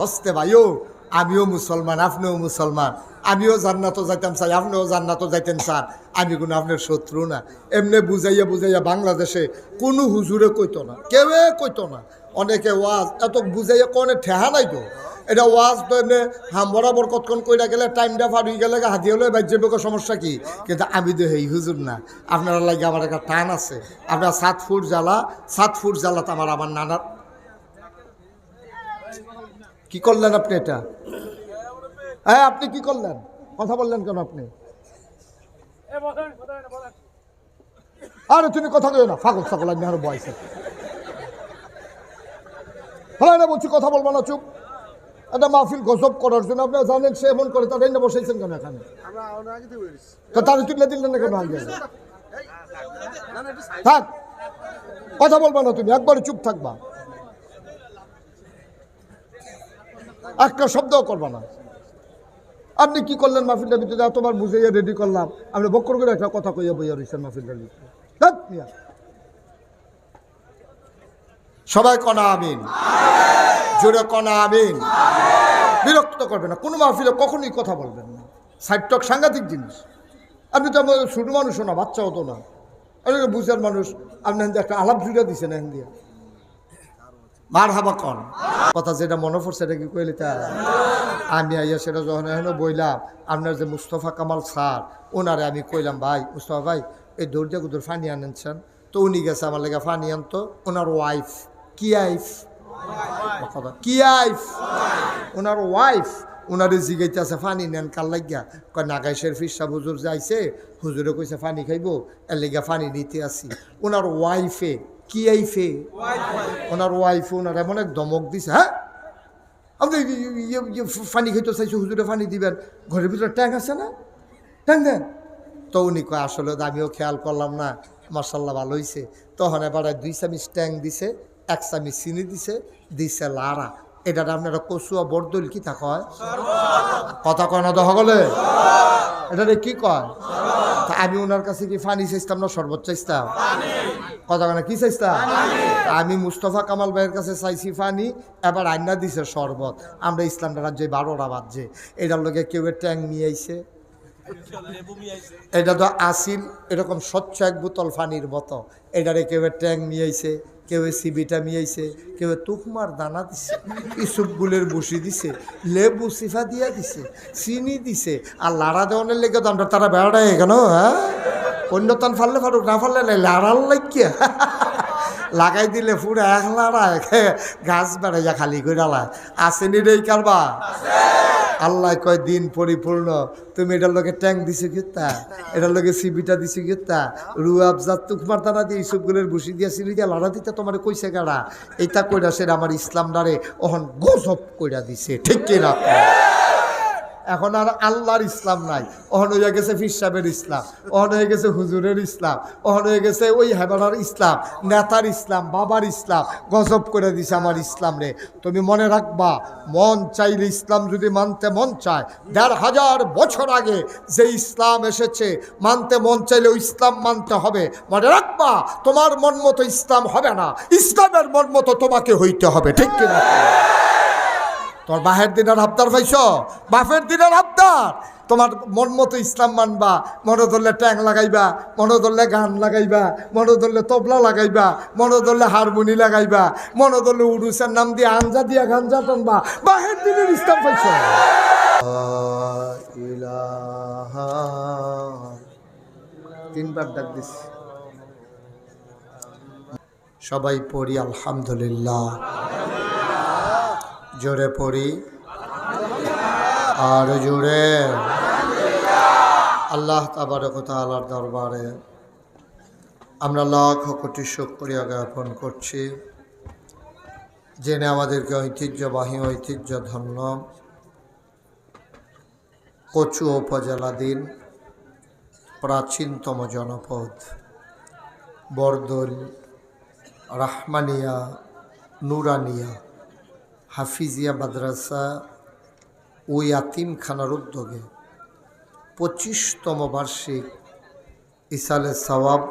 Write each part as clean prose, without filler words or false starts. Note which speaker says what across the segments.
Speaker 1: হস্তে ভাইও আমিও মুসলমান, আপনিও মুসলমান, আমিও জান্নাতও যাইতাম চাই, আপনিও জান্নাতও যাইতেন চান, আমি কোনো আপনার শত্রু না। এমনি বুঝাইয়া বুঝাইয়া বাংলাদেশে কোনো হুজুরে কইতো না, কেউে কইতো না। অনেকে ওয়াজ এত বুঝাইয়া কোনে ঠেহা নাই তো। এটা ওয়াজ তো এমনি হাম বরাবর কতক্ষণ কইরা গেলে টাইমটা ফার হয়ে গেলে হাতিয়ে হলে বাজ্যের সমস্যা কি। কিন্তু আমি তো এই হুজুর না, আপনারা লাগে আমার একটা টান আছে। আপনার 7 ফুট জ্বালা, 7 ফুট জ্বালাতে আমার নানার কি করলেন আপনি? এটা হ্যাঁ, আপনি কি করলেন? কথা বললেন কেন আপনি? আরে তুমি কথা কইও না, ফাগল সকল আমি আরো বয়সে হ্যাঁ না বলছি, কথা বলবো না, চুপ। একটা মাহফিল গজব করার জন্য আপনারা জানেন সে এমন করে, তাদের না বসাইছেন কেন এখানে? তারা তুলে দিলেন না কেন? আগে থাক, কথা বলবো না, তুমি একবারে চুপ থাকবা, একটা শব্দও করবা না। আপনি কি করলেন মাহফিলটার ভিতরে? তোমার বুঝাইয়া রেডি করলাম, আপনি বক্কর করে একটা কথা কইয়া বইয়া রয়েছেন মাহফিলটার ভিতরে। সবাই কনা আমিন, জোরে কনা আমিন। বিরক্ত করবে না, কোনো মাহফিলে কখনোই কথা বলবেন না। সাইড টক সাংঘাতিক জিনিস। আপনি তো আমার ছোট মানুষও না, বাচ্চা হতো না, বুঝার মানুষ। আপনি একটা আলাপ জুড়ে দিচ্ছেন এখান দিয়ে মার হাবা কন কথা যেটা মনে পড়ছে এটা কি কইলি তা আমি আইয়া সেটা যখন এখনো বইলাম। আপনার যে মুস্তফা কামাল স্যার, ওনারে আমি কইলাম, ভাই মুস্তফা ভাই এই দৌড় গুদুর ফানি আনেছেন। তো উনি গেছে আমার লেগে ফানি আনতো। ওনার ওয়াইফ কি আইফ কি আইফ ওনার ওয়াইফ ওনারে জিগাইতে আছে ফানি নেন কার লাগিয়া। কয় নাগাইশের ফিরসা হুজুর যাইছে, হুজুরে কইছে ফানি খাইবো, এর লেগে ফানি নিতে আসি। ওনার ওয়াইফে কি আইফে ওনার ওয়াইফে ওনার এমন এক ধমক দিছে, হ্যাঁ আপনি ফানি খাইতে চাইছো, হুজুরে ফানি দিবেন, ঘরের ভিতরে ট্যাঙ্ক আছে না, ট্যাঙ্ক দেন। তো উনি কয় আসলে আমিও খেয়াল করলাম না, মার্শাল্লাহ ভালো হয়েছে। তখন এবার 2 চামিচ ট্যাঙ্ক দিছে, 1 চামিচ চিনি দিছে, দিছে লাড়া। এটা আপনারা কচুয়া বরদল কি তা কয়? কথা কয় না তো সকলে? এটা কি কয়? তা আমি ওনার কাছে কি ফানি চাইতাম না শরবত চাইতাম? কথা কয় না, কি চাইতাম? আমি মুস্তফা কামাল ভাইয়ের কাছে চাইছি ফানি, এবার আইনা দিছে শরবত। আমরা ইসলাম রাজ্যে 12টা বাজছে, এটার লোকে কেউ ট্যাঙ্ক নিয়ে আইছে। এটা তো আসিল এরকম স্বচ্ছ এক বোতল ফানির মতো, এটারে কেউ ট্যাঙ্ক নিয়ে আইছে, কেউ সিবিটা নিয়েছে, কেউ তুকমার দানা দিছে, ইসুপগুলের বসি দিছে, লেবু সিফা দিয়া দিছে, চিনি দিছে। আর লাড়া দেওয়ানের লেগে তো আমরা তারা বেড়াটা কেন, হ্যাঁ অন্য তান ফাললে ফারুক, না ফাললে নাই, লাড়ার লাগিয়া লাগাই দিলে পুরো এক লাড়ায় গাছ বেড়াইয়া খালি করে লায়। আসেনি রে কারবা? আল্লাহ কয় দিন পরিপূর্ণ। তুমি এটার লোকে ট্যাঙ্ক দিছো কিতা, এটার লোকে সিবিটা দিছো কিতা, রুয়াবজা তুকমার দানা দিয়ে ইসবগুলের ভুসি দিয়া সিলি দিয়া লাড়া দিতে তোমার কইছে গাড়া। এইটা কইরা সেটা আমার ইসলাম ডারে ওহন গজব কইরা দিছে, ঠিক কিনা? এখন আর আল্লাহর ইসলাম নাই, ওহন হয়ে গেছে ফির সাহেবের ইসলাম, ওহন হয়ে গেছে হুজুরের ইসলাম, ওহন হয়ে গেছে ওই হেবারার ইসলাম, নেতার ইসলাম, বাবার ইসলাম। গজব করে দিছে আমার ইসলাম রে। তুমি মনে রাখবা, মন চাইলে ইসলাম যদি মানতে মন চায়, 1500 বছর আগে যে ইসলাম এসেছে, মানতে মন চাইলে ওই ইসলাম মানতে হবে। মনে রাখবা, তোমার মন মতো ইসলাম হবে না, ইসলামের মন মতো তোমাকে হইতে হবে, ঠিক কিনা? তোমার বাহের দিনের আবদার পাইছ, বাপের দিনের আবদার। তোমার মন মতো ইসলাম মানবা, মনে ধরলে ট্যাং লাগাইবা, মনে ধরলে গান লাগাইবা, মনে ধরলে তবলা লাগাইবা, মনে ধরলে হারমোনি লাগাইবা, মনে ধরলে উরুসের নাম দিয়ে আঞ্জা দিয়া গাঞ্জা টানবা। বাহের দিনের ইসলাম পাইছ। তিনবার ডাক দিস, সবাই পড়ি আলহামদুলিল্লাহ, জোরে পড়ি আর জোরে। আল্লাহ তাবারক ওয়া তাআলার দরবারে আমরা লাখ কোটি শুকরিয়া জ্ঞাপন করছি, জেনে আমাদেরকে ঐতিহ্যবাহী ঐতিহ্যধন্য কচুয়া উপজেলাধীন প্রাচীনতম জনপদ বরদল রাহমানিয়া নুরানিয়া হাফিজিয়া মাদ্রাসা ও ইয়াতিমখানার উদ্যোগে 25তম বার্ষিক ইসালে সওয়াব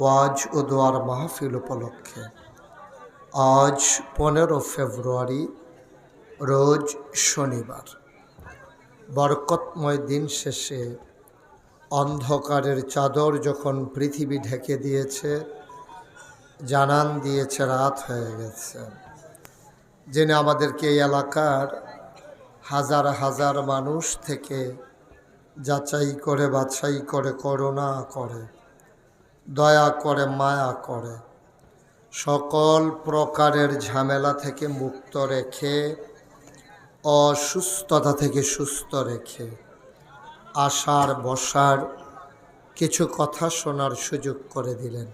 Speaker 1: ওয়াজ ও দোয়ার মাহফিল উপলক্ষে আজ 15 ফেব্রুয়ারি রোজ শনিবার বরকতময় দিন শেষে অন্ধকারের চাদর যখন পৃথিবী ঢেকে দিয়েছে, জানান দিয়েছে রাত হয়ে গেছে। যিনি আমাদেরকে এই এলাকার হাজার হাজার মানুষ থেকে যাচাই করে বাছাই করে করুণা করে দয়া করে মায়া করে সকল প্রকারের ঝামেলা থেকে মুক্ত রেখে অসুস্থতা থেকে সুস্থ রেখে আসার বসার কিছু কথা শোনার সুযোগ করে দিলেন।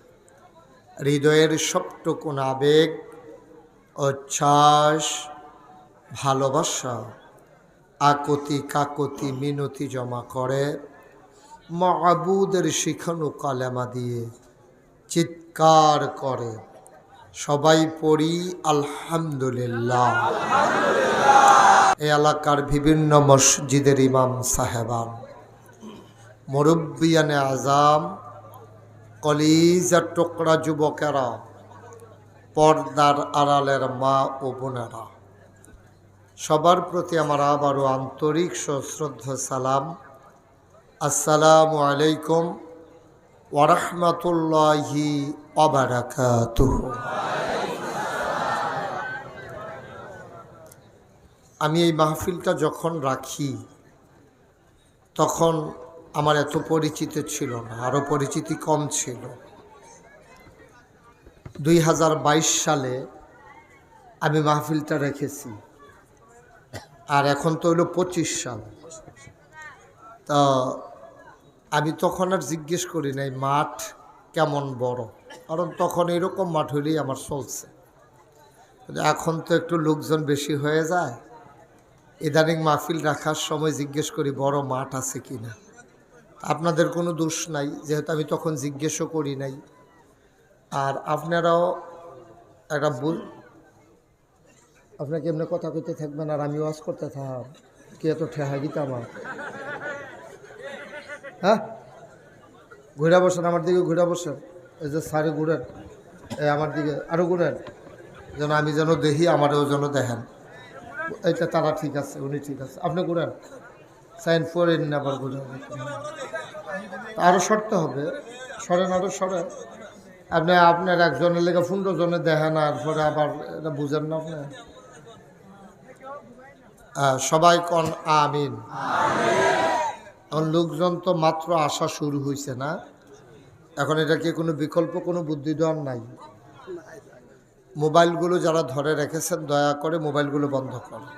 Speaker 1: হৃদয়ের সবটুকুন আবেগ, উচ্ছ্বাস, ভালোবাসা, আকুতি কাকুতি মিনতি জমা করে মাবুদের শিখানো কালেমা দিয়ে চিৎকার করে সবাই পড়ি আলহামদুলিল্লাহ। এই এলাকার বিভিন্ন মসজিদের ইমাম সাহেবান, মুরব্বিয়ানে আজাম, কলিজার টুকরা যুবকেরা, পর্দার আড়ালের মা ও বোনেরা, সবার প্রতি আমার আবারও আন্তরিক সশ্রদ্ধ সালাম। আসসালামু আলাইকুম ওয়া রাহমাতুল্লাহি ওয়া বারাকাতুহু। আমি এই মাহফিলটা যখন রাখি তখন আমার এত পরিচিত ছিল না, আরও পরিচিতি কম ছিল। 2022 সালে আমি মাহফিলটা রেখেছি, আর এখন তো হলো 25 সাল। তা আমি তখন আর জিজ্ঞেস করি নাই মাঠ কেমন বড়, কারণ তখন এরকম মাঠ হইলেই আমার চলছে। এখন তো একটু লোকজন বেশি হয়ে যায়, ইদানিং মাহফিল রাখার সময় জিজ্ঞেস করি বড় মাঠ আছে কি না। আপনাদের কোনো দোষ নাই, যেহেতু আমি তখন জিজ্ঞেসও করি নাই। আর আপনারাও একটা আপনাকে এমনি কথা কইতে থাকবেন আর আমি ওয়াজ করতে থাক, কি এত ঠেহা গীতা আমার? হ্যাঁ, ঘুরে বসেন, আমার দিকে ঘুরে বসেন। এই যে সারে ঘুরেন, এই আমার দিকে আরও ঘুরেন, যেন আমি যেন দেখি, আমারও যেন দেখেন। এইটা তারা ঠিক আছে, উনি ঠিক আছে, আপনি ঘুরেন, সাইন ফোরেন না, আবার ঘুরে আরও সরতে হবে, সরেন, আরও সরেন। আপনি আপনার একজনের লেগে 15 জনে দেখেন, আর পরে আবার এটা বুঝেন না আপনি। সবাই কন আমিন। এখন লোকজন তো মাত্র আসা শুরু হয়েছে না, এখন এটা কি কোনো বিকল্প কোনো বুদ্ধি দেওয়ার নাই? মোবাইলগুলো যারা ধরে রেখেছেন দয়া করে মোবাইলগুলো বন্ধ করেন।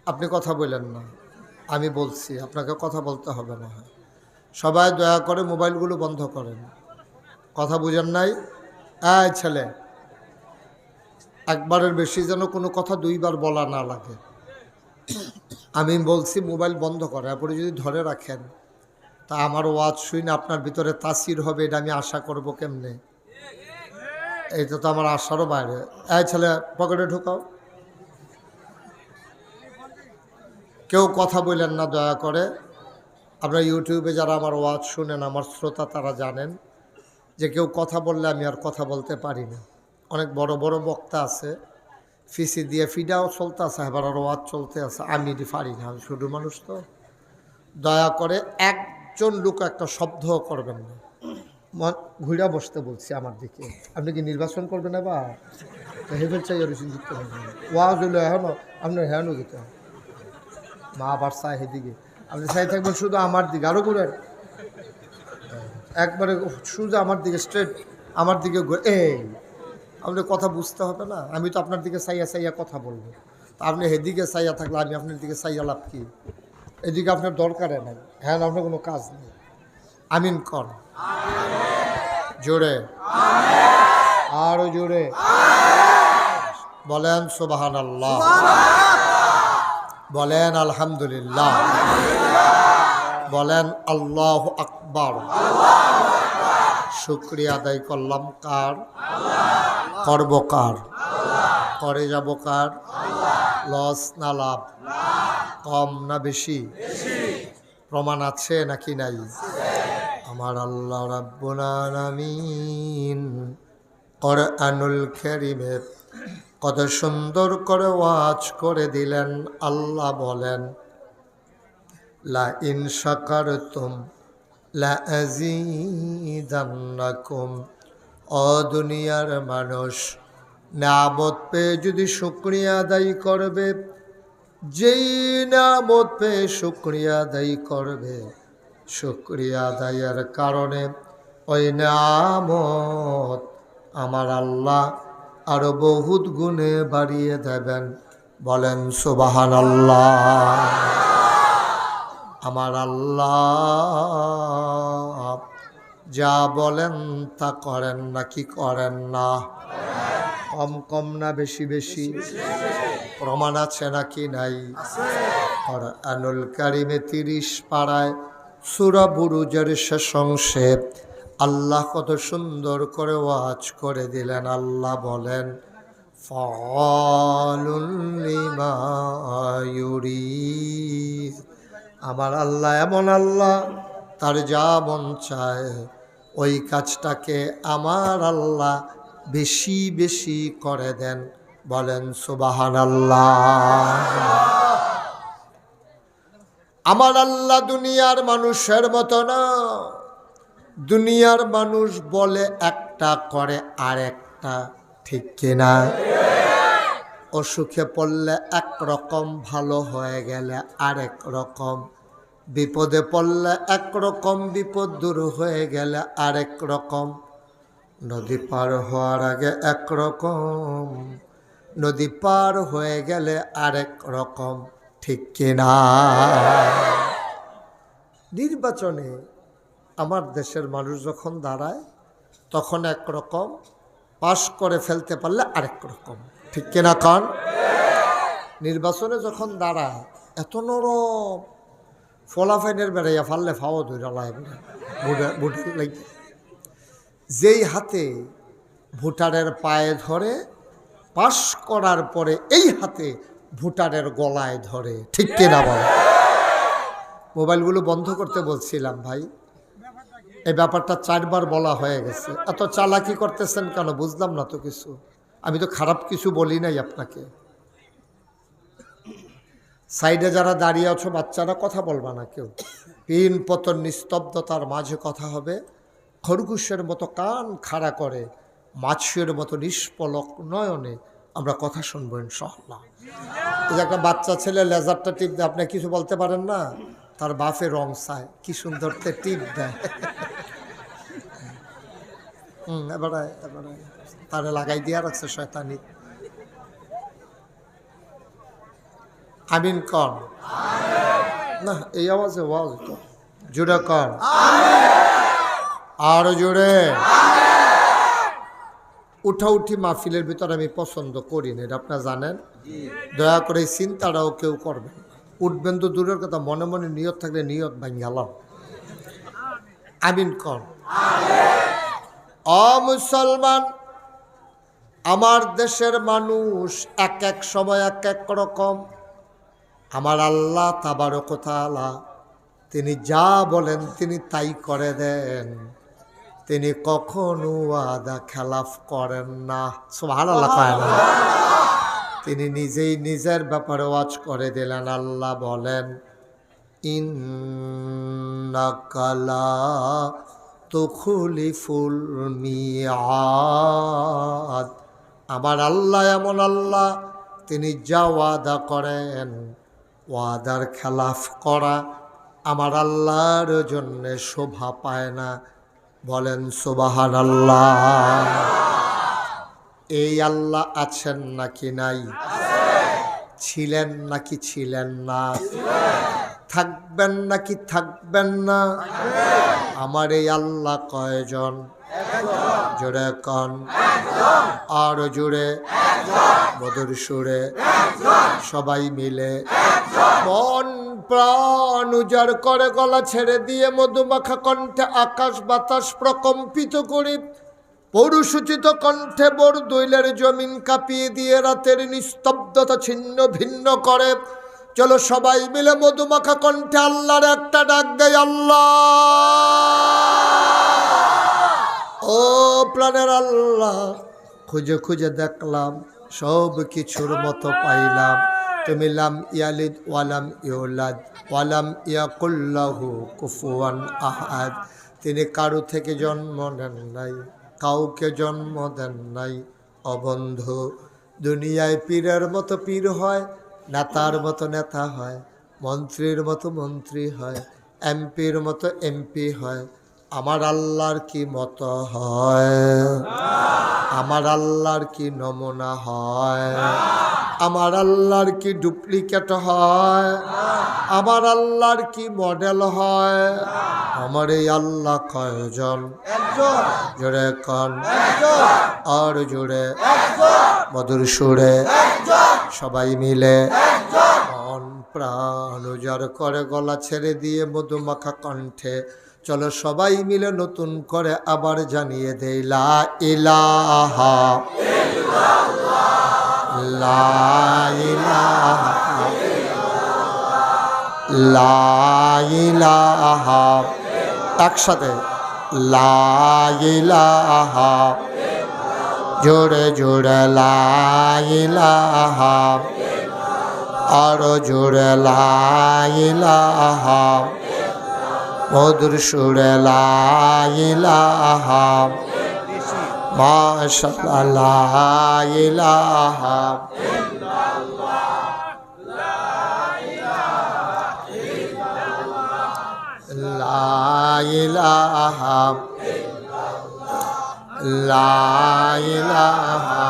Speaker 1: আপনি কথা বলেন না, আমি বলছি, আপনাকে কথা বলতে হবে না। সবাই দয়া করে মোবাইলগুলো বন্ধ করেন। কথা বুঝেন নাই? এই ছেলে, একবারের বেশি যেন কোনো কথা দুইবার বলা না লাগে। আমি বলছি মোবাইল বন্ধ করে, আপনি যদি ধরে রাখেন তা আমার ওয়াজ শুনে আপনার ভিতরে তাসির হবে, এটা আমি আশা করব কেমনে? এইটা তো আমার আশারও বাইরে। এই ছেলে, পকেটে ঢুকাও। কেউ কথা বললেন না দয়া করে। আপনারা ইউটিউবে যারা আমার ওয়াজ শুনেন, আমার শ্রোতা, তারা জানেন যে কেউ কথা বললে আমি আর কথা বলতে পারি না। অনেক বড় বড় বক্তা আছে, ফিসি দিয়ে ফিডাও চলতে আছে, এবার আর ওয়াজ চলতে আছে, আমি পারি না, আমি শুধু মানুষ তো। দয়া করে একজন লোক একটা শব্দও করবেন না। ঘুরা বসতে বলছি আমার দিকে। আপনি কি নির্বাচন করবেন? এবার হেভেল চাই জিততে হবে। ওয়াজ হইলো এখনো আপনার হ্যানো দিতে হবে। মা আবার চায় সেদিকে, আপনি চাই থাকবেন শুধু আমার দিকে। আরও ঘুরেন, একবারে শুধু আমার দিকে, স্ট্রেট আমার দিকে। এই আপনার কথা বুঝতে হবে না, আমি তো আপনার দিকে চাইয়া চাইয়া কথা বলবো। আপনি সেদিকে চাইয়া থাকলে আমি আপনার দিকে চাইয়া লাভ কি? এদিকে আপনার দরকারে নাই, হ্যাঁ আপনার কোনো কাজ নেই। আমিন কর, জোরে, আরো জোরে বলেন সুবহানাল্লাহ, বলেন আলহামদুলিল্লাহ, বলেন আল্লাহু আকবার। শুকরিয়া আদায় করলাম কার? করব কার? করে যাব কার? লস না লাভ? কম না বেশি? প্রমাণ আছে নাকি নাই? আমার আল্লাহ রাব্বুল আলামিন কোরআনুল কারীমে কত সুন্দর করে ওয়াজ করে দিলেন। আল্লাহ বলেন, লা ইন শাকারতুম লা আযীদান্নাকুম। ও দুনিয়ার মানুষ, নিয়ামত পেয়ে যদি শুকরিয়া আদায় করবে, যেই নিয়ামত পেয়ে শুকরিয়া আদায় করবে, শুকরিয়া আদায়ের কারণে ওই নিয়ামত আমার আল্লাহ আরো বহুত গুণে বাড়িয়ে দেবেন। বলেন সুবহানাল্লাহ। আমার আল্লাহ যা বলেন তা করেন নাকি করেন না? কম কম না বেশি বেশি? প্রমাণ আছে নাকি নাই? কুরআনুল কারীমে 30 পারায় সূরা বুরুজের শেষ অংশে আল্লাহ কত সুন্দর করে ওয়াজ করে দিলেন। আল্লাহ বলেন, ফাআলুল লিমা ইউরিদ। আমার আল্লাহ এমন আল্লাহ, তার যা মন চায় ওই কাজটাকে আমার আল্লাহ বেশি বেশি করে দেন। বলেন সুবহানাল্লাহ। আমার আল্লাহ দুনিয়ার মানুষের মতো না। দুনিয়ার মানুষ বলে একটা, করে আরেকটা, ঠিক কিনা? অসুখে পড়লে একরকম, ভালো হয়ে গেলে আরেক রকম, বিপদে পড়লে একরকম, বিপদ দূর হয়ে গেলে আরেক রকম, নদী পার হওয়ার আগে একরকম, নদী পার হয়ে গেলে আরেক রকম, ঠিক কিনা? নির্বাচনে আমার দেশের মানুষ যখন দাঁড়ায় তখন একরকম, পাশ করে ফেলতে পারলে আরেক রকম, ঠিক কিনা কান? নির্বাচনে যখন দাঁড়ায় এত নরম, ফলাফাইনের বেড়াইয়া ফাললে ফাও ধরে ভোটের লাগে। যেই হাতে ভোটারের পায়ে ধরে, পাশ করার পরে এই হাতে ভোটারের গলায় ধরে, ঠিক কিনা বলে? মোবাইলগুলো বন্ধ করতে বলছিলাম ভাই, এই ব্যাপারটা 4 বার বলা হয়ে গেছে। এত চালাকি করতেছেন কেন বুঝলাম না তো কিছু। আমি তো খারাপ কিছু বলি নাই আপনাকে। সাইডে যারা দাঁড়িয়ে আছো বাচ্চারা, কথা বলবা না কেউ। পিন পতন নিস্তব্ধতার মাঝে কথা হবে। খরগোশের মতো কান খাড়া করে, মাছের মতো নিষ্পলক নয়নে আমরা কথা শুনবো ইনশাআল্লাহ। এই যে একটা বাচ্চা ছেলে লেজারটা টিপ দেয়, আপনি কিছু বলতে পারেন না, তার বাপে রং চায়, কি সুন্দর টিপ দেয়। এবারে তারে লাগাই দিয়া রাখছে শয়তানি। আমিন কন না, এই আওয়াজে ওয়াজ তো জোরে কন, আরো জোরে। উঠি মাহফিলের ভিতরে আমি পছন্দ করি না, এটা আপনারা জানেন। দয়া করে এই চিন্তাটাও কেউ করবেন। উঠবেন তো দূরের কথা, মনে মনে নিয়ত থাকলে নিয়ত ভাঙ্গালাম। আমিন কন। মুসলমান, আমার দেশের মানুষ এক এক সময় এক এক রকম। আমার আল্লাহ তাবারক ওয়া তাআলা তিনি যা বলেন তিনি তাই করে দেন। তিনি কখনো ওয়াদা খেলাফ করেন না। সুবহানাল্লাহ কয় না? তিনি নিজেই নিজের ব্যাপারে ওয়াজ করে দিলেন। আল্লাহ বলেন, ইন্নাকা লা তুখলিফুল মিআদ। আমার আল্লাহ এমন আল্লাহ, তিনি যা ওয়াদা করেন, ওয়াদার খেলাফ করা আমার আল্লাহর জন্যে শোভা পায় না। বলেন সুবহানাল্লাহ। এই আল্লাহ আছেন নাকি নাই? ছিলেন নাকি ছিলেন না? থাকবেন নাকি থাকবেন না? আমার এই আল্লাহ কয়জন? জোরে কন, আর জোরে, মধুর সুরে, সবাই মিলে মন প্রাণ উজাড় করে গলা ছেড়ে দিয়ে মধুমাখা কণ্ঠে আকাশ বাতাস প্রকম্পিত করে, পৌরুষোচিত কণ্ঠে বরদৈলের জমিন কাঁপিয়ে দিয়ে রাতের নিস্তব্ধতা ছিন্ন ভিন্ন করে। চলো সবাই মিলে মধুমাখা কণ্ঠে আল্লাহর একটা ডাক দেয়, আল্লাহ। ও প্রাণের আল্লাহ, খুঁজে খুঁজে দেখলাম সব কিছুর মতো পাইলাম। তুমি লাম ইয়ালিদ ওয়ালাম ইউলাদ ওয়ালাম ইয়াকুল্লাহু কুফুয়ান আহাদ। তিনি কারো থেকে জন্ম নেন নাই, কাউকে জন্ম দেন নাই। অবন্ধু, দুনিয়ায় পীরের মতো পীর হয়, নেতার মতো নেতা হয়, মন্ত্রীর মতো মন্ত্রী হয়, এমপির মতো এমপি হয়। আমার আল্লাহর কি মতো হয়? আমার আল্লাহর কি নমুনা হয়? আমার আল্লাহর কি ডুপ্লিকেট হয়? আমার আল্লাহর কি মডেল হয়? আমার এই আল্লাহ কয়জন? জোরে কন, আর জোরে মধুর সুরে সবাই মিলে মন প্রাণ উজাড় করে গলা ছেড়ে দিয়ে মধুমাখা কণ্ঠে চলো সবাই মিলে নতুন করে আবার জানিয়ে দেই লা ইলাহা লা ইলাহা লা ইলাহা, একসাথে লা ইলাহা, জোরে জোরে লা ইলাহা, আরো জোরে লা ইলাহা, মধুর সুরে লা ইলাহা, মাশাআল্লাহ লা ইলাহা লা ইলাহা লা ইলাহা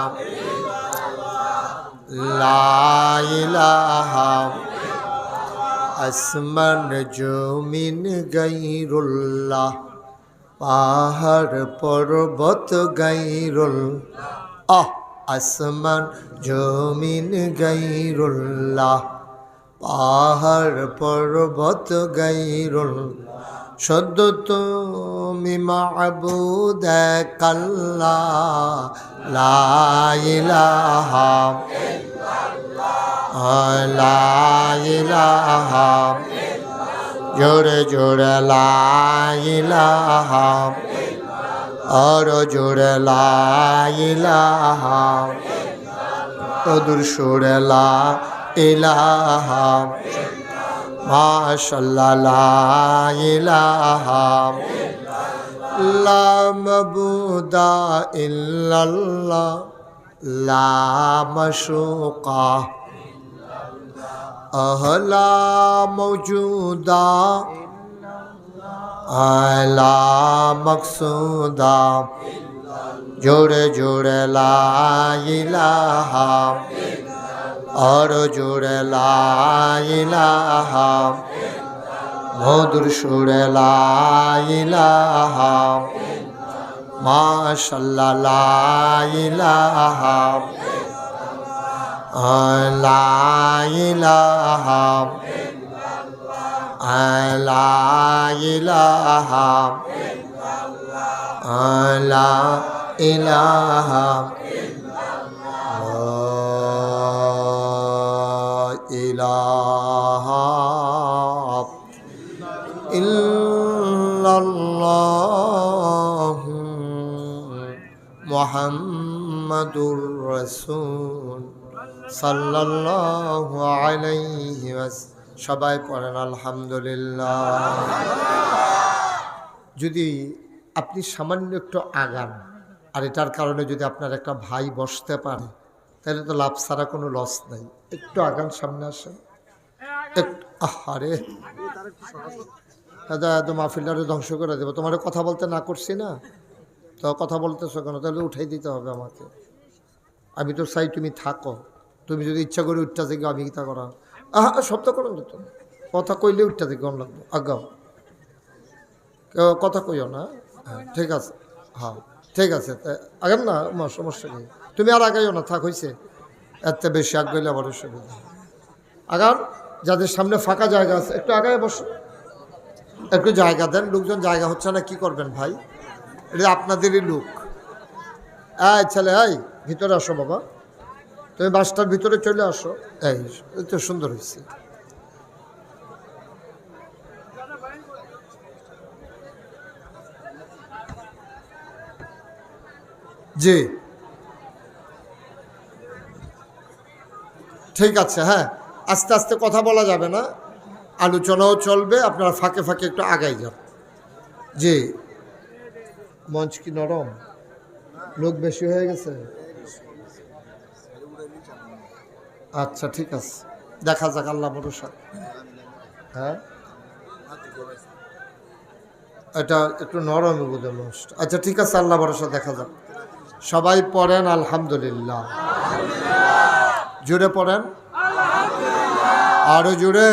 Speaker 1: লা ইলাহা। আসমান জমিন গায়রুল্লাহ, পাহাড় পর্বত গায়রুল্লাহ। আসমান জমিন গায়রুল্লাহ, পাহাড় পর্বত গায়রুল্লাহ। সদ্য তুমি মাবুদ এক আল্লাহ, লা ইলাহা লা ইলাহা, জোরে জোরে লা ইলাহা, আর জোরে লা ইলাহা, মধুর সুরে লা ইলাহা, মাশাআল্লাহ লা ইলাহা লা মাবুদা ইল্লাল্লাহ, লা মাশুকা লা মওজুদা লা মকসুদা, জোরে জোরে লা ইলাহা, আর জোরে লা ইলাহা, মধুর সুরে লা ইলাহা, মাশাআল্লাহ লা ইলাহা লা ইলাহা লা ইলাহা লা ইলাহা ইলাহা ইল্লাল্লাহ মুহাম্মাদুর রাসূল সাল্লাল্লাহু আলাইহি ওয়াসাল্লাম। সবাই পড়েন আলহামদুলিল্লাহ। যদি আপনি সামান্য একটু আগান আর এটার কারণে যদি আপনার একটা ভাই বসতে পারে, তাহলে তো লাভ ছাড়া কোনো লস নাই। একটু আগান, সামনে আসেন একটু। আরে দাদা, এত মাহফিলটারে ধ্বংস করে দেবো। তোমার কথা বলতে না করছি না, তো কথা বলতেছো কেন? তাহলে উঠাই দিতে হবে আমাকে। আমি তো চাই তুমি থাকো। তুমি যদি ইচ্ছা করে উঠটা থেকে আমি তা করা শব্দ করো না, তো কথা কইলে উঠটা থেকে অন লাগবো। আগাও, কথা কইও না। হ্যাঁ ঠিক আছে, হ্যাঁ ঠিক আছে, আগাম না, সমস্যা নেই। তুমি আর আগাইও না, থাক হয়েছে। এত বেশি আগ গইলে আবার অসুবিধা। আগান, যাদের সামনে ফাঁকা জায়গা আছে একটু আগায় বসো, একটু জায়গা দেন। লোকজন জায়গা হচ্ছে না, কি করবেন ভাই? এটা আপনাদেরই লোক। এই ছেলে, এই ভিতরে আসো বাবা, তুমি বাসটার ভিতরে চলে আসো। এই তো সুন্দর হয়েছে। জি ঠিক আছে, হ্যাঁ, আস্তে আস্তে কথা বলা যাবে না, আলোচনাও চলবে, আপনারা ফাঁকে ফাঁকে একটু আগাই যান। জি, মঞ্চ কি নরম, লোক বেশি হয়ে গেছে? আচ্ছা ঠিক আছে, দেখা যাক, আল্লাহ ভরসা। হ্যাঁ, এটা একটু নরম বোধ মঞ্চটা। আচ্ছা ঠিক আছে, আল্লাহ ভরসা, দেখা যাক। সবাই পড়েন আলহামদুলিল্লাহ, জুড়ে পড়েন, আরো জুড়ে।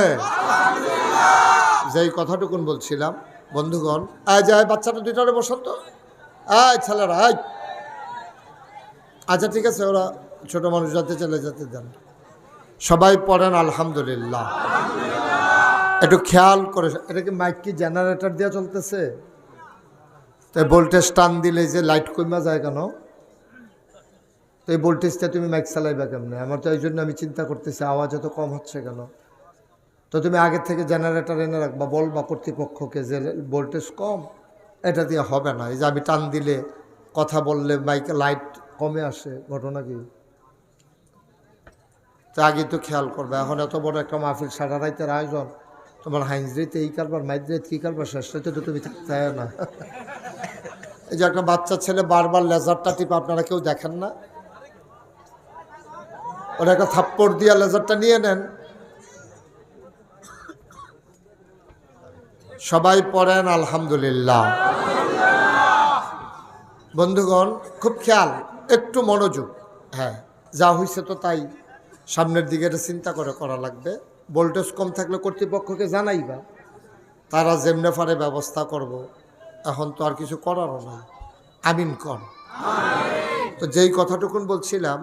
Speaker 1: যেই কথাটুকুন বলছিলাম বন্ধুগণ, আয় যায় বাচ্চাটা দুইটারে বসন্ত, আয় ছেলেরা আয়। আচ্ছা ঠিক আছে, ওরা ছোট মানুষ যাতে চলে যেতে দেন। সবাই পড়েন আলহামদুলিল্লাহ। একটু খেয়াল করে, এটা কি মাইক কি জেনারেটর দিয়ে চলতেছে? তাই ভোল্টেজ টান দিলে যে লাইট কমা যায় কেন? তো এই ভোল্টেজটা তুমি মাইক চালাইবা কেমনে? আমার তো এই জন্য আমি চিন্তা করতেছি আওয়াজ এত কম হচ্ছে কেন। তো তুমি আগে থেকে জেনারেটর এনে রাখবা, বলবা কর্তৃপক্ষকে যে ভোল্টেজ কম, এটা দিয়ে হবে না। এই যে আমি টান দিলে কথা বললে মাইকে লাইট কমে আসে, ঘটনা কি? তো আগে তো খেয়াল করবে। এখন এত বড় একটা মাহফিল, সারা রাইতের আয়োজন, তোমার হাইন্সরিতে এই কারবার, মাইদ্রিতে কী কারবার, শেষ রাইতে তো তুমি থাকতে হয় না। এই যে একটা বাচ্চা ছেলে বারবার লেজারটা টিপে, আপনারা কেউ দেখেন না? ওরা একটা থাপ্পড় দিয়ে লেজারটা নিয়ে নেন। সবাই পড়েন আলহামদুলিল্লাহ। বন্ধুগণ খুব খেয়াল, একটু মনোযোগ। হ্যাঁ, যা হয়েছে তো তাই, সামনের দিকে এটা চিন্তা করে করা লাগবে। ভোল্টেজ কম থাকলে কর্তৃপক্ষকে জানাইবা, তারা যেমনে পারে ব্যবস্থা করব। এখন তো আর কিছু করারও নাই। আমিন কর। তো যেই কথাটুকুন বলছিলাম,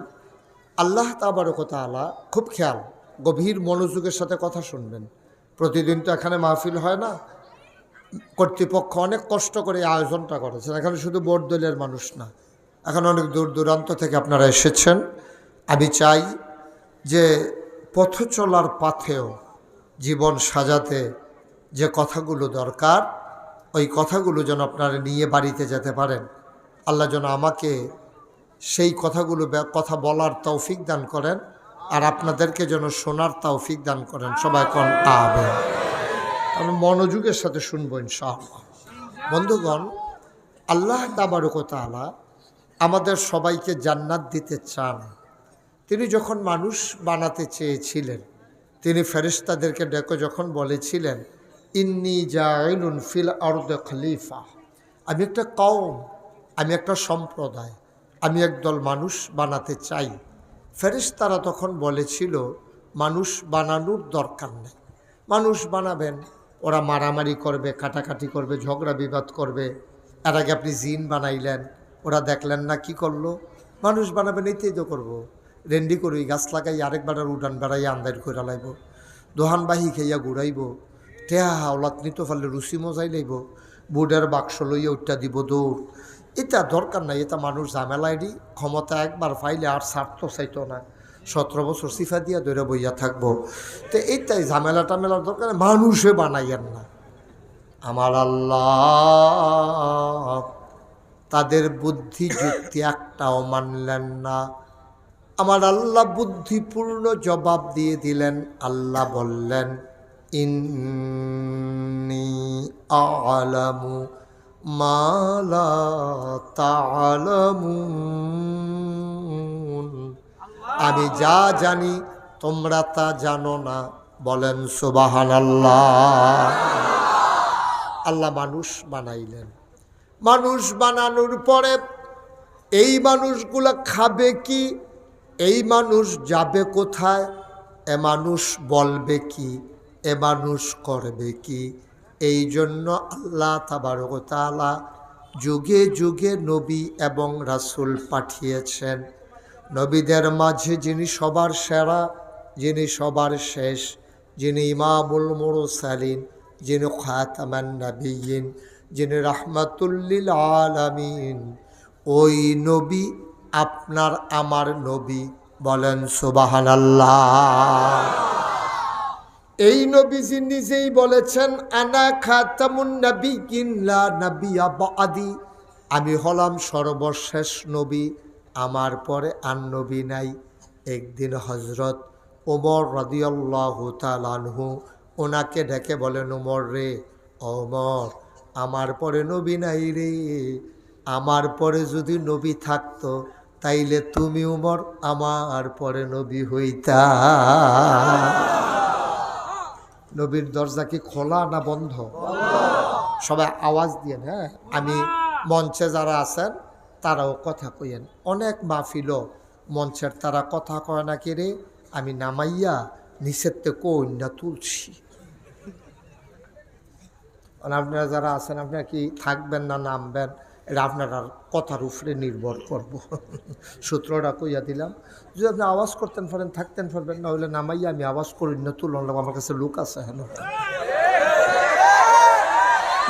Speaker 1: আল্লাহ তাবারক ওয়া তাআলা, খুব খেয়াল, গভীর মনোযোগের সাথে কথা শুনবেন। প্রতিদিন তো এখানে মাহফিল হয় না, কর্তৃপক্ষ অনেক কষ্ট করে এই আয়োজনটা করেছেন। এখানে শুধু বোর্ডদলের মানুষ না, এখন অনেক দূর দূরান্ত থেকে আপনারা এসেছেন। আমি চাই যে পথ চলার পাথেও জীবন সাজাতে যে কথাগুলো দরকার, ওই কথাগুলো যেন আপনারা নিয়ে বাড়িতে যেতে পারেন। আল্লাহ যেন আমাকে সেই কথাগুলো কথা বলার তৌফিক দান করেন, আর আপনাদেরকে যেন শোনার তৌফিক দান করেন। সবাই কোন আমিন। আমি মনোযোগের সাথে শুনবো ইনশাআল্লাহ। বন্ধুগণ, আল্লাহ তাবারক ওয়া তাআলা আমাদের সবাইকে জান্নাত দিতে চান। তিনি যখন মানুষ বানাতে চেয়েছিলেন, তিনি ফেরেশতাদেরকে ডেকে যখন বলেছিলেন, ইন্নী জাইলুন ফিল আরদি খলিফা, আমি একটা কওম, আমি একটা সম্প্রদায়, আমি একদল মানুষ বানাতে চাই। ফেরেশতারা তখন বলেছিল, মানুষ বানানোর দরকার নেই। মানুষ বানাবেন, ওরা মারামারি করবে, কাটাকাটি করবে, ঝগড়া বিবাদ করবে। এর আগে আপনি জিন বানাইলেন, ওরা দেখলেন না কি করলো। মানুষ বানাবেন, এইতেই তো করবো। রেন্ডি করুই, গাছ লাগাই, আরেকবার উড়ান বেড়াই আন্দার করে লাইব, দোহান বাহি খাইয়া ঘুরাইব, টেহা হাওলাত নিতে পারলে রুচি মজাই লাইব, বুডের বাক্স লইয়া উঠটা দিব দৌড়। এটা দরকার নাই। এটা মানুষ ঝামেলাইডি, ক্ষমতা একবার পাইলে আর স্বার্থ চাইতো না, 17 বছর সিফা দিয়া ধরে বইয়া থাকবো। তো এইটাই ঝামেলা টামেলার দরকার, মানুষে বানাইয়েন না। আমার আল্লাহ তাদের বুদ্ধি যুক্তি একটাও মানলেন না। আমার আল্লাহ বুদ্ধিপূর্ণ জবাব দিয়ে দিলেন। আল্লাহ বললেন, ইন্নী আ'লামু মা লা তা'লামুন, আমি যা জানি তোমরা তা জানো না। বলেন সুবহানাল্লাহ। আল্লাহ মানুষ বানাইলেন। মানুষ বানানোর পরে এই মানুষগুলা খাবে কি, এই মানুষ যাবে কোথায়, এ মানুষ বলবে কি, এ মানুষ করবে কি, এই জন্য আল্লাহ তাবারক ওয়া তাআলা যুগে যুগে নবী এবং রাসূল পাঠিয়েছেন। নবীদের মাঝে যিনি সবার সেরা, যিনি সবার শেষ, যিনি ইমামুল মুরসালিন, যিনি খাতামান নবিয়্যিন, যিনি রাহমাতুল লিল আলামিন, ওই নবী আপনার আমার নবী। বলেন সুবহানাল্লাহ। এই নবীজি নিজেই বলেছেন, আনা খাতামুন নাবিয়্যিন লা নাবিয়্যা বা'দি, আমি হলাম সর্বশেষ নবী, আমার পরে আর নবী নাই। একদিন হযরত ওমর রাদিয়াল্লাহু তাআলা আনহু ওনাকে ডেকে বলেন, ওমর রে, ওমর আমার পরে নবী নাই রে, আমার পরে যদি নবী থাকতো তাইলে তুমি ওমর আমার পরে নবী হইতা। নবীর দরজা কি খোলা না বন্ধ? সবাই আওয়াজ দিয়ে, হ্যাঁ, আমি মঞ্চে যারা আছেন তারাও কথা কইয়েন। অনেক মাহফিল মঞ্চের তারা কথা কয় না কি রে, আমি নামাইয়া নিচের থেকে কন্যা তুলছি। আপনারা যারা আছেন আপনারা কি থাকবেন না নামবেন, এটা আপনার কথার উপরে নির্ভর করব। সূত্রটা কইয়া দিলাম, যদি আপনি আওয়াজ করতেন পারেন থাকতেন পারবেন, না হলে নামাইয়া আমি আওয়াজ করি না তুলন, আমার কাছে লোক আছে। হ্যাঁ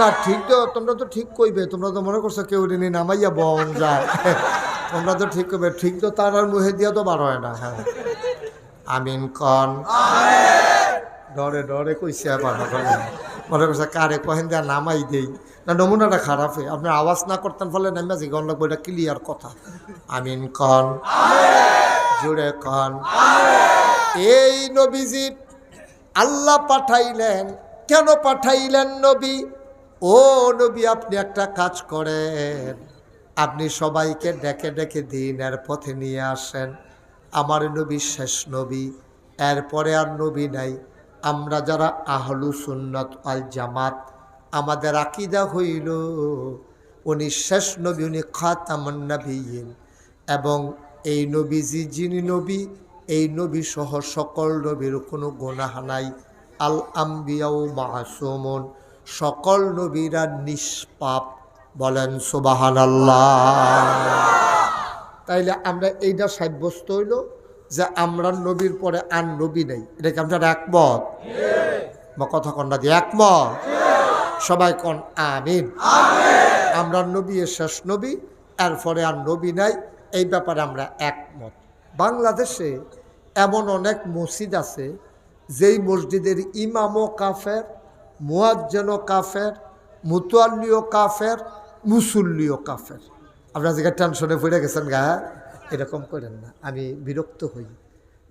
Speaker 1: না, ঠিক তো, তোমরা তো ঠিক কইবে, তোমরা তো মনে করছো কেউ নি নামাইয়া বন যায়, তোমরা তো ঠিক কইবে, ঠিক তো তার আর মুহে দিয়া তো বার হয় না। হ্যাঁ আমিন কন, ডরে ডরে কইছে, আবার মনে করছে কারে কহেন দেয়া নামাই দেই না, নমুনাটা খারাপে আপনার আওয়াজ না করতেন ফলে নামা যে গন লাগবো, এটা ক্লিয়ার কথা। আমিন কন, জুড়ে কন। এই নবীজি আল্লাহ পাঠাইলেন, কেন পাঠাইলেন নবী? ও নবী, আপনি একটা কাজ করেন, আপনি সবাইকে ডেকে ডেকে দিনের পথে নিয়ে আসেন। আমার নবী শেষ নবী, এরপরে আর নবী নাই। আমরা যারা আহলু সুন্নাত আল জামাত, আমাদের আকীদা হইল উনি শেষ নবী, উনি খাতামুন নবিয়্যিন। এবং এই নবীজি যিনি নবী, এই নবী সহ সকল নবীর কোনো গুনাহ নাই। আল আম্বিয়াউ মাসুমুন, সকল নবীরা নিষ্পাপ। বলেন সুবহানাল্লাহ। তাইলে আমরা এইটা সাব্যস্ত হইল যে আমরা নবীর পরে আর নবী নেই। এটা কি আপনার একমত? বা কথা কন্যা দিয়ে একমত? সবাই কন আমিন। আমরা নবী শেষ নবী, এরপরে আর নবী নাই, এই ব্যাপারে আমরা একমত। বাংলাদেশে এমন অনেক মসজিদ আছে যেই মসজিদের ইমামও কাফের, মুয়াজ্জিনও কাফের, মুতাল্লিও কাফের, মুসল্লিও কাফের। আপনারা যেটা টেনশনে পড়ে গেছেন গা, এরকম করেন না, আমি বিরক্ত হই।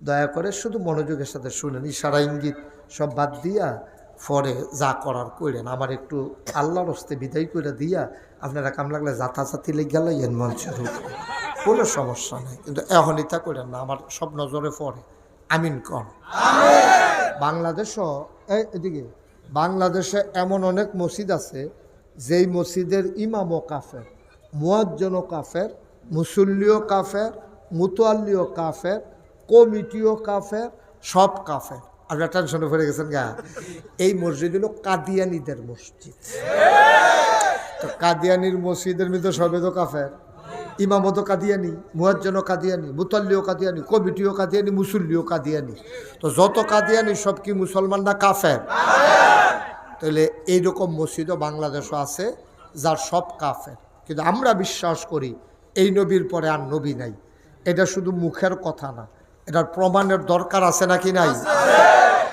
Speaker 1: দয়া করে শুধু মনোযোগের সাথে শুনেন, ইশারা ইঙ্গিত সব বাদ দিয়া পরে যা করার করেন। আমার একটু আল্লাহর হস্তে বিদায় করে দিয়া আপনারা কাম লাগলে জাতাজাতি লেগে গেল এর মঞ্চের উপরে, কোনো সমস্যা নেই, কিন্তু এখন এটা করেন না, আমার সব নজরে পড়ে। আমিন কন। বাংলাদেশও এদিকে বাংলাদেশে এমন অনেক মসজিদ আছে যেই মসজিদের ইমামও কাফের, মুয়াজ্জিনও কাফের, মুসল্লিও কাফের, মুতাল্লিও কাফের, কমিটিও কাফের, সব কাফের। আপনারা টেনশনে পড়ে গেছেন গা। এই মসজিদ হলো কাদিয়ানিদের মসজিদ। তো কাদিয়ানির মসজিদের মধ্যে সবে তো কাফের, ইমামও তো কাদিয়ানি, মুয়াজ্জিনও কাদিয়ানি, মুতাল্লিও কাদিয়ানি, কমিটিও কাদিয়ানি, মুসল্লিও কাদিয়ানি। তো যত কাদিয়ানি সব কি মুসলমান না কাফের? তাহলে এইরকম মসজিদও বাংলাদেশও আছে যার সব কাফের। কিন্তু আমরা বিশ্বাস করি এই নবীর পরে আর নবী নাই। এটা শুধু মুখের কথা না, এটার প্রমাণের দরকার আছে নাকি নাই?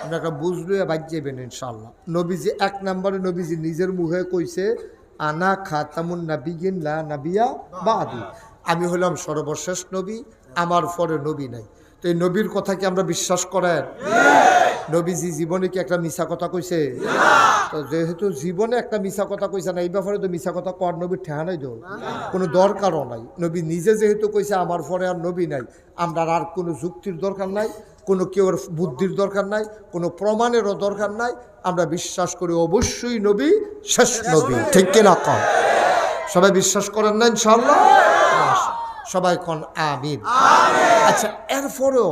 Speaker 1: আপনারা বুঝলে বাদ যাবেন ইনশাআল্লাহ। নবীজি এক নম্বরে নবীজি নিজের মুখে কইছে, আনা খাতামুন নাবিয়্যিন লা নাবিয়া বাদি, আমি হলাম সর্বশেষ নবী, আমার পরে নবী নাই। তো এই নবীর কথা কি আমরা বিশ্বাস করেন? নবীজি জীবনে কি একটা মিছা কথা কইছে? তো যেহেতু জীবনে একটা মিছা কথা কইছে না, এই ব্যাপারে তো মিছা কথা কর নবীর ঠেহা নাই, তো কোনো দরকারও নাই। নবী নিজে যেহেতু কইছে আমার পরে আর নবী নাই, আমরা আর কোনো যুক্তির দরকার নাই, কোনো কেউর বুদ্ধির দরকার নাই, কোনো প্রমাণেরও দরকার নাই। আমরা বিশ্বাস করি অবশ্যই নবী শেষ নবী। ঠিক কিনা কন? সবাই বিশ্বাস করেন না ইনশাআল্লাহ? সবাই কন আমিন। আচ্ছা, এরপরেও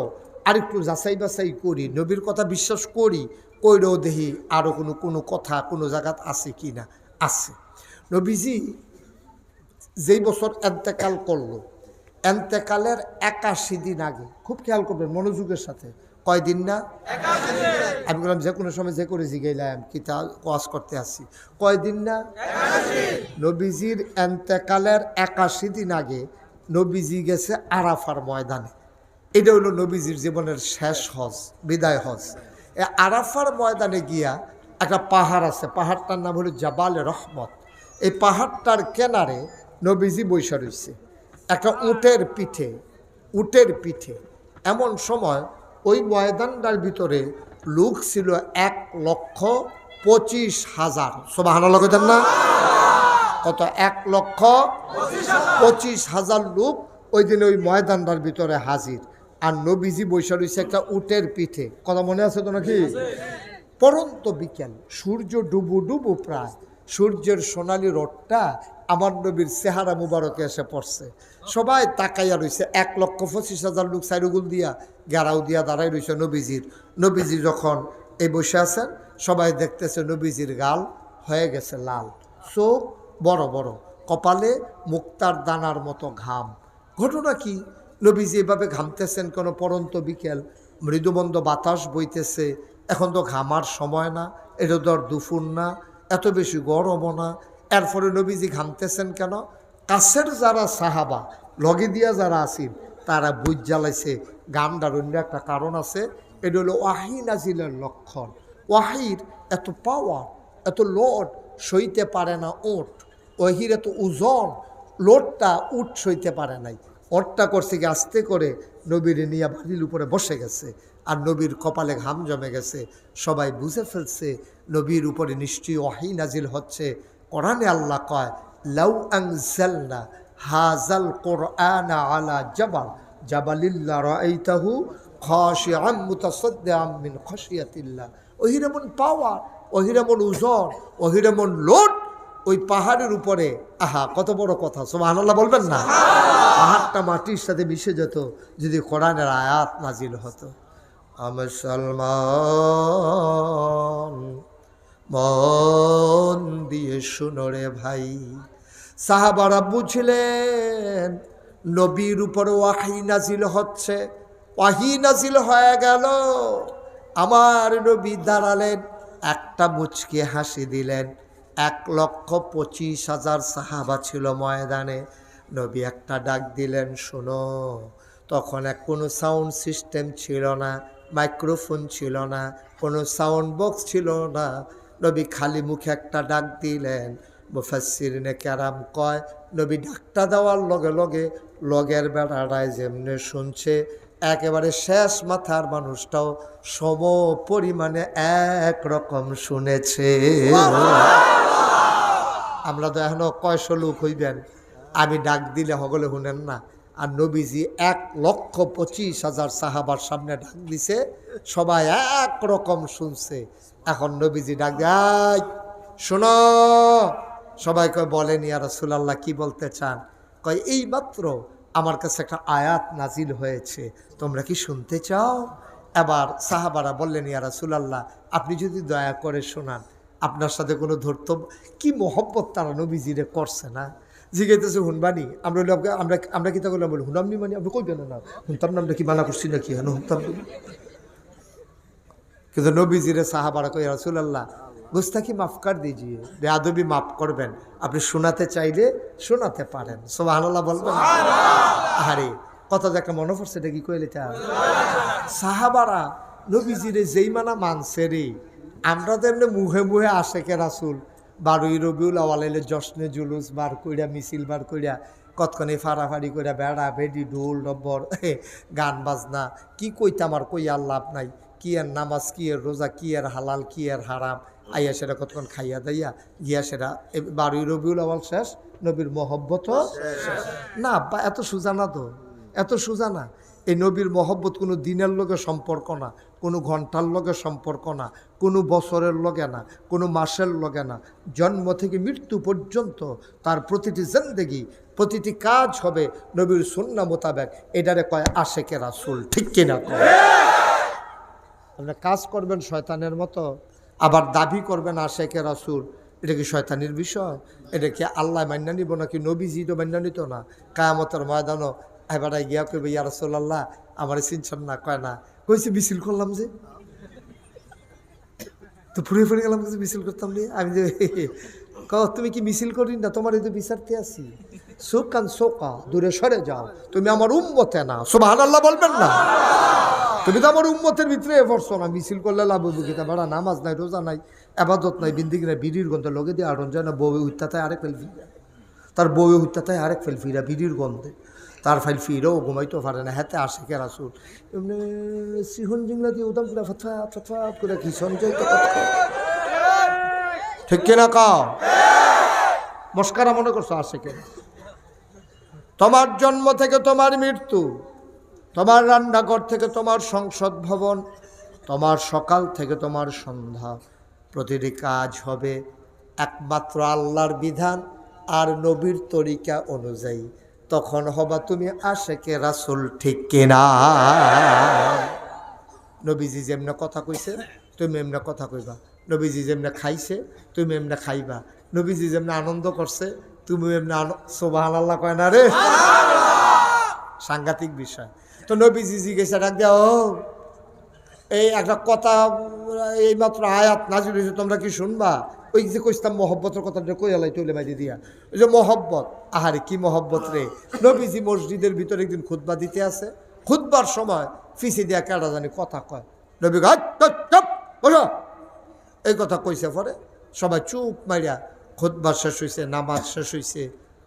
Speaker 1: আরেকটু যাচাই বাছাই করি, নবীর কথা বিশ্বাস করি, কইরেও দেখি আরও কোনো কথা কোনো জায়গাত আছে কি না। আছে। নবীজি যেই বছর এন্তেকাল করলো, এন্তেকালের 81 দিন আগে, খুব খেয়াল করবেন মনোযোগের সাথে, কয়দিন না? আমি বললাম যে কোনো সময় যে করে জিগাইলাম কি তা ওয়াজ করতে আসছি, কয়দিন না? নবীজির এন্তেকালের 81 দিন আগে নবীজি গেছে আরাফার ময়দানে। এটা হলো নবীজির জীবনের শেষ হজ, বিদায় হজ। এই আরাফার ময়দানে গিয়া একটা পাহাড় আছে, পাহাড়টার নাম হলো জাবালে রহমত। এই পাহাড়টার কেনারে নবীজি বৈশা রয়েছে একটা উটের পিঠে। এমন সময় ওই ময়দানটার ভিতরে লোক ছিল 1,25,000। সুবহানাল্লাহ কইতেন না? কত? 1,25,000 লোক ওই দিন ওই ময়দানটার ভিতরে হাজির। আর নবীজি বৈশা রয়েছে একটা উটের পিঠে। কথা মনে আছে তো নাকি? পরন্ত বিকেল, সূর্য ডুবু ডুবু প্রায়, সূর্যের সোনালি রোদটা আমার নবীর চেহারা মুবারকে এসে পড়ছে। সবাই তাকাইয়া রয়েছে। 1,25,000 লোক সাইরুগুল দিয়া গেরাও দিয়া দাঁড়াই রয়েছে নবীজি যখন এই বসে আছেন, সবাই দেখতেছে নবীজির গাল হয়ে গেছে লাল, চোখ বড় বড়, কপালে মুক্তার দানার মতো ঘাম। ঘটনা কি? নবীজি এভাবে ঘামতেছেন, কোনো পরন্ত বিকেল, মৃদুমন্দ বাতাস বইতেছে। এখন তো ঘামার সময় না, এটা তো আর দুপুর না, এত বেশি গরমও না। এরপরে নবীজি ঘামতেছেন কেন? কাছের যারা সাহাবা, লগে দিয়া যারা আসিন, তারা বুঝ জ্বালাইছে গামটার অন্য একটা কারণ আছে। এটা হলো ওয়াহি নাজিলের লক্ষণ। ওয়াহির এত পাওয়ার, এত লোড সইতে পারে না ওট। ওয়াহির এত ওজন, লোডটা উট সইতে পারে নাই। ওটটা করছে কি আস্তে করে নবীর নিয়ে বাড়ির উপরে বসে গেছে, আর নবীর কপালে ঘাম জমে গেছে। সবাই বুঝে ফেলছে নবীর উপরে নিশ্চয়ই ওয়াহি নাজিল হচ্ছে। কোরআনে আল্লাহ কয়, লাউ আনজালনা হাযাল কুরআনা আলা জাবাল জাবালিল্লা রাআইতাহু খাশিআন মুতাসাদ্দিআন মিন খাশিয়াতিল্লাহ। ওহিরেমন পাওয়ার, ওহিরেমন ওজন, ওহিরেমন লোড ওই পাহাড়ের উপরে। আহা, কত বড় কথা! সুবহানাল্লাহ বলবেন না? পাহাড়টা মাটির সাথে মিশে যেত যদি কোরআনের আয়াত নাজিল হতো। মুসলমান মন দিয়ে শুনো রে ভাই, সাহাবারা বুঝলেন নবীর উপর ওয়াহি নাজিল হচ্ছে। ওয়াহি নাজিল হয়ে গেল, আমার নবী দাঁড়ালেন, একটা মুচকি হাসি দিলেন। 1,25,000 সাহাবা ছিল ময়দানে। নবী একটা ডাক দিলেন, শোনো। তখন কোনো সাউন্ড সিস্টেম ছিল না, মাইক্রোফোন ছিল না, কোনো সাউন্ড বক্স ছিল না। নবী খালি মুখে একটা ডাক দিলেন। মুফাসসিরিনে কেরাম কয়, নবী ডাকটা দেওয়ার লগে লগে লগের বেড়াটায় যেমনে শুনছে, একেবারে শেষ মাথার মানুষটাও সম পরিমাণে একরকম শুনেছে। আমরা তো এখনো কয়শো লোক হইবেন, আমি ডাক দিলে হগলে শুনেন না। আর নবীজি 1,25,000 সাহাবার সামনে ডাক দিছে, সবাই একরকম শুনছে। এখন নবীজি ডাক দেয়, শোনো। সবাই কয়, বলেন ইয়া রাসূলুল্লাহ, কি বলতে চান? কয়, এই মাত্র আমার কাছে একটা আয়াত নাজিল হয়েছে, তোমরা কি শুনতে চাও? এবার সাহাবারা বললেন, ইয়া রাসূলুল্লাহ, আপনি যদি দয়া করে শোনান। আপনার সাথে কোনো ধরত কি মহব্বত তারা নবীজিরে করছে না। জিজ্ঞাসা হুনবানি, আমরা আমরা আমরা কি তা করলাম? বলি হুনামনি মানে আপনি কইবেন না, হুনতাম না, আমরা কি মানা করছি নাকি? হ্যাঁ, হুনতাম। কিন্তু নবীজিরে সাহাবারা কই, ইয়া রাসূলুল্লাহ গুস্তাখি মাফ কর দিজিয়ে, বেয়াদবি মাফ করবেন, আপনি শোনাতে চাইলে শোনাতে পারেন। সুবহানাল্লাহ বলবেন? আরে কত যে একটা মনে পড়ছে, এটা কি কইলে তা সাহাবারা নবীজিরে যেই মানা মানছে রে। আমরা তো এমনি মুহে মুহে আশেকে রাসূল 12ই রবিউল আওয়াল জশ্নে জুলুস বার কইরা, মিছিল বার কইরা, কতক্ষণে ফাড়াফাড়ি কইরা, বেড়া বেডি ঢোল ডব্বর গান বাজনা, কি কইতাম আর কই আল্লাহ নাই। কি এর নামাজ, কি এর রোজা, কি এর হালাল, কি এর হারাম, আইয়া সেটা কতক্ষণ খাইয়া দাইয়া গিয়া সেটা 12ই রবিউল আওয়াল শেষ, নবীর মহব্বত না। এত সোজা না তো, এত সোজা না। এই নবীর মহব্বত কোনো দিনের লগে সম্পর্ক না, কোনো ঘন্টার লগে সম্পর্ক না, কোনো বছরের লগে না, কোনো মাসের লগে না। জন্ম থেকে মৃত্যু পর্যন্ত তার প্রতিটি জিন্দেগি, প্রতিটি কাজ হবে নবীর সুন্নাহ মোতাবেক। এটারে কয় আশেকে রাসূল, ঠিক কিনা? আপনার কাজ করবেন শয়তানের মতো, আবার দাবি করবেন আশেকে রাসূল। এটা কি শয়তানির বিষয়? এটা কি আল্লাহ মান্য নিব নাকি? নবীজি তো মান্য নিত না। কিয়ামতের ময়দানও এবার গিয়া কইবে, ইয়া রাসূলুল্লাহ আমার চিনছেন না? কয় না, কইছে মিছিল করলাম যে, তো ফুরে ফুরে গেলাম, মিছিল করতাম নি আমি যে। তুমি কি মিছিল করি না? তোমার এই তো বিচারতে আছি। সুকান সোকা, দূরে সরে যাও, তুমি আমার উম্মতে না। সুবহানাল্লাহ বলবেন না? তুমি তো আমার উম্মতের ভিতরে পড়ছো না। মিছিল করলে লাভ হইব কি? তা বেড়া নামাজ নাই, রোজা নাই, আবাদত নাই, বিন্দিগি নাই, বিড়ির গন্ধে লগে দিয়ে আড়ন যায় না। বউয়ে উত্তাতায় আরেক ফেলফি, তার বউয়ে উত্তাতায় আরেক ফেলফিরা বিড়ির গন্ধে। তার ফাইল ফিরেও ঘুমাইতেও পারে না, হাতে আসে কে রাসুল এমনি সিহন জিংলা দিয়ে উদাম করে ফতফাত ফতফাত করে কি সঞ্চয় তো ঠিক কিনা কাও মস্কারা মনে করছো আসে কে? তোমার জন্ম থেকে তোমার মৃত্যু, তোমার রান্নাঘর থেকে তোমার সংসদ ভবন, তোমার সকাল থেকে তোমার সন্ধ্যা, প্রতিটি কাজ হবে একমাত্র আল্লাহর বিধান আর নবীর তরিকা অনুযায়ী। তখন হবা তুমি আশেকে রাসূল, ঠিক কিনা? নবীজি যেমনে কথা কইছে তুমি এমনি কথা কইবা, নবীজি যেমনে খাইছে তুমি এমনি খাইবা, নবীজি যেমনে আনন্দ করছে তুমি এমনি সুবহানাল্লাহ কয় না রে, সাংঘাতিক বিষয়। তো নবীজি জিজ্ঞাসা ডাক দেয়া, ও এই একটা কথা এইমাত্র আয়াত নাজিল হয়েছে, তোমরা কি শুনবা? ওই যে কইতাম মহব্বতের কথাটা কই আলাই তৈলে মাইদি দিয়া, ওই যে মহব্বত, আহারে কি মহব্বত রে। নবীজি মসজিদের ভিতরে একদিন খুতবা দিতে আছে, খুতবার সময় ফিসি দিয়া কেডা জানি কথা কয়, নবী বসো এই কথা কইছে, পরে সবাই চুপ মারিয়া, খুতবা শেষ হয়েছে, নামাজ শেষ হয়েছে,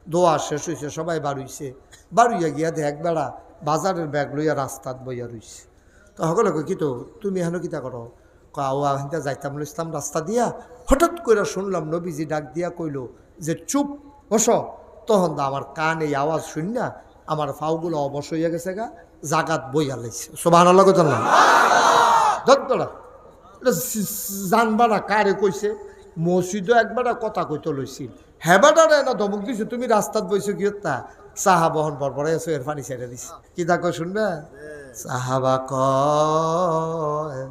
Speaker 1: দোয়া শেষ হয়েছে, সবাই বাড়ুইছে, বাড়ুইয়া গিয়া দেখ বেড়া বাজারের ব্যাগ লইয়া রাস্তাত বইয়া রইছে। তো সকলে কই কি তো তুমি হেন কিতা করো? আওয়া হিন্দা যাইতাম ইসলাম রাস্তা দিয়া, হঠাৎ করে শুনলাম নবীজি ডাক দিয়া কইল যে চুপ বসো। তখন তো আমার কান এই আওয়াজ শুন না আমার ফাউগুলো অবশ হইয়া গেছে গা, জাগাত বইয়া লাইছে। সুবহানাল্লাহ কইতাম না দত্তরা জানবা না কারে কইছে, মসজিদও একবার কথা কইতে লইছিল, হেবাটারে না ধমক দিছে, তুমি রাস্তাত বইছো কি তা সাহা বহন বরবরাই আছো, এর পানি ছেড়ে দিছে। কি তা কয় শুনবে? সাহাবা কয়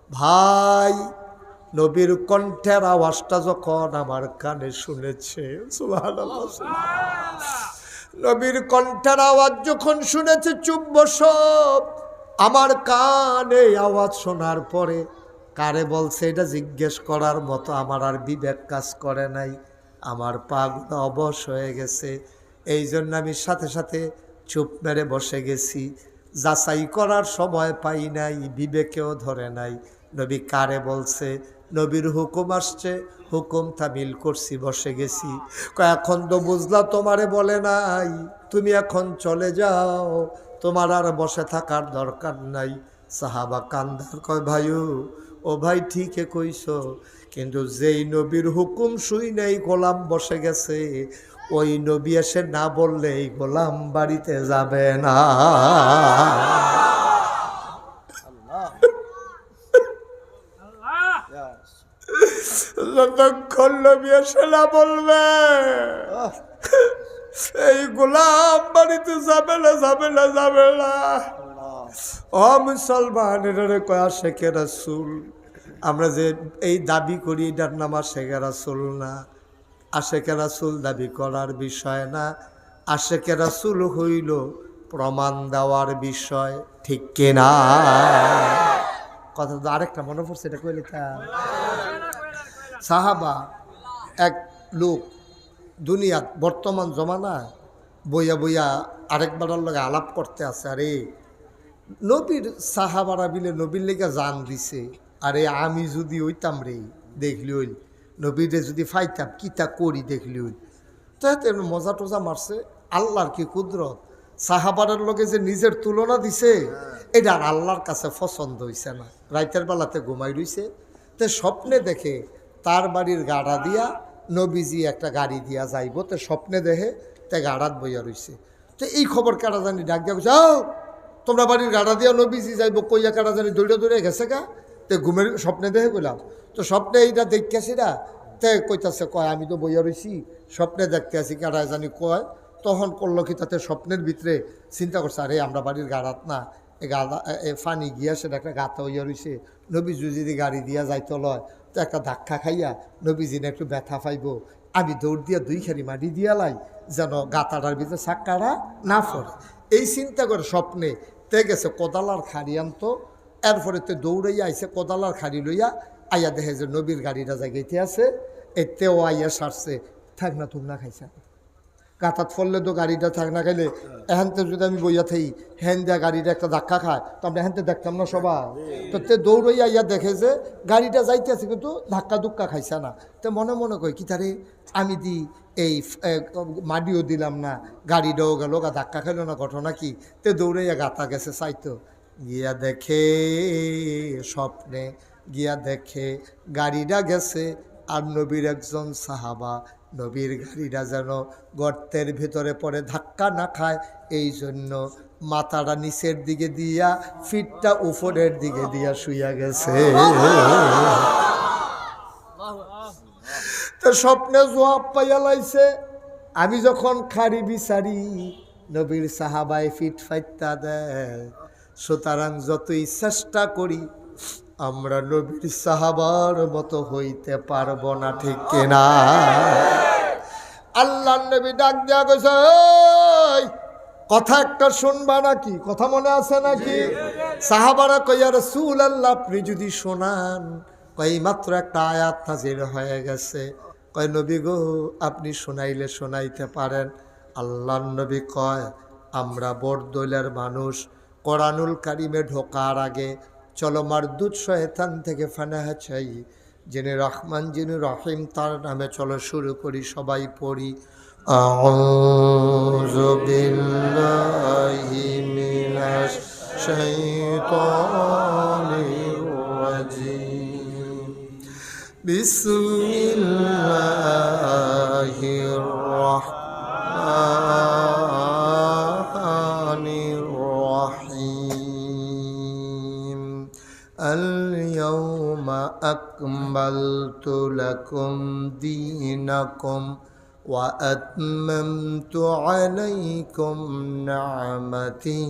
Speaker 1: ভাই নবীর কণ্ঠের আওয়াজটা যখন আমার কানে শুনেছে, সুবহানাল্লাহ, নবীর কণ্ঠের আওয়াজ যখন শুনেছে চুপ বসো, আমার কানে আওয়াজ শোনার পরে কারে বলছে এটা জিজ্ঞেস করার মতো আমার আর বিবেক কাজ করে নাই, আমার পাগুলো অবশ হয়ে গেছে, এই জন্য আমি সাথে সাথে চুপ মেরে বসে গেছি, যাচাই করার সময় পাই নাই, বিবেকেও ধরে নাই নবী কারে বলছে। নবীর হুকুম আসছে, হুকুম তামিল করছি, বসে গেছি। এখন তো বুঝলা তোমারে বলে নাই, তুমি এখন চলে যাও, তোমার আর বসে থাকার দরকার নাই। সাহাবা কান্দার কয় ভাইও, ও ভাই ঠিকই কইছো, কিন্তু যেই নবীর হুকুম শুই নাই গোলাম বসে গেছে, ওই নবী এসে না বললে এই গোলাম বাড়িতে যাবে না। যতক্ষণ নবী এসে না বলবে এই গোলাম বাড়িতে যাবে না, যাবে না, যাবে না। ও মুসলমান, এটারে কয় আশেকে রাসূল। আমরা যে এই দাবি করি এটার নাম আশেকে রাসূল না। আশেকে রাসূল দাবি করার বিষয় না, আশেকে রাসূল হইল প্রমাণ দেওয়ার বিষয়, ঠিক কিনা? কথা তো আরেকটা মনে পড়ছে, এটা কইলে সাহাবা এক লোক দুনিয়াত বর্তমান জমানা বইয়া বইয়া আরেকবারের লগে আলাপ করতে আছে, আরে নবীর সাহাবারা বিলে নবীর লেগে জান দিছে, আরে আমি যদি হইতাম রে দেখলি হইল, নবীরে যদি ফাইতাম কিতা করি দেখলি হইল। তো এমনি মজা টোজা মারছে। আল্লাহর কি কুদরত, সাহাবারের লগে যে নিজের তুলনা দিছে এটা আর আল্লাহর কাছে পছন্দ হইছে না। রাইতের বেলাতে ঘুমাই রইছে, তো স্বপ্নে দেখে তার বাড়ির গাড়া দিয়া নবীজি একটা গাড়ি দিয়া যাইব, তো স্বপ্নে দেখে তে গাড়াত বইয়া রইছে। তো এই খবর কারা জানি ডাক দিয়া কইছে, আও তোমরা বাড়ির গাড়া দিয়া নবীজি যাইব কইয়া কারা জানি দৌড়ে দৌড়ে গেছে গা, তে ঘুমের স্বপ্নে দেখে কইলাম। তো স্বপ্নে এইটা দেখতেছি না, তে কইতাছে কয় আমি তো বইয়া রইছি স্বপ্নে দেখতে আছি কারা জানি কয়। তখন করলো কি তাতে স্বপ্নের ভিতরে চিন্তা করছে, আরে আমরা বাড়ির গাড়াত না, এ গাড়া ফানি গিয়া সেটা একটা গাতা হইয়া রইছে, নবীজি যদি গাড়ি দিয়া যাইতে লয় তো একটা ধাক্কা খাইয়া নবীজি না একটু ব্যথা পাইব, আমি দৌড় দিয়া দুই খারি মাটি দিয়া লাই যেন গাতাটার ভিতরে চাক্কাটা না পড়ে। এই চিন্তা করে স্বপ্নে তে গেছে কোদালার খাড়ি আনতো, এরপরে তে দৌড়াইয়া আইসে কোদালার খাড়ি লইয়া আইয়া দেখে যে নবীর গাড়িটা জায়গাইতে আছে, এতেও আইয়া সারছে, থাক না তুম না খাইছে, গাতাত ফললে তো গাড়িটা থাক না খাইলে এখানতে যদি আমি বইয়া থাকি হ্যান দিয়া গাড়িটা একটা ধাক্কা খায়, তো আমরা এখানতে দেখতাম না সবাই। তো তে দৌড়াইয়া ইয়া দেখে যে গাড়িটা যাইতে আছে কিন্তু ধাক্কা ধুক্কা খাইছে না। তো মনে মনে কই কি তারে আমি দি এই মাডিও দিলাম না, গাড়িটাও গেল গা, ধাক্কা খেলো না, ঘটনা কি? তে দৌড়াইয়া গাতা গেছে চাইতো, গিয়া দেখে স্বপ্নে, গিয়া দেখে গাড়িটা গেছে আর নবীর একজন সাহাবা, নবীর গাড়িটা যেন গর্তের ভিতরে পড়ে ধাক্কা না খায়, এই জন্য মাথাটা নিচের দিকে দিয়া ফিটটা উপরের দিকে দিয়া শুইয়া গেছে। তো স্বপ্নে জবাব পাইয়া লাইছে, আমি যখন খাড়ি বিচারি নবীর সাহাবায় ফিট ফাইটটা দেয়, সুতরাং যতই চেষ্টা করি আমরা নবীর সাহাবার মতো হইতে পারবো না, ঠিক কিনা? আল্লাহ নবী ডাক দিয়া কইছে, এই কথা একটা শুনবা নাকি? কথা মনে আছে নাকি? সাহাবারা কইয়া রাসূলুল্লাহ আপনি যদি শোনান। কই মাত্র একটা আয়াত নাযিল হয়ে গেছে। কয় নবী গো আপনি শোনাইলে শোনাইতে পারেন। আল্লাহ নবী কয় আমরা বড়দৈলের মানুষ, কোরআনুল কারিমে ঢোকার আগে চলো মারদুদ শয়তান থেকে ফানাহ চাই, যিনি রহমান যিনি রহিম তার নামে চলো শুরু করি, সবাই পড়ি আউযু বিল্লাহি মিনাশ শাইতানির রাজিম বিসমিল্লাহির রাহমানির রাহিম আল-ইয়াওমা আকমালতু লাকুম দীনাকুম ওয়া আতমামতু আলাইকুম নি'মাতি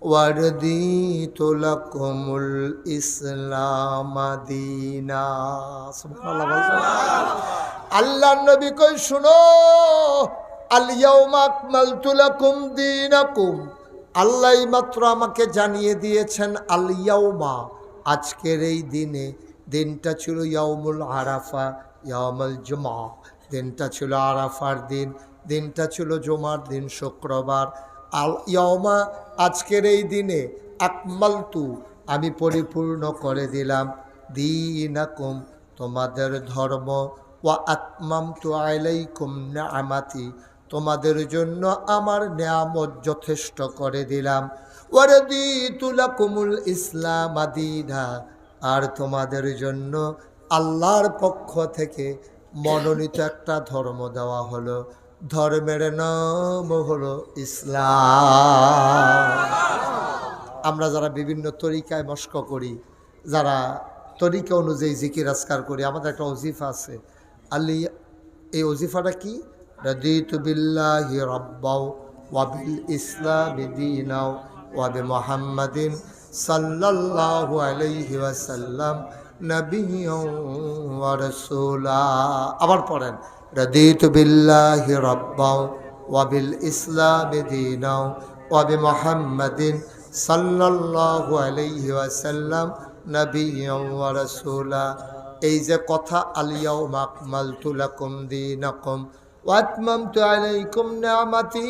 Speaker 1: ওয়া রাদিতু লাকুমুল ইসলাম দীনা। সুবহানাল্লাহ। আল্লাহ নবী কই শুনো, আল ইয়াউমা আকমালতু লাকুম দীনাকুম, আল্লাহ মাত্র আমাকে জানিয়ে দিয়েছেন আল ইয়াউমা, আজকের এই দিনে, দিনটা ছিল ইয়াউমুল আরাফা, ইয়াউমুল জুমআ, দিনটা ছিল আরাফার দিন, দিনটা ছিল জুমার দিন, শুক্রবার। আল ইয়াউমা, আজকের এই দিনে, আকমালতু, আমি পরিপূর্ণ করে দিলাম, দীনাকুম, তোমাদের ধর্ম, ওয়া আতমামতু আলাইকুম নি'মাতি, তোমাদের জন্য আমার নিয়ামত যথেষ্ট করে দিলাম, ওয়া রাদিতু লাকুমুল ইসলাম দীনা, আর তোমাদের জন্য আল্লাহর পক্ষ থেকে মনোনীত একটা ধর্ম দেওয়া হলো, ধর্মের নাম হলো ইসলাম। আমরা যারা বিভিন্ন তরিকায় মস্ক করি, যারা তরিকা অনুযায়ী জিকির আজকার করি, আমাদের একটা ওজিফা আছে আল্লি, এই ওজিফাটা কি? রাদিতু বিল্লাহি রাব্বাও ওয়া বিল ইসলামি দীনাও ওয়া বিমুহাম্মাদিন সাল্লাল্লাহু আলাইহি ওয়াসাল্লাম নবিয়্যাও ওয়া রাসূলা। আবার পড়েন, রাদিতু বিল্লাহি রাব্বাও ওয়া বিল ইসলামি দীনাও ওয়া বিমুহাম্মাদিন সাল্লাল্লাহু আলাইহি ওয়াসাল্লাম নবিয়্যাও ওয়া রাসূলা। এই যে কথা আল ইয়াউমা আকমালতু লাকুম দীনাকুম ওয়া আতমামতু আলাইকুম নি'মাতি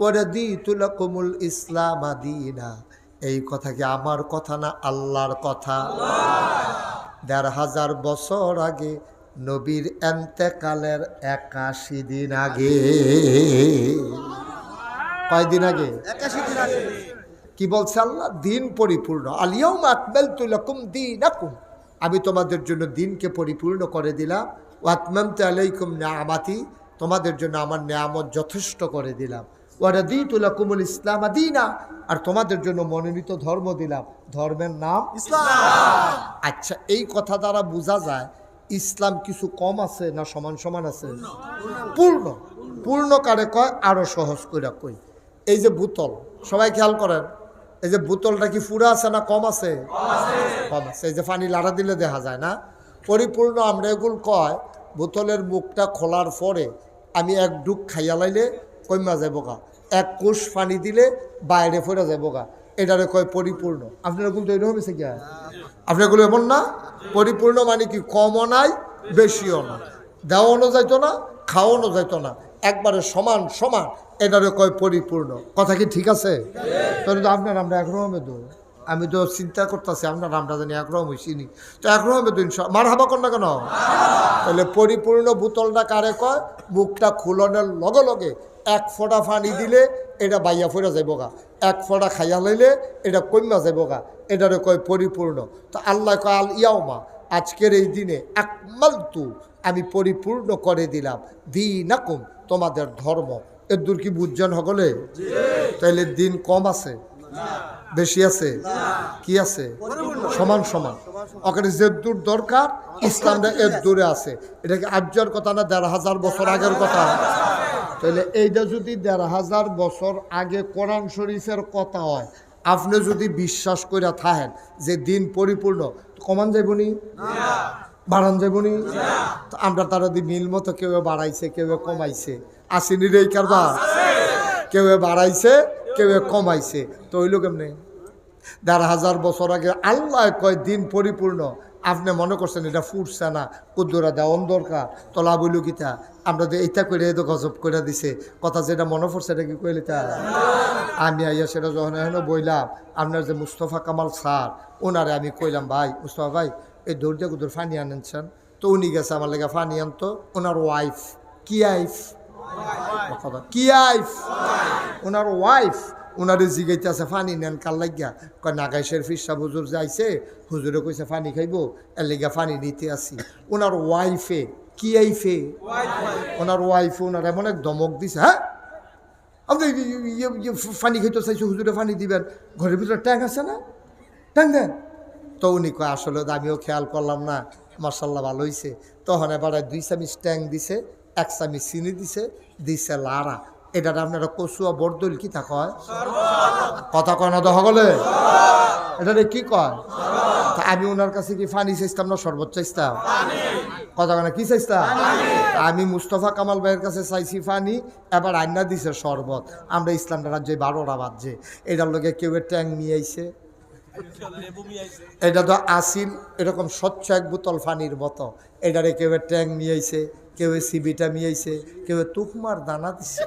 Speaker 1: ওয়া রাদিতু লাকুমুল ইসলাম দীনা, এই কথা কি আমার কথা না আল্লাহর কথা? ১৫০০ বছর আগে, নবীর এন্তেকালের ৮১ দিন আগে। কয়দিন আগে? ৮১ দিন আগে। কি বলছে আল্লাহ? দিন পরিপূর্ণ, আল ইয়াউমা আকমালতু লাকুম দীনাকুম, আমি তোমাদের জন্য দিনকে পরিপূর্ণ করে দিলাম, ওয়া আতমামতু আলাইকুম নি'মাতি, তোমাদের জন্য আমার নিয়ামত যথেষ্ট করে দিলাম, ওয়া রাদিতু লাকুমুল ইসলাম দীনা, আর তোমাদের জন্য মনোনীত ধর্ম দিলাম, ধর্মের নাম ইসলাম। আচ্ছা, এই কথা দ্বারা বোঝা যায় ইসলাম কিছু কম আছে না সমান সমান আছে? পূর্ণ। পূর্ণ কারে কয়? আরো সহজ করে কই, এই যে বোতল, সবাই খেয়াল করেন, এই যে বোতলটা কি পুরা আছে না কম আছে? কম আছে। এই যে পানি লাড়া দিলে দেখা যায় না পরিপূর্ণ। আমরা এগুলো কয় বোতলের মুখটা খোলার পরে আমি এক ডুব খাইয়া লাইলে কইমা যাবো গা, এক কোষ পানি দিলে বাইরে ফেরা যাবো গা, এটারে কয় পরিপূর্ণ। আপনার গুলো তো এরকম হয়েছে কি? আপনার গুলো এমন না? পরিপূর্ণ মানে কি? কমও নাই বেশিও না, দেওয়ানো যাইতো না খাওয়ানো যাইতো না, একবারে সমান সমান, এটারে কয় পরিপূর্ণ। কথা কি ঠিক আছে? তাহলে তো আপনার আমরা একরকমের তো আমি তো চিন্তা করতেছি আপনার নামটা জানি একরকম হয়েছিনি, তো একরকম হবে তো মার হাবা কর না কেন? তাহলে পরিপূর্ণ বোতলটা কারে কয়? মুখটা খুলনের লগে লগে এক ফোঁটা পানি দিলে এটা বাইয়া ফেরা যাইব গা, এক ফোঁটা খাইয়া লইলে এটা কমা যাইব গা, এটারে কয় পরিপূর্ণ। তো আল্লাহ কয় আল ইয়াউমা, আজকের এই দিনে আকমালতু, আমি পরিপূর্ণ করে দিলাম দীনাকুম, তোমাদের ধর্ম। এর দূর কি বুঝছেন সকলে? তাইলে দিন কম আছে বেশি আছে? কি আছে? সমান সমান। ওখানে যে দূর দরকার ইসলামটা এর দূরে আছে। এটা কি আর্যর কথা না ১,৫০০ বছর আগের কথা? তাহলে এইটা যদি ১,৫০০ বছর আগে কোরআন শরীফের কথা হয়, আপনি যদি বিশ্বাস করে থাকেন যে দিন পরিপূর্ণ, কমান যাইবনি? বাড়ান যাইবনি? আমরা তারা দি মিল মতো কেউ বাড়াইছে কেউ কমাইছে, আসেনি রে কারবার? কেউ বাড়াইছে কেউ কমাইছে, তো হইল কেমনে? ১,৫০০ বছর আগে আল্লাহ কয় দিন পরিপূর্ণ, আপনি মনে করছেন এটা ফুটছে না, কুদ্দুরা দেওয়ান দরকার, তলা বইল কিতা আমরা তো এইটা করে তো গজব করে দিছে কথা, যেটা মনে পড়ছে এটা কি কইলে তা? আমি আইয়া সেটা যখন এখনো বইলাম, আপনার যে মুস্তফা কামাল স্যার, ওনারে আমি কইলাম ভাই মুস্তফা ভাই এই দৌড় কুদুর ফানি আনেনছেন, তো উনি গেছে আমার লেগে ফানি আনতো। ওনার ওয়াইফ কি আইফ কি আইফ ওনার ওয়াইফ ওনারে জিগাইতে আছে ফানি নেন কার লাগিয়া, কয় নাগাইশের ফিরসা হুজুর যাইছে, হুজুরে কইছে ফানি খাইব, এর লেগা ফানি নিতে আসি। ওনার ওয়াইফে কি আইফে ওনার ওয়াইফে ওনার এমন এক ধমক দিছে, হ্যাঁ আপনি ফানি খাইতে চাইছে, হুজুরে ফানি দিবেন, ঘরের ভিতরে ট্যাঙ্ক আছে না, ট্যাঙ্ক দেন। তো উনি কয় আসলে আমিও খেয়াল করলাম না, মার্শাল্লাহ ভালো হয়েছে। তখন এবারে 2 চামিচ ট্যাঙ্ক দিছে, 1 চামিচ চিনি দিছে, দিছে লাড়া। এটা আপনারা কচুয়া বরদল কি তা কয়? কথা কয় না তো সকলে? এটা কি কয়? আমি ওনার কাছে কি ফানি চাইতাম না শরবত চাইতাম? কথা কয় না কি চাইতাম? আমি মুস্তফা কামাল ভাইয়ের কাছে চাইছি ফানি, এবার আইনা দিছে শরবত। আমরা ইসলামটা রাজ্যে 12টা বাজছে, এটার লোকে কেউ ট্যাঙ্ক নিয়ে আইছে, এটা তো আসিল এরকম স্বচ্ছ এক বোতল পানির মতো, এটারে কেউ ট্যাঙ্ক নিয়ে আইছে, কেউ সিবিটা নিয়েছে, কেউ তুকমার দানা দিছে,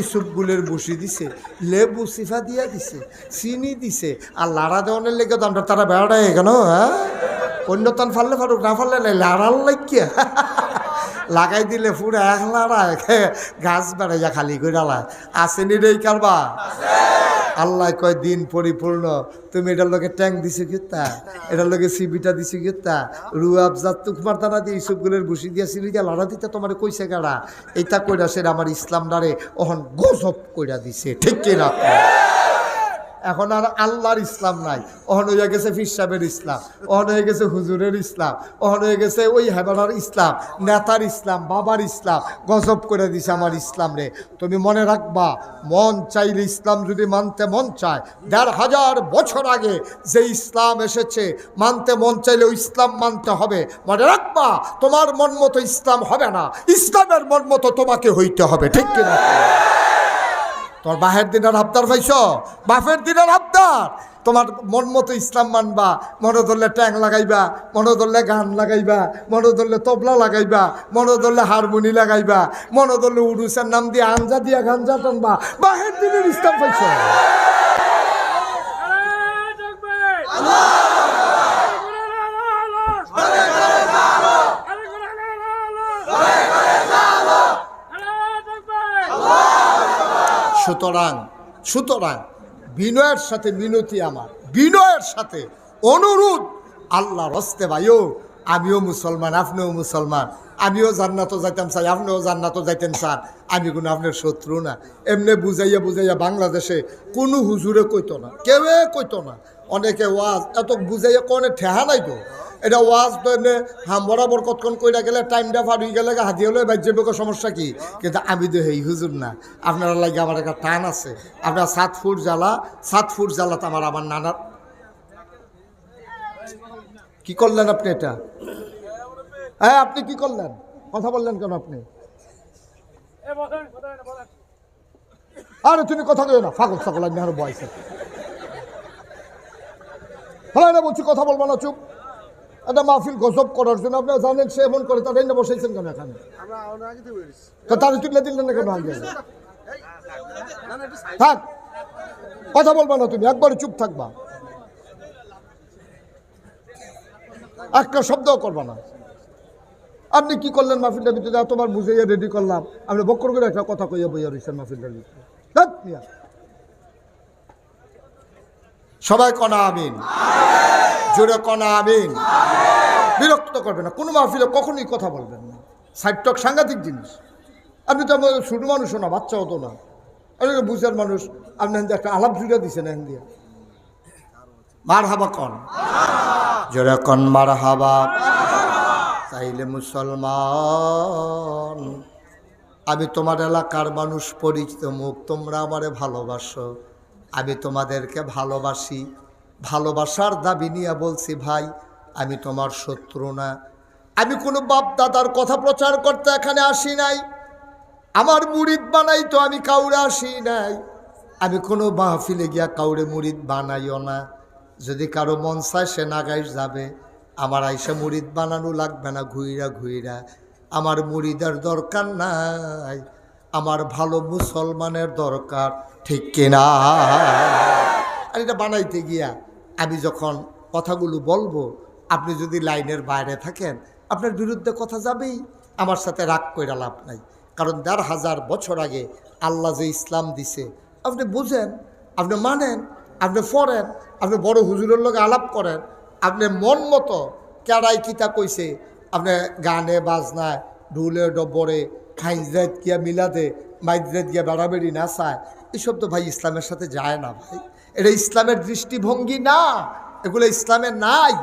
Speaker 1: ইসুপগুলের বসি দিছে, লেবু সিফা দিয়া দিছে, চিনি দিছে, আর লাড়া দেওয়ানের লেগে তো আমরা তারা বেড়ায় কেন? হ্যাঁ অন্য তান ফাললে ফারুক, না ফাললে নাই, লাড়ার লাগিয়া লাগাই দিলে পুরো এক লাড়ায় গাছ বেড়াইয়া খালি করে লায়। আসেনি রে কারবা? আল্লাহ কয় দিন পরিপূর্ণ, তুমি এটার লোকে ট্যাঙ্ক দিছো কিতা, এটার লোকে সিবিটা দিছো কিতা, রুয়াবজাত তুকমার দানা দিয়ে ইসবগুলের বসি দিয়া চিনি দিয়া লাড়া দিতে তোমার কইছে গাড়া, এইটা কইরা সেটা আমার ইসলাম ডারে ওহন গজব কইরা দিছে, ঠিক কিনা? এখন আর আল্লাহর ইসলাম নাই, ওহন হয়ে গেছে ফির সাহেবের ইসলাম, ওহন হয়ে গেছে হুজুরের ইসলাম, ওহন হয়ে গেছে ওই হেবানার ইসলাম, নেতার ইসলাম, বাবার ইসলাম, গজব করে দিছে আমার ইসলাম রে। তুমি মনে রাখবা, মন চাইলে ইসলাম যদি মানতে মন চায়, ১,৫০০ বছর আগে যে ইসলাম এসেছে, মানতে মন চাইলে ওই ইসলাম মানতে হবে। মনে রাখবা, তোমার মন মতো ইসলাম হবে না, ইসলামের মন মতো তোমাকে হইতে হবে, ঠিক কিনা? তোমার বাহের দিনের আবদার পাইছ, বাপের দিনের আবদার, তোমার মন মতো ইসলাম মানবা, মনে ধরলে ট্যাং লাগাইবা, মনে ধরলে গান লাগাইবা, মনে ধরলে তবলা লাগাইবা, মনে ধরলে হারমোনি লাগাইবা, মনে ধরলে উরুসের নাম দিয়ে আঞ্জা দিয়া গাঞ্জা টানবা, বাহের দিনের ইসলাম পাইছ। সুতরাং বিনয়ের সাথে মিনতি, আমার বিনয়ের সাথে অনুরোধ, আল্লাহ রস্তে ভাইও, আমিও মুসলমান, আপনিও মুসলমান, আমিও জান্নাতও যাইতাম চাই, আপনিও জান্নাতও যাইতেন চান, আমি কোনো আপনার শত্রু না। এমনি বুঝাইয়া বুঝাইয়া বাংলাদেশে কোনো হুজুরে কইতো না, কেউ কইতো না, অনেকে ওয়াজ এত বুঝাইয়া কোনে ঠেহা নাই তো, এটা ওয়াজ তো এমনি হাম বরাবর কতক্ষণ কইরা গেলে টাইমটা পার হয়ে গেলে হাতি হলে বাজ্যবে সমস্যা কি? কিন্তু আমি তো হেই হুজুর না, আপনারা লাগে আমার একটা টান আছে। আপনার 7 ফুট জ্বালাতে আমার নানার কি করলেন আপনি? এটা হ্যাঁ আপনি কি করলেন? কথা বললেন কেন আপনি? আরে তুমি কথা কইও না, ফাগল সকল আমি আরো বয়সে হ্যাঁ না বলছি, কথা বলবো না, চুপ। একটা মাহফিল গজব করার জন্য আপনারা জানেন সে এমন করে, তাদের না বসাইছেন কেন এখানে? তারা তুলে দিলেন না কেন? আগে থাক, কথা বলবা না তুমি, একবারে চুপ থাকবা। একটা শব্দও করবা না। আপনি কি করলেন মাহফিলটার ভিতরে? এতবার বুঝাইয়া রেডি করলাম, আপনি বক্কর করে একটা কথা কইয়া বইয়া রয়েছেন মাহফিলটার ভিতরে। সবাই কনা আমিন, জোরে কনা আমিন। বিরক্ত করবেন না, কোনো মাহফিলে কখনোই কথা বলবেন না। সাইড টক সাংঘাতিক জিনিস। আপনি তো ছোট মানুষও না, বাচ্চাও তো না, বুঝার মানুষ। আপনি একটা আলাপ জুড়ে দিচ্ছেন এখন দিয়ে। মার হাবা কন, জোরে কন মার হাবা। তাইলে মুসলমান, আমি তোমার এলাকার মানুষ, পরিচিত মুখ, তোমরা আমারে ভালোবাসো, আমি তোমাদেরকে ভালোবাসি। ভালোবাসার দাবি নিয়ে বলছি ভাই, আমি তোমার শত্রু না। আমি কোনো বাপ দাদার কথা প্রচার করতে এখানে আসি নাই। আমার মুরিদ বানাই তো আমি কাউরে আসি নাই। আমি কোনো মাহফিলে গিয়া কাউরে মুরিদ বানাইও না। যদি কারো মন চায় সে নাগাইশ যাবে, আমার আইসা মুরিদ বানানো লাগবে না। ঘুইরা ঘুইরা আমার মুরিদের দরকার নাই, আমার ভালো মুসলমানের দরকার, ঠিক কিনা? আর এটা বানাইতে গিয়া আমি যখন কথাগুলো বলবো, আপনি যদি লাইনের বাইরে থাকেন, আপনার বিরুদ্ধে কথা যাবেই। আমার সাথে রাগ কইরা লাভ নাই, কারণ ১,৫০০ বছর আগে আল্লাহ যে ইসলাম দিছে, আপনি বুঝেন, আপনি মানেন, আপনি পড়েন, আপনি বড় হুজুরের লোক আলাপ করেন, আপনি মন মতো কেড়াই কিতা কইছে, আপনি গানে বাজনায়, ঢুলে ডবরে, খাইজরাত গিয়া মিলাদে, মাইজরাত গিয়া বেড়াবেড়ি না চায়, এসব তো ভাই ইসলামের সাথে যায় না ভাই। এটা ইসলামের দৃষ্টিভঙ্গি না, এগুলো ইসলামে নাই।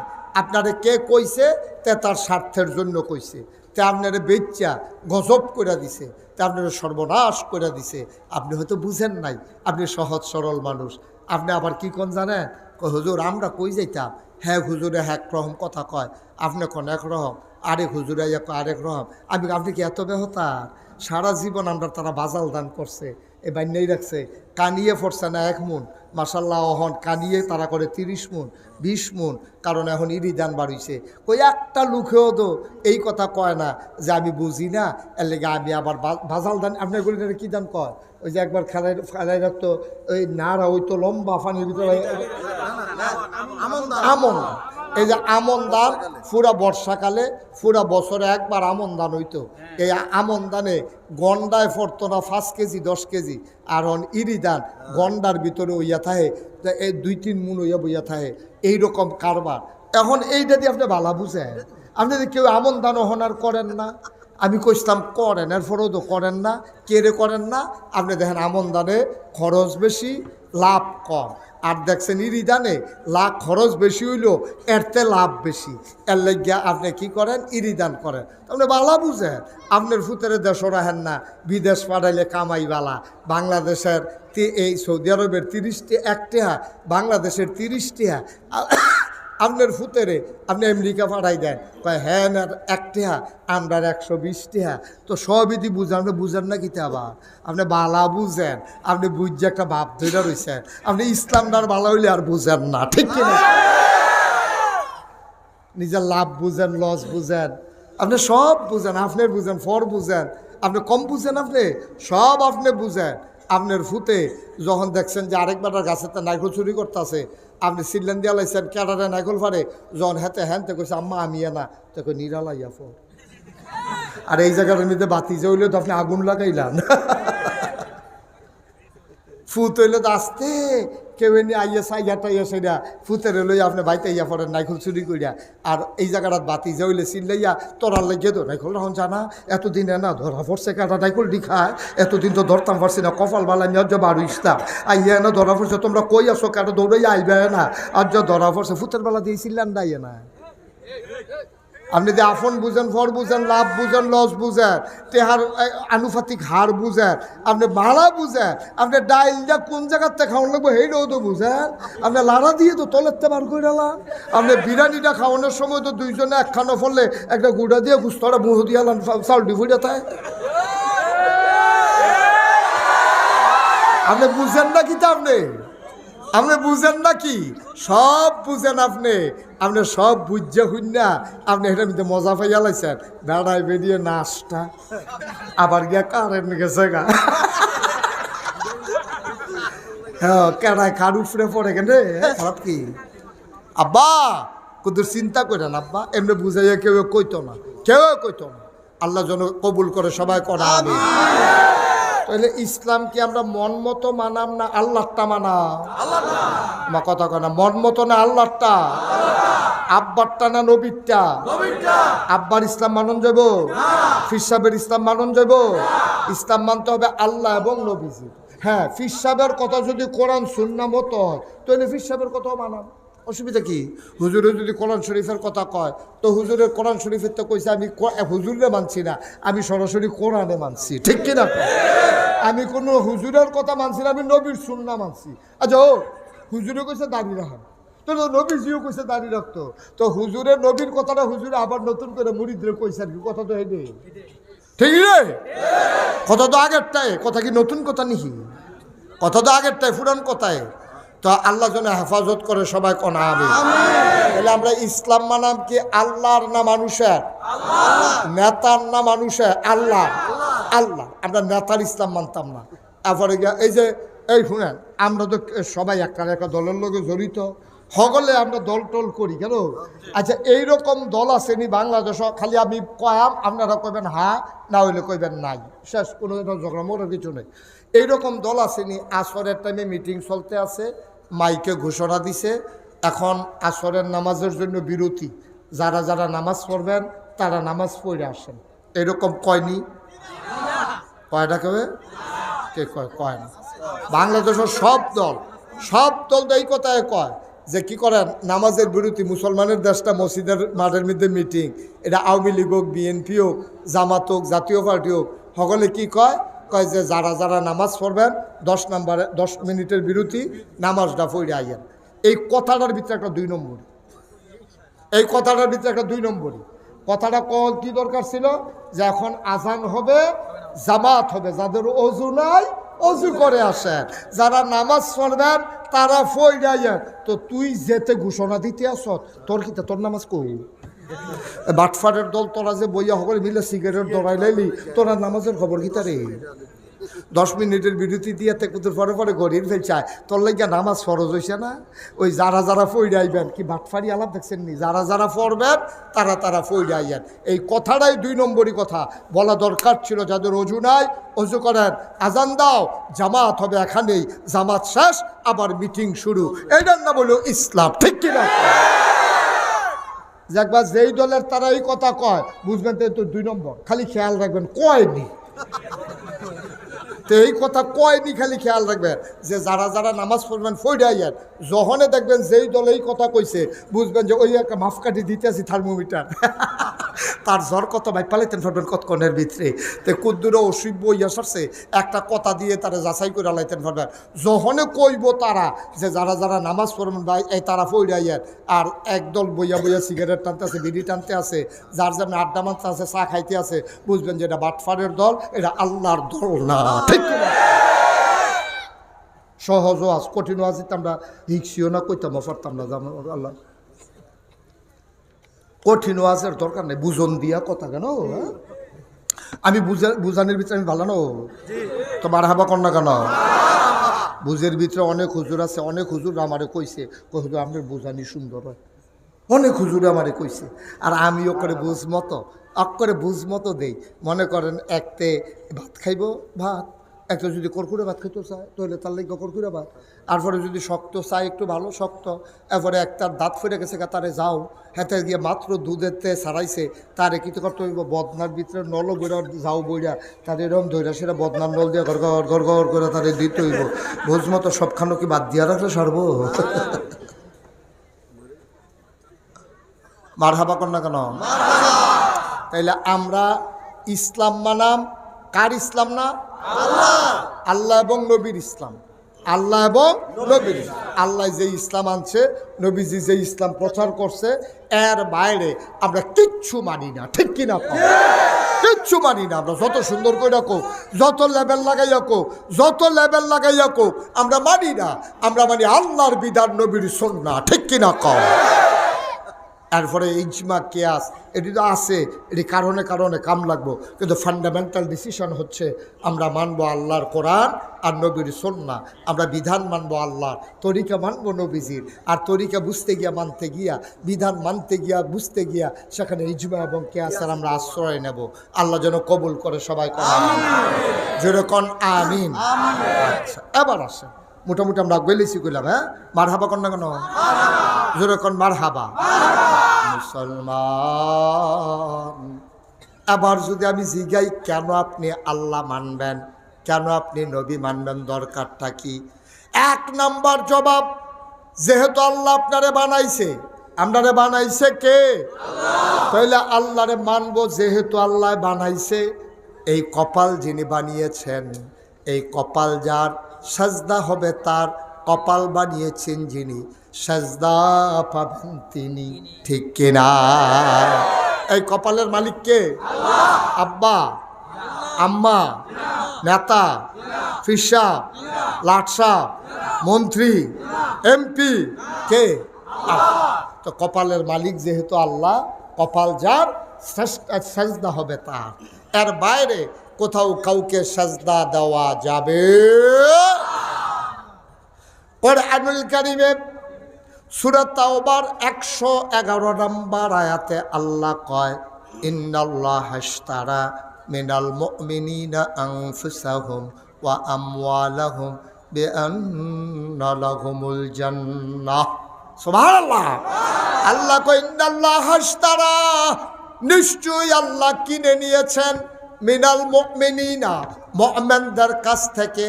Speaker 1: আপনারে কে কইছে? তে তার স্বার্থের জন্য কইছে, তে আপনারে বেচ্চা গজব করে দিছে, তে আপনারা সর্বনাশ করে দিছে। আপনি হয়তো বুঝেন নাই, আপনি সহজ সরল মানুষ। আপনি আবার কি কোন জানেন? হুজুর আমরা কই যাইতাম, হ্যাঁ হুজুরে এক রকম কথা কয়, আপনি কোন এক রকম, আরেক হুজুরে আরেক রকম। আপনি কি এত বেহতার? সারা জীবন আমরা তারা বাজাল দান করছে, এ বান্যাই রাখছে, কানিয়ে পড়ছে না 1 মন, মাসাল্লাহ অহন কানিয়ে তারা করে 30 মন 20 মন, কারণ এখন ইরি দান বাড়িছে। কই একটা লুকেও তো এই কথা কয় না যে আমি বুঝি না, এর লেগে আমি আবার বাজাল দান। আপনার গলিটারে কী দান কয়? ওই যে একবার খেলাই রাখতো, ওই নাড়া ওই তো লম্বা পানির ভিতরে আমন, এই যে আমন দান পুরা বর্ষাকালে, পুরা বছরে একবার আমন দান হইতো। এই আমন দানে গন্ডায় পড়তো না 5 কেজি 10 কেজি, আর ইরি দান গন্ডার ভিতরে ওইয়া থাকে, এই 2-3 মুন হইয়া বইয়া থাকে, এইরকম কারবার। এখন এইটা দিয়ে আপনি ভালা বুঝেন, আপনি যদি কেউ আমন দান হনার করেন না, আমি কইতাম করেন, এরপরেও তো করেন না। কেড়ে করেন না? আপনি দেখেন আমন দানে খরচ বেশি, লাভ কম। আর দেখছেন ইরি দানে খরচ বেশি হইলেও এরতে লাভ বেশি, এর লাগিয়া আপনি কি করেন? ইরি দান করেন। আপনি বালা বুঝেন, আপনার ফুতের দেশও রাহেন না, বিদেশ পাঠাইলে কামাই বালা। বাংলাদেশের এই সৌদি আরবের 30টি 1 টাকা, বাংলাদেশের 30 টাকা। আপনার ফুতেরে আপনি আমেরিকা পাঠাই দেন, কয় হ্যাঁ না 1 টাকা, আমরা 120 টাকা। তো সবই দি বুঝেন, আপনি বুঝেন না কিতা আবার? আপনি বালা বুঝেন, আপনি বুঝছে একটা ভাব ধরে রয়েছেন, আপনি ইসলামদার বালা হইলে আর বুঝেন না, ঠিক কিনা? নিজের লাভ বুঝেন, লস বুঝেন, আপনি সব বুঝেন, আপনার বুঝেন, ফর বুঝেন, আপনি কম বুঝেন, আপনি সব আপনি বুঝেন। আপনার ফুতে যখন দেখছেন যে আরেকবার গাছের নাইকল চুরি করতেছে, আপনি সিলেন দিয়া লাইছেন, ক্যাডারে নাইকল ফারে, যখন হেতে হ্যানতে কইছে আম্মা আমি না, তোকে নিরালাইয়া ফোর। আর এই জায়গাটার মধ্যে বাতি জ্বললে তো আপনি আগুন লাগাইলেন। ফুত হইলে তো আসতে কেউ এনে আইয়া সাইয়াটা ইয়া সেটা ফুতের লই আপনি বাইতে ইয়া পড়েন নাইকল চুরি করিয়া। আর এই জায়গাটার বাতি জ্বলে চিল্লাইয়া তোরার লাগিয়ে তো নাইকল রহন জানা, এতদিন না ধরা পড়ছে কাটা নাইকল খায়, এতদিন তো ধরতাম পারছি না, কপাল বালা নিয়ে যে বারো ইস্তা আইয়া না ধরা পড়ছে, তোমরা কই আসো কাটা দৌড়াইয়া আইবে না, আর যে ধরা পড়ছে ফুতের বেলা দিয়ে চিল্লান দাইয়ে না। আপনি যে আফন বুঝেন, ফর বুঝেন, লাভ বুঝেন, লস বুঝেন, তেহার আনুপাতিক হার বুঝেন, আপনি ভাড়া বুঝেন, আপনি ডাইলটা কোন জায়গাতে খাওয়ান লাগবো সেইটাও তো বুঝেন, আপনি লাড়া দিয়ে তো তলেরতে বার করে এলাম, আপনি বিরিয়ানিটা খাওয়ানোর সময় তো 2 জনে একখানো ফলে একটা গুঁড়া দিয়ে গুস্তটা মুহ দিয়ে এলাম, চাউল ডিফুইটা থাকে। আপনি বুঝেন না কি তা আপনি বুঝেন না কি? সব বুঝেন আপনি, আপনি সব বুঝে শুননা আপনি এটার মধ্যে মজা পাইয়া লাইছেন, বেড়ায় বেরিয়ে নাচটা আবার গিয়া কারেন্ট গেছে গা, হ্যাঁ কেডায় কার উপরে পড়ে কেন রে, খারাপ কি? আব্বা কিন্তু চিন্তা করে না আব্বা, এমনি বুঝাইয়া কেউ কইতো না, কেউ কইতো না। আল্লাহ যেন কবুল করে সবাই করা আমি। তাহলে ইসলাম কি আমরা মন মতো মানাম না আল্লাহটা মানাম? আমার কথা কয় না, মন মতো না আল্লাহটা, আব্বারটা না নবীরটা? আব্বার ইসলাম মানন যাব, ফির সাহেবের ইসলাম মানন যাব? ইসলাম মানতে হবে আল্লাহ এবং নবীজি। হ্যাঁ, ফির সাহেবের কথা যদি কোরআন সুন্নাহ মতো হয় তাহলে ফির সাহেবের কথাও মানাম, অসুবিধা কি? হুজুরে যদি কোরআন শরীফের কথা কয় তো হুজুরের কোরআন শরীফের তো কইছে আমি হুজুরে মানছি না, আমি সরাসরি কোরআনে মানছি, ঠিক কিনা? আমি কোনো হুজুরের কথা মানছি না, আমি নবীর সুন্নাহ মানছি। আচ্ছা, ও হুজুরে কইছে দাঁড়িয়ে রাখেন, তো নবীজিও কইছে দাঁড়িয়ে রাখতো, তো হুজুরের নবীর কথাটা হুজুরে আবার নতুন করে মুরিদরে কইছে আর কি, কথা তো হেঁটে ঠিক রে, কথা তো আগেরটাই, কথা কি নতুন কথা নিহি? কথা তো আগেরটাই, পুরান কথায়। তো আল্লাহ যেন হেফাজত করে সবাই কনা আমি। তাহলে আমরা ইসলাম মানাম কি আল্লাহর না মানুষের? নেতার না মানুষের? আল্লাহ। আল্লাহ। আমরা নেতার ইসলাম মানতাম না। তারপরে এই যে এই শুনেন, আমরা তো সবাই একটা দলের লোকে জড়িত, সকলে আমরা দল টল করি কেন? আচ্ছা, এইরকম দল আছে নি বাংলাদেশ? খালি আমি কয়াম, আপনারা কইবেন হ্যাঁ, না হইলে কইবেন নাই, শেষ, কোনো ঝগড়া মোড়ার কিছু নেই। এইরকম দল আছে নি, আসরের টাইমে মিটিং চলতে আছে, মাইকে ঘোষণা দিছে এখন আসরের নামাজের জন্য বিরতি, যারা যারা নামাজ পড়বেন তারা নামাজ পড়ে আসেন, এরকম কয়নি? কয়টা কেবে? কে কয়? কয় না। বাংলাদেশের সব দল তো এই কথায় কয় যে কি করেন, নামাজের বিরতি, মুসলমানের দেশটা, মসজিদের মাঠের মধ্যে মিটিং, এটা আওয়ামী লীগ হোক, বিএনপি হোক, জামাত হোক, জাতীয় পার্টি হোক, সকলে কি কয়? কয় যে যারা যারা নামাজ পড়বেন 10 মিনিটের বিরতি, নামাজটা পড়ে আইয়েন। এই কথাটার ভিতরে একটা 2 নম্বরই, এই কথাটার ভিতরে একটা 2 নম্বরই। কথাটা কি দরকার ছিল যে এখন আজান হবে, জামাত হবে, যাদের অজু নাই অজু করে আসেন, যারা নামাজ পড়বেন তারা পড়ে আইয়েন। তো তুই যেতে ঘোষণা দিতে আস, তোর কি তোর নামাজ কই? বাটফারের দল, তোরা যে বইয়া সকলে মিলে সিগারেট দৌড়াই লাইলি, তোরা নামাজের খবর কি তারে? 10 মিনিটের বিরতি দিয়ে তোদের পরে পরে গড়িয়ে ফেলছায়, তোর লাগিয়া নামাজ ফরজ হয়েছে না? ওই যারা যারা ফইরে আইবেন, কি বাটফারি আলাপ দেখছেন নি? যারা যারা পড়বেন তারা তারা ফইরে আইয়েন। এই কথাটাই 2 নম্বরই কথা বলা দরকার ছিল। যাদের অজু নাই অজু করেন, আজান দাও, জামাত হবে এখানেই, জামাত শেষ আবার মিটিং শুরু, এটার নাম হলো ইসলাম, ঠিক কিনা? একবার যেই দলের তারা এই কথা কয় বুঝবেন তো 2 নম্বর, খালি খেয়াল রাখবেন কয়নি, তো এই কথা কয়নি খালি খেয়াল রাখবেন যে যারা যারা নামাজ পড়বেন ফইরে আইয়েন। যখনে দেখবেন যেই দল এই কথা কইছে বুঝবেন যে ওই একটা মাপকাঠি দিতে আছি থার্মোমিটার, তার জ্বর কত ভাই পালাইতেন পারবেন কতক্ষণের ভিতরে, তো কুদ্দুরে অসুব্য ইয়া সারছে একটা কথা দিয়ে তারা যাচাই করে লাইতেন পারবেন। যখনে কইব তারা যে যারা যারা নামাজ পড়বেন ভাই এই তারা ফইরে আইয়েন, আর একদল বইয়া বইয়া সিগারেট টানতে আছে, বিড়ি টানতে আছে, যার যেমন আড্ডা মারতে আছে, চা খাইতে আছে, বুঝবেন যে এটা বাটফারের দল, এটা আল্লাহর দল না, ঠিক না? সহজ আজ কঠিন আজ আমরা হিকসিও না, কইতাম পারতাম না, জানো আল্লাহ, কঠিন ওয়াজের দরকার নেই, বুঝন দিয়া কথা কেন? আমি বুঝানির ভিতরে আমি ভালো না, তো মারহাবা কর না কেন? বুঝের ভিতরে অনেক হুজুর আছে, অনেক হুজুর আমারে কইছে, হুজুর আপনার বুঝানি সুন্দর হয়, অনেক হুজুরে আমারে কইছে, আর আমিও করে বুঝ মতো করে বুঝ মতো দেই। মনে করেন একতে ভাত খাইব, ভাত একটা যদি কর্কুরে ভাত খাইতে চায় তাহলে তার লাগে কর্কুরে ভাত, তারপরে যদি শক্ত চাই একটু ভালো শক্ত, এরপরে একটার দাঁত ফিরে গেছে তারে যাও, হাতে গিয়ে মাত্র দুধেতে ছাড়াইছে, তারে কী করতে হইব, বদনার ভিতরে নল বইরা যাও বইরা তার এরকম ধৈরা সেটা বদনার নল দিয়ে ঘর ঘর করে তারে দিতে হইব। বুঝ মতো সবখানো কি বাদ দিয়া রাখলে সারব? মারহাবা কর না কেন? তাইলে আমরা ইসলাম মানাম কার ইসলাম না? আল্লাহ এবং নবীর ইসলাম। আল্লাহ এবং নবীর, আল্লাহ যে ইসলাম আনছে, নবীজি যে ইসলাম প্রচার করছে, এর বাইরে আমরা কিচ্ছু মানি না, ঠিক কিনা? কিচ্ছু মানি না আমরা, যত সুন্দর করে রাখো, যত লেভেল লাগাই রাখো, যত লেভেল লাগাই রাখো, আমরা মানি না। আমরা মানি আল্লাহর বিধান, নবীর সুন্নাহ, ঠিক কিনা? কও এরপরে ইজমা কিয়াস এটি তো আছে, এটি কারণে কারণে কাম লাগবো, কিন্তু ফান্ডামেন্টাল ডিসিশন হচ্ছে আমরা মানবো আল্লাহর কোরআন আর নবীর সুন্নাহ। আমরা বিধান মানবো আল্লাহর, তরিকা মানবো নবীজির। আর তরিকা বুঝতে গিয়া মানতে গিয়া, বিধান মানতে গিয়া বুঝতে গিয়া সেখানে ইজমা এবং কিয়াসের আমরা আশ্রয় নেব। আল্লাহ যেন কবুল করে সবাই করে যেরকম আমিন। আচ্ছা, এবার আসে মোটামুটি আমরা বেলেছি করলাম। হ্যাঁ, মারহাবা কন না কেন? যেরকম মারহাবা। মুসলমান, এবার যদি আমি জিগাই কেন আপনি আল্লাহ মানবেন, কেন আপনি নবী মানবেন, দরকারটা কি? এক নাম্বার জবাব, যেহেতু আল্লাহ আপনারে বানাইছে। আপনারে বানাইছে কে? তাহলে আল্লাহরে মানবো, যেহেতু আল্লাহ বানাইছে। এই কপাল যিনি বানিয়েছেন, এই কপাল যার, সাজদা হবে তার। কপাল বানিয়েছেন যিনি, সাজদা পাবেন তিনি, ঠিক কিনা? এই কপালের মালিক কে? আব্বা, আম্মা, নেতা, ফিসা, লাটসা, মন্ত্রী, এমপি কে? তো কপালের মালিক যেহেতু আল্লাহ, কপাল যার, সাজদা হবে তার। এর বাইরে কোথাও কাউকে সাজদা দেওয়া যাবে? কোরআনুল কারীমে সূরা তাওবার 111 নম্বর আয়াতে আল্লাহ কয়, ইন্নাল্লাহা আশতারা মিনাল মুমিনিনা আনফুসাহুম ওয়া আমওয়ালাহুম বিআন্না লাহুমুল জান্নাহ। সুবহানাল্লাহ। আল্লাহ কয় ইন্নাল্লাহা আশতারা, নিশ্চয়ই আল্লাহ কিনে নিয়েছেন, মিনাল মুমিনিনা, মুমিনদের কাছ থেকে,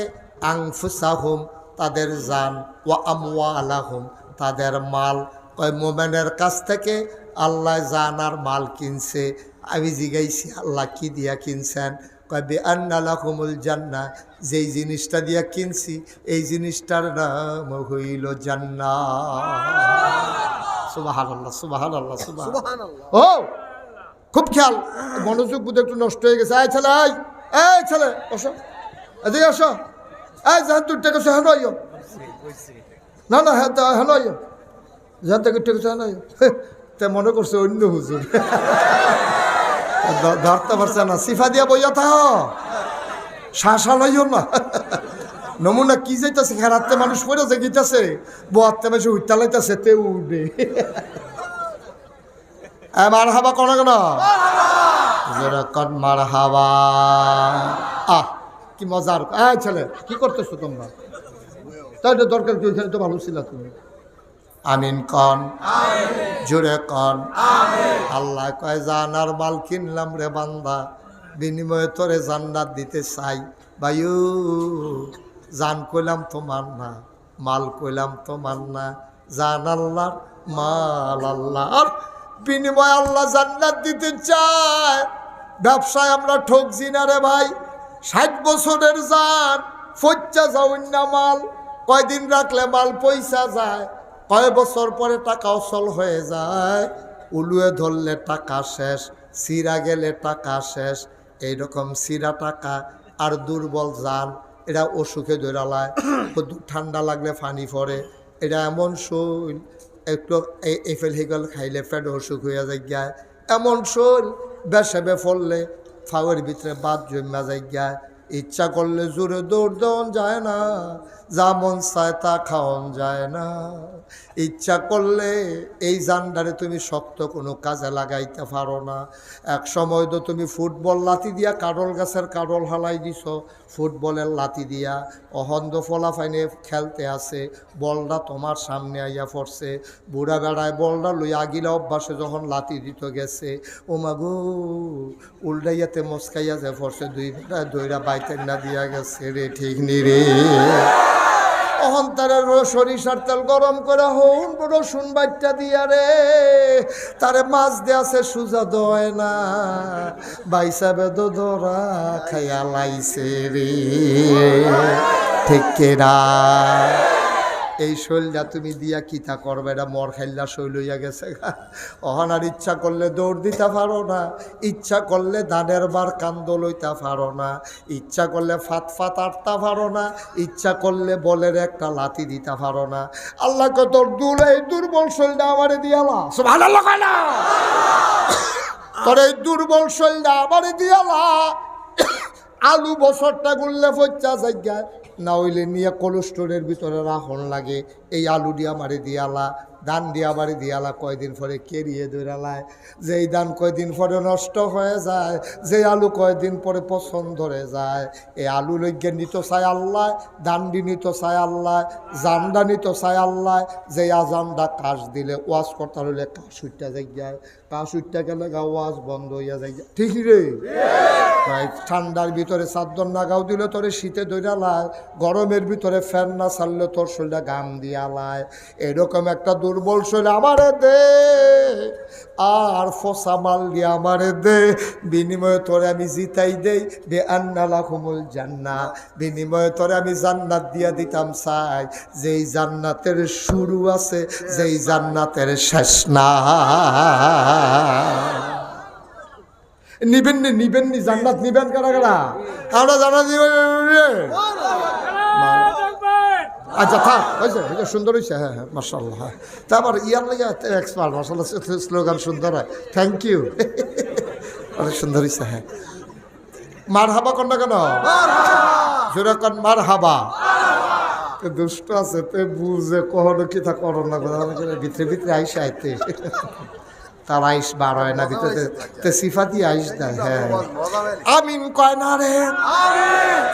Speaker 1: আনফুসাহুম তাদের জান, ওয়া আমওয়ালাহুম তাদের মাল। কয় মোমেনের কাছ থেকে আল্লাহ জান আর মাল কিনছে। আমি জিগাইছি আল্লাহ কি দিয়া কিনছেন? কয় বিআন্না লাহুমুল জান্নাহ, যেই জিনিসটা দিয়া কিনছি এই জিনিসটার নাম হইল জান্নাত। সুবহানাল্লাহ, সুবহানাল্লাহ, সুবহানাল্লাহ। ও খুব খেয়াল, মনোযোগ বুদ্ধ একটু নষ্ট হয়ে গেছে। এই ছেলে, এই ছেলে বসো, এদিকে আসো। এই যান তুই টেকেছো হেন, না না হ্যাঁ হেন, যান থেকে টেকেছো হেন। তে মনে করছে অন্য হুজুর, ধরতে পারছে না। সিফা দিয়া বইয়া থাহ, শাসা লইও না। নমুনা কি যাইতেছে, খেরাতে মানুষ পড়ে যে গিতেছে, বোয়াতে মাসে উঠতে লাইতেছে, তে উঠবে। মারহাবা কোন কেন? যেরকম মারহাবা। আহ কি মজার। এই ছেলে কি করতেছো তোমরা? তাই দরকার কি? ওইখানে তো ভালো ছিল তুমি। আমিন কন, জোরে কন। আল্লাহ কয় জানার মাল কিনলাম রে বান্দা, বিনিময়ে তোরে জান্নাত দিতে চাই। ভাইও জান কইলাম তোমার না, মাল কইলাম তোমার না, জান আল্লাহর, মাল আল্লাহর। বিনিময়ে আল্লাহ জান্নাত দিতে চায়। ব্যবসায় আমরা ঠকছি না রে ভাই। 60 বছরের জান ফচ্চা যাওন না মাল, কয়দিন রাখলে মাল পয়সা যায়, কয় বছর পরে টাকা অচল হয়ে যায়। উলুয়ে ধরলে টাকা শেষ, সিরা গেলে টাকা শেষ। এইরকম সিরা টাকা আর দুর্বল জান, এরা অসুখে দৌড়ালায়। ঠান্ডা লাগলে ফানি পড়ে। এটা এমন শৈল, একটু এফেল হেগল খাইলে পেট অসুখ হইয়া যায়। এমন শৈল বেসেবে ফললে ফাওয়ের ভিতরে বাদ জমা যায়। ইচ্ছা করলে জোরে দৌড় দেওয়ান যায় না, যা মন চায় তা খাওয়ান যায় না। ইচ্ছা করলে এই জানডারে তুমি শক্ত কোনো কাজে লাগাইতে পারো না। এক সময় তো তুমি ফুটবল লাথি দিয়া কাডল গাছের কাডল হালাই দিছ, ফুটবলের লাথি দিয়া। অহন্দ ফলাফাইনে খেলতে আছে, বলটা তোমার সামনে আইয়া পড়ছে। বুড়া বেড়ায় বলটা লইয়া আগিলা অভ্যাসে যখন লাথি দিতে গেছে, ও মাগো উল্টাইয়াতে মস্কাইয়া যে পড়ছে, দুই বেড়ায় দইরা বাইতের না দিয়া গেছে রে, ঠিক নি রে? অহন্তারের সরিষার তেল গরম করে হন রসুন বাইটটা দিয়া রে, তারে মাছ দেয়াছে সুজা দয় না, বাইসা বেদ ধরা খাইয়া লাইছে রে, ঠিক না? এই শৈলটা তুমি দিয়া কিতা করবে, এটা মর খাইল্লা শৈল হইয়া গেছে। অহনার ইচ্ছা করলে দৌড় দিতে পারো না, ইচ্ছা করলে ধানের বার কান্দ লইতে পারো না, ইচ্ছা করলে ফাত ফাত আটতে পারো না, ইচ্ছা করলে বলের একটা লাথি দিতে পারো না। আল্লাহকে তোর এই দুর্বল শৈলটা আমারে দিয়ালা, সুবহানাল্লাহ কয় না? তোর এই দুর্বল শৈলটা আমারে দিয়ালা। আলু বছরটা গুললে ফচ্চা জায়গায় না হইলে নিয়ে কোলেস্টোরের ভিতরে রাখন লাগে, এই আলু দিয়া মারি দিয়ালা, ধান দিয়া মারি দিয়ালা, কয়দিন পরে কেরিয়ে দৌড়ালায়, যেই ধান কয়দিন পরে নষ্ট হয়ে যায়, যে আলু কয়দিন পরে পছন্দ ধরে যায়। এই আলু লইগে নিত চায় আল্লাহ, দান্ডি নিত চায় আল্লাহ, জানডা নিত চায় আল্লাহ। যে আজানডা কাশ দিলে ওয়াজ করতে হইলে কাশ উঠটা যায়, কাশ উঠটা গেলে গা ওয়াজ বন্ধ হইয়া যায়, ঠিক রে? ঠান্ডার ভিতরে চাদর না গাও দিলে তোরে শীতে দৌড়ালায়, গরমের ভিতরে ফ্যান না ছাড়লে তোর শরীরটা গাম দিয়ালায়। এরকম একটা দুর্বল শরীর আমারে দে, আর ফসা মাল দিয়ে আমারে দে, বিনিময়ে তোরে আমি জিতাই দেই, বে আন্না লাকুমুল জান্নাহ, বিনিময়ে তোরে আমি জান্নাত দিয়া দিতাম চাই, যেই জান্নাতের শুরু আছে, যেই জান্নাতের শেষ না। নিবেন নি জান্নাত নিবেন কারা কারা? আমরা জান্নাত নিবেন। আচ্ছা থাক, হয়েছে সুন্দর হয়েছে, হ্যাঁ হ্যাঁ মাশাআল্লাহ। হ্যাঁ তারপর ইয়ার লেগে এক্সপার্ট, মাশাআল্লাহ স্লোগান সুন্দর হয়, থ্যাংক ইউ, অনেক সুন্দর হয়েছে। হ্যাঁ মার হাবা কন না কেন? জোরে কন মার হাবা। দুষ্ট আছে তে বুঝে কখনো কি তা করো না, ভিতরে ভিতরে আইসা আইতে তার আইস বার হয় না, ভিতরে তে সিফাতি আইস দেয়। হ্যাঁ আমিন কয় না রে,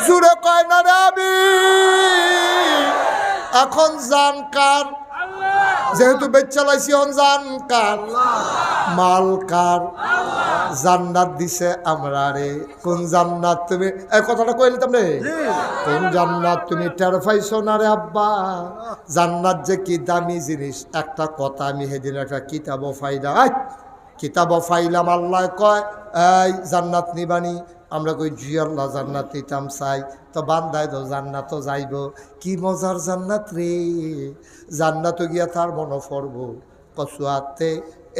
Speaker 1: জোরে কয় না রে আমিন। এখন জান কার? যেহেতু বেচালাইছি অন জান কার? মাল কার? জান্নাত দিছে আমরা রে। কোন জান্নাত তুমি এই কথাটা কইলে তোমরা? কোন জান্নাত তুমি টের পাইছো না রে আব্বা? জান্নাত যে কি দামি জিনিস, একটা কথা আমি সেদিন একটা কিতাবও ফাইলাম, কিতাবও ফাইলাম। আল্লাহ কয় এই জান্নাত নিবানি? আমরা কই জি আল্লাহ জান্নাত নিতাম চাই। তো বান্দায় তো জান্নাতও যাইব, কি মজার জান্নাত রে। জান্নাতও গিয়া তার মনে পড়ব কচুয়াতে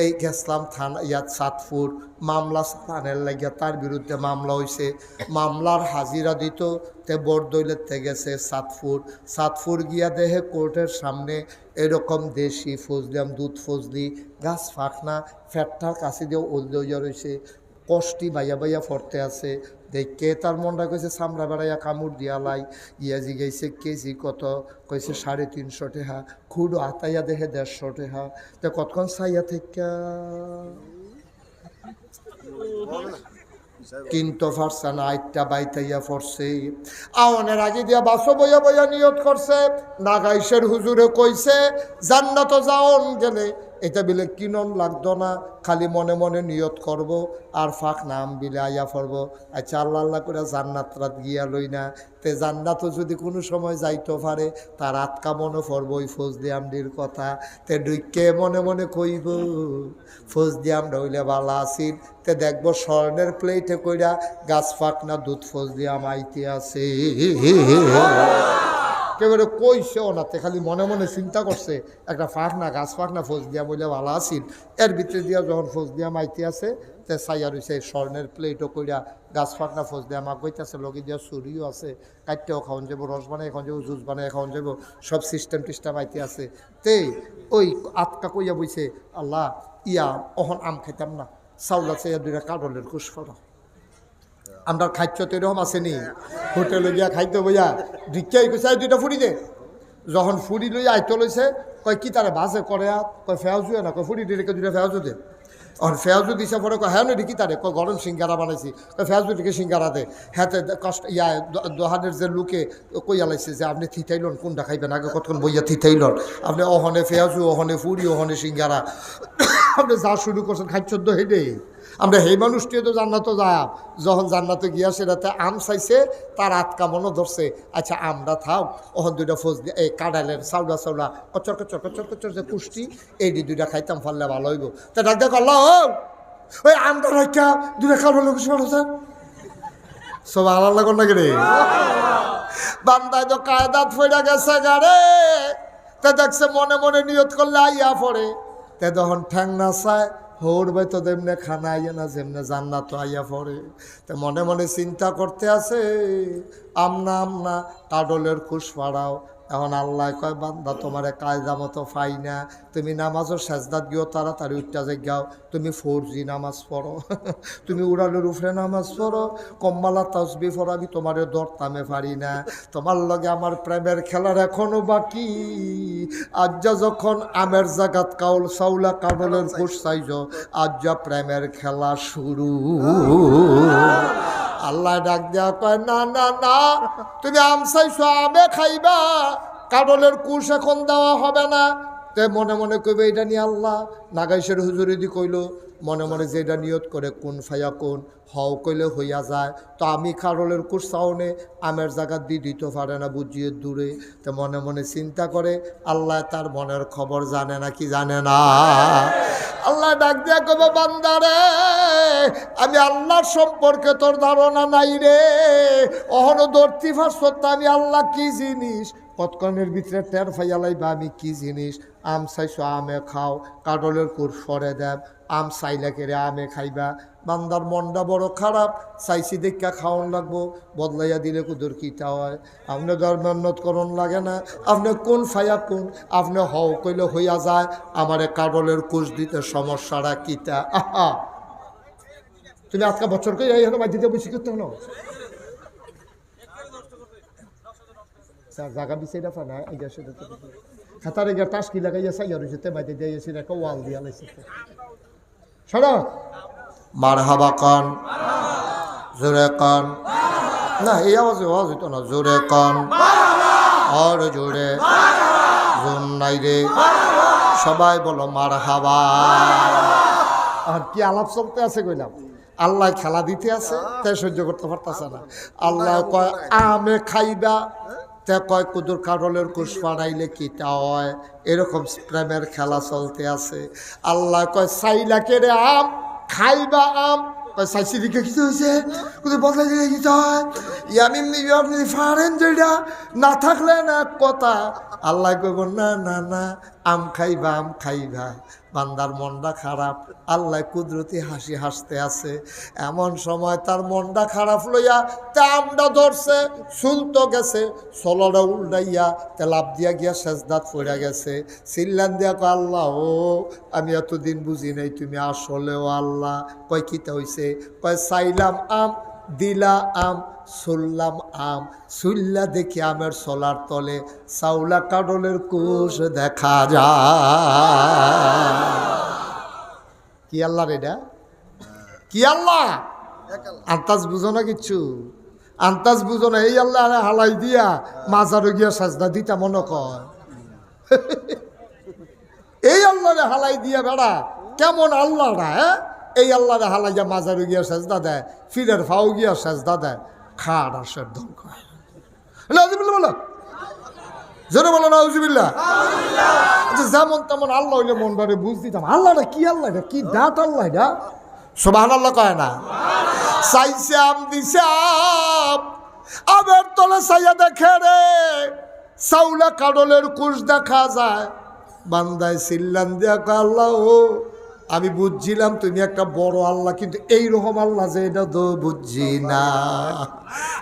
Speaker 1: এই গেছলাম থানা ইয়াত সাতপুর, মামলা চালানের লাগিয়া তার বিরুদ্ধে মামলা হয়েছে, মামলার হাজিরা দিত তে বরদৈলের থেকে গেছে সাতপুর গিয়া দেহে কোর্টের সামনে এরকম দেশি ফজলিয়াম দুধ ফজলি গাছ ফাঁকনা ফ্যাটটার কাছে দিয়ে ওলদে হইয়া রয়েছে, কষ্টি বাইয়া বাইয়া ফরতে আছে। দেখে তার মনটা কইছে চামড়া বেড়াইয়া কামড় দিয়ালাই। ইয়া জিগাইছে কেজি কত? কইছে 350 টাকা। খুঁড়ো আতাইয়া দেখে 150 টাকা। তো কতক্ষণ চাইয়া থেকে কিন্তু ফারসা না, আইটটা বাইতাইয়া ফরছে। আওয়ানের আগে দিয়া বাসো বইয়া বইয়া নিয়ত করছে, নাগাইশের হুজুরে কইছে জান্নাত যাওন গেলে এটা বিলে কিনন লাগতো না, খালি মনে মনে নিয়ত করব আর ফাঁক নাম বিলে আইয়া পড়ব। আচ্ছা আল্লাহ আল্লাহ করে জান্নাত রাত গিয়া লই না, তে জান্নাতও যদি কোনো সময় যাইতে পারে তার আটকা মনে পড়ব ওই ফজলি আমডির কথা। তে ডুইকে মনে মনে কইব ফজলি আমরা হইলে ভালো আসিল, তে দেখবো স্বর্ণের প্লেটে কইরা গাছ ফাঁক না দুধ ফজলি আমাইতে আছে। কেবারে কইছে ওনাতে খালি মনে মনে চিন্তা করছে একটা ফাঁকনা গাছ ফাঁকনা ফৌজ দিয়া বলে ভালো আসিল। এর ভিতরে দিয়া যখন ফৌজ দিয়া মাইতে আছে তে সাইয়া রয়েছে স্বর্ণের প্লেটও কইরা গাছ ফাঁকনা ফৌজ দিয়া মা কইতেছে, লগে দিয়া চুরিও আছে, কাটতেও খাওয়ান যাবো, রস বানাই খাওয়ান যাবো, জুস বানাই খাওয়ান যাবো, সব সিস্টেম টিস্টেম আইতে আছে। তে ওই আটকা কইয়া বইছে আল্লাহ ইয়া অহন আম খাইতাম না, চাউল আছে দুইটা কাঠলের কুশ ফটো। আমরা খাদ্য তো এরকম আসেনি, হোটেলে গিয়া খাইতে বইয়া ঢিকাই কইছে দুইটা ফুড়ি দে। যখন ফুড়ি লইয়া আইতে লইছে কয় কি তারা বাজে করে, কয় ফেয়াজু না, কয় ফুড়ি দিকে দুইটা ফেয়াজু দে। আর ফেয়াজু দিছে পরে কয় হ্যাঁ নি কি তারে, কয় গরম সিঙ্গারা বানাইছি, কয় ফেয়াজু দিকে সিঙ্গারা দে। হ্যাঁ কষ্ট ইয়া দোহানের যে লোকে কইয়া লাইছে যে আপনি থিতাইলন কোনটা খাইবেন, আগে কতক্ষণ বইয়া থিতাইলন, আপনি অহনে ফেয়াজু অহনে ফুড়ি অহনে সিঙ্গারা, আপনি যা শুরু করছেন খাইচ্ছদ্দ হেডে। আমরা সেই মানুষটিও তো জান্নাতও যায়, যখন জান্নাতে গিয়া সেটাতে আম চাইছে তার আটকা মনে ধরছে। আচ্ছা আমরা থাও ওখান দুইটা ফোজ দিয়ে এই কাঁড়ালের চাউলা চাউলা কচর কচর কচর কচর যে পুষ্টি এই দুইটা খাইতাম পারলে ভালো হইব। তা ডাক দেখ আল্লাহ ওই আমটা রাখা দুইটা কাঁড়ালে কিছু মানুষ সব আলাদা লাগুন না রে বান্দায় তো কায়দাত ফইরা গেছে গারে, তা দেখছে মনে মনে নিয়ত করলে আইয়া পড়ে, তে তখন ঠ্যাং না চায় হৌর ভাই তো তেমনে খানা আইয়া না যেমনে জান্নাত আইয়া পড়ে। তে মনে মনে চিন্তা করতে আছে আমনা কাডলের কুশ ফাড়াও। এখন আল্লাহ কয় বান্দা তোমারে কায়দা মতো পাই না, তুমি নামাজও সেজদাত গিয়েও তাড়াতাড়ি উঠতে যাও, তুমি 4G নামাজ পড়ো, তুমি উড়ালের উপরে নামাজ পড়ো, কম্মালা তসবি পড়াবি তোমারে দরতামে পারি না, তোমার লগে আমার প্রেমের খেলার এখনো বাকি। আজ যখন আমের জাগাত কাউল সাউলা কাডলের কুশ চাইজ, আজ প্রেমের খেলা শুরু। আল্লাহ ডাক দেওয়া কয় না না না, তুমি আম চাইছো আমে খাইবা, কাডলের কুশ এখন দেওয়া হবে না। তে মনে মনে কইবে এটা নিয়ে আল্লাহ নাগাইশের হুজুরি দি কইল, মনে মনে যে এটা নিয়ত করে কোন ফাইয়া কোন হও কইলে হইয়া যায়। তো আমি কাডলের কুশ চাওনে আমের জায়গা দিতে পারে না বুঝিয়ে দূরে। তো মনে মনে চিন্তা করে আল্লাহ তার মনের খবর জানে না কি জানে না। আল্লাহ ডাক দিয়া কব বান্দারে আমি আল্লাহর সম্পর্কে তোর ধারণা নাই রে, অহনো ধরতি ফার্স্ট আমি আল্লাহ কি জিনিস কতক্ষণের ভিতরে টের ফাইয়ালাইবা আমি কি জিনিস। আম চাইছো আমে খাও, কাডলের কুশ সরে দেব, আম চাইলে কেড়ে আমে খাইবা। বান্দার মনটা বড় খারাপ, চাইছি দেখা খাওয়ান লাগবো, বদলাইয়া দিলে কুদুর কিতা হয়। আপনি ধর্মান্নত করণ লাগে না, আপনি কোন ফাইয়া কোন আপনি হও কইলে হইয়া যায়, আমারে কাডলের কুশ দিতে সমস্যাটা কিতা। আহা তুমি আজকে বছর কে এই হলো বাড়িতে বেশি করতে হলো জায়গা বিচাইরা পানা এই গাছে খাতারে গিয়ে টাসকি লাগাইয়া চাইয়া রয়েছে তে বাইতে দিয়েছি একটা ওয়াল দিয়া লাইছে সরা মারহাবা কান জোরে কান না এই আওয়াজে আওয়াজ হইতো না, জোরে কান আর জোরে জোন নাই রে, সবাই বলো মারহাবা। আর কি আলাপ চলতে আছে কইলাম, আল্লাহ খেলা দিতে আছে তাই সহ্য করতে পারতেছে না। আল্লাহ কয় আমে খাইবা, তে কয় কুদুর কাডলের কুশ ফাড়াইলে কিটা হয়, এরকম প্রেমের খেলা চলতে আছে। আল্লাহ কয় চাইলা কেড়ে আম খাইবা, আম কয় চাইছি দিকে কিছু হয়েছে কুদুর বদলাই দিলে কিছু হয়, আমি আপনি ফাড়েন যেটা না থাকলে না কথা। আল্লাহ কইব না না না আম খাইবা আম খাইবা। বান্দার মনটা খারাপ, আল্লাহ কুদরতি হাসি হাসতে আছে। এমন সময় তার মনটা খারাপ লইয়া তে আমটা ধরছে, চুলতো গেছে, চলটা উল্টাইয়া তে লাভ দিয়া গিয়া সেজদাত পড়ে গেছে। চিল্লান দিয়া কয় আল্লাহ ও আমি এতদিন বুঝি নাই তুমি আসলেও আল্লাহ। কয় কিতা হইছে, কয় চাইলাম আম দিলা আম, শুনলাম আম, শুনলা দেখি আমের সোলার তলে চাউলা কাডলের কুশ দেখা যায়। কি আল্লাহ রেডা কি আল্লাহ আন্তাজ বুঝো না কিচ্ছু, আন্তাজ বুঝো না। এই আল্লাহ হালাই দিয়া মাজারো গিয়া সাজদা দিতা মনে কয় এই আল্লাহ হালাই দিয়া বেড়া কেমন আল্লাহরা, হ্যাঁ এই আল্লাহরে হালাইয়া মাজারু গিয়া সেজদা দেয়, ফিরের ফাও গিয়া সেজদা দেয়, খাট আসের দম করে বলো জোরে বলো নাউজুবিল্লাহ। যেমন তেমন আল্লাহ হইলে মনটারে বুঝ দিতাম, আল্লাহটা কি আল্লাহ এটা কি দাঁত আল্লাহ এটা সুবহানাল্লাহ কয় না। চাইছে আম দিছে আম, আমের তলে চাইয়া দেখে রে চাউলা কাডলের কুশ দেখা যায়। বান্দায় চিল্লান দিয়া কয় আল্লাহ ও আমি বুঝছিলাম তুমি একটা বড় আল্লাহ, কিন্তু এইরকম আল্লাহ যে এটা তো বুঝছি না।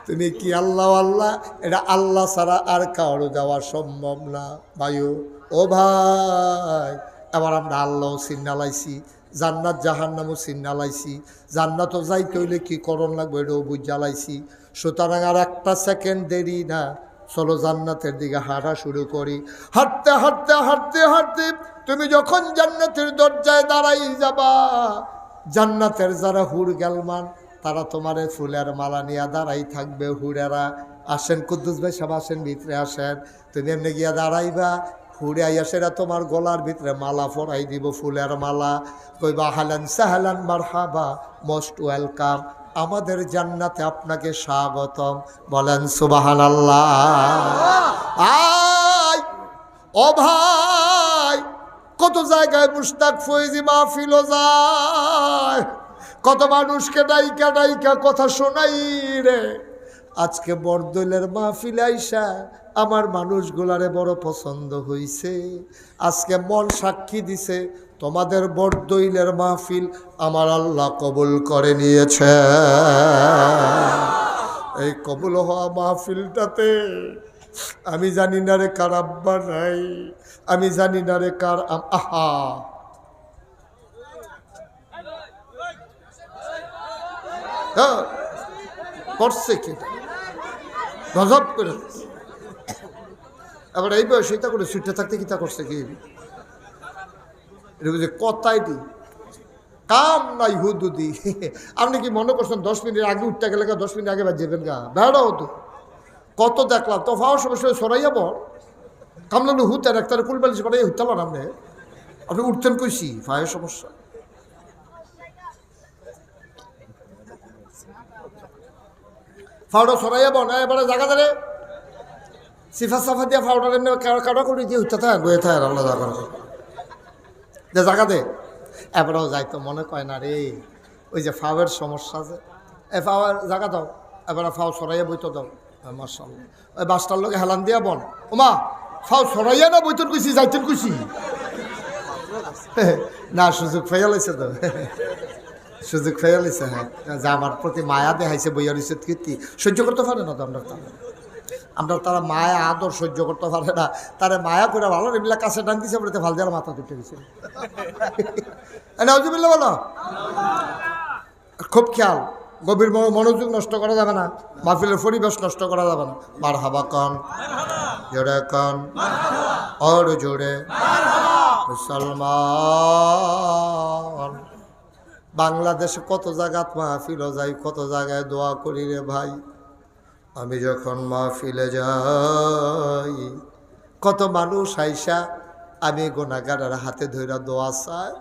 Speaker 1: তুমি কি আল্লাহ আল্লাহ, এটা আল্লাহ ছাড়া আর কারো যাওয়া সম্ভব না ভাইও। ও ভাই এবার আমরা আল্লাহ চিন্নালাইছি, জান্নাত জাহান্নামও চিন্নালাইছি, জান্নাতও যাইতে হইলে কি করণ লাগবে এটাও বুঝালাইছি। সুতরাং আর একটা সেকেন্ড দেরি না, চলো জান্নাতের দিকে হাঁটা শুরু করি। হাঁটতে হাঁটতে হাঁটতে হাঁটতে তুমি যখন জান্নাতের দরজায় দাঁড়াই যাবা, জান্নাতের যারা হুর গেলমান তারা তোমারে ফুলের মালা নিয়ে দাঁড়াই থাকবে। হুড়েরা আসেন, কুদ্দুস ভাই সব আসেন, ভিতরে আসেন। তুমি এমনি গিয়া দাঁড়াইবা, হুড়ে আইয়া সেটা তোমার গলার ভিতরে মালা পরাই দিব, ফুলের মালা। কইবা হালান সাহালান মারহাবা, মোস্ট ওয়েলকাম, আমাদের জান্নাতে আপনাকে স্বাগতম। বলেন সুবহানাল্লাহ। আয় ও ভাই, কত জায়গায় মুশতাক ফয়েজি মাহফিলও যায়, কত মানুষকে ডাইকা ডাইকা কথা শোনাই রে। আজকে বরদৈলের মাহফিলে আইসা আমার মানুষগুলারে বড় পছন্দ হইছে। আজকে মন সাক্ষী দিছে তোমাদের বরদৈলের মাহফিল আমার আল্লাহ কবুল করে নিয়েছে। এই কবুল হওয়া মাহফিলটাতে আমি জানি না রে কার আব্বা নাই, আমি জানি না রে কার আহা করছে কি গজব করে। আবার এই বয়স এটা করে ছুটে থাকতে কি তা করছে কি এটা কথাই দি কাম নাই হুদুদি। আপনি কি মনে করছেন 10 মিনিট আগে উঠতে গেলে 10 মিনিট আগে বাজবেন গা বেড়া হতো কত দেখলাম তো ফাওয়ার সমস্যা সরাইয়া বল কামলানো হুতেন একটারে কুলবালিশ করে হুতালাম আপনি উঠতেন কইছি ফায়ার সমস্যা। ফাউডা সরাইয়া বল এবারে জায়গা ধরে সিফা সাফা দিয়া ফাউডার এমনি কাটা করে দিয়ে উঠতে থাকে বয়ে থাকে আল্লাহ জায়গা যে জায়গা দে এবারেও যাইতো মনে কয় না রে ওই যে ফাওয়ের সমস্যা আছে এ ফাওয়ার জায়গা দাও এবারে ফাও সরাইয়া বইতো দাও মাশাআল্লাহ ওই বাসটার লোকে হেলান দিয়া বল ওমা ফাও সরাইয়া না বইতন কইছি যাইতেন কইছি না সুযোগ ফেয়া লাইছে তো সুযোগ ফেয়া লাইছে। হ্যাঁ যে আমার প্রতি মায়া দেখাইছে বইয়া রইছে কীর্তি সহ্য করতে পারে না তো আমরা তারা মায়া আদর সহ্য করতে পারে না তারা মায়া করে ভালো এগুলা কাছে টান দিছে বলতে ভাল দেওয়ার মাথা দুটো গেছে নাউজুবিল্লাহ বলো। খুব খেয়াল গভীর মনোযোগ নষ্ট করা যাবে না, মাহফিলের পরিবেশ নষ্ট করা যাবে না। মারহাবা কন জোরে কন আর জোরে মুসলমান। বাংলাদেশে কত জায়গাত মাহফিলও যাই, কত জায়গায় দোয়া করি রে ভাই। আমি যখন মাহফিলে যাই কত মানুষ আইসা আমি গুনাহগারের হাতে ধইরা দোয়া চাই,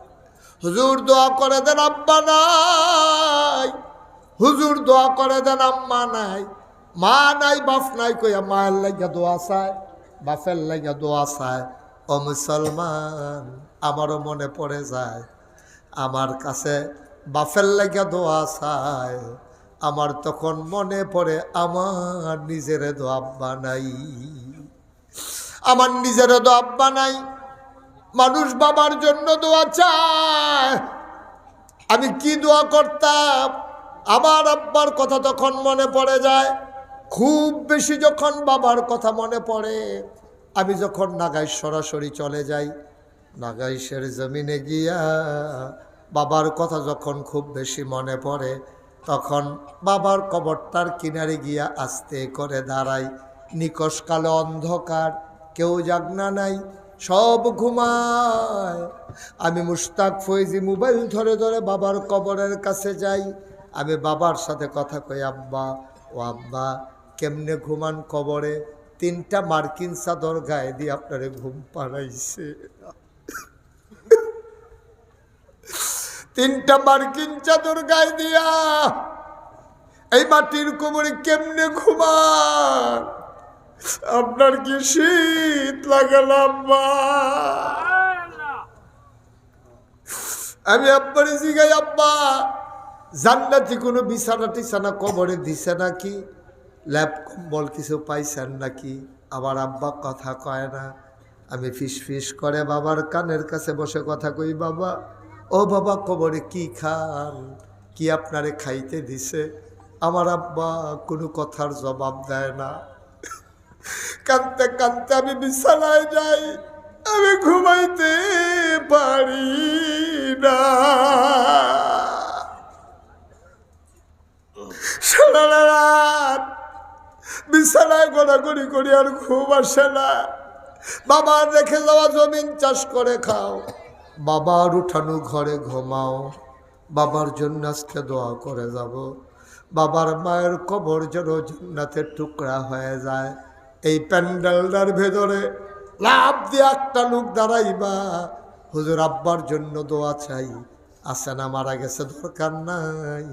Speaker 1: হুজুর দোয়া করে দেন আব্বা নাই, হুজুর দোয়া করে দেন আম্মা নাই, মা নাই বাপ নাই কইয়া মায়ের লাগিয়া দোয়া চায়, বাপের লাগিয়া দোয়া চায়। ও মুসলমান আমারও মনে পড়ে যায় আমার কাছে বাপের লাগিয়া দোয়া চায়, আমার তখন মনে পড়ে আমার নিজের দোয়া আব্বা নাই, আমার নিজের দোয়া আব্বা নাই। মানুষ বাবার জন্য দোয়া চায়, আমি কি দোয়া করতাম আমার আব্বার কথা তখন মনে পড়ে যায়। খুব বেশি যখন বাবার কথা মনে পড়ে আমি যখন নাগাইশ সরাসরি চলে যাই, নাগাইশের জমিনে গিয়া বাবার কথা যখন খুব বেশি মনে পড়ে তখন বাবার কবরটার কিনারে গিয়া আস্তে করে দাঁড়াই। নিকশ কালো অন্ধকার, কেউ জাগনা নাই, সব ঘুমায়। আমি মুশতাক ফৈজি মোবাইল ধরে ধরে বাবার কবরের কাছে যাই। আমি বাবার সাথে কথা কই, আব্বা ও আব্বা কেমনে ঘুমান কবরে? 3টা মার্কিন চাদর গায়ে দিয়ে আপনারে ঘুম পাড়াইছে, 3টা মার্কিন চাদর গায়ে দিয়া এই মাটির কবরে কেমনে ঘুমান? আপনার কি শীত লাগে না আব্বা? আমি আব্বারে জিগাই, আব্বা জান্নাতি কোনো বিছানা টিছানা কবরে দিছে নাকি, ল্যাপ কম্বল কিছু পাইছেন নাকি? আবার আব্বা কথা কয় না। আমি ফিস ফিস করে বাবার কানের কাছে বসে কথা কই, বাবা ও বাবা কবরে কি খান, কি আপনারে খাইতে দিছে? আমার আব্বা কোনো কথার জবাব দেয় না। কাঁদতে কাঁদতে আমি বিছানায় যাই, আমি ঘুমাইতে পারি না। সারা রাত বিছানায় গোড়াগড়ি করি আর ঘুম আসে না। বাবার রেখে যাওয়া জমিন চাষ করে খাও, বাবার উঠানো ঘরে ঘুমাও, বাবার জন্য আজকে দোয়া করে যাব, বাবার মায়ের কবর যেন জান্নাতের টুকরা হয়ে যায়। এই প্যান্ডেলটার ভেতরে লাভ দিয়ে একটা লোক দাঁড়াইবা, হুজুর আব্বার জন্য দোয়া চাই, আছে না মারা গেছে দরকার নাই,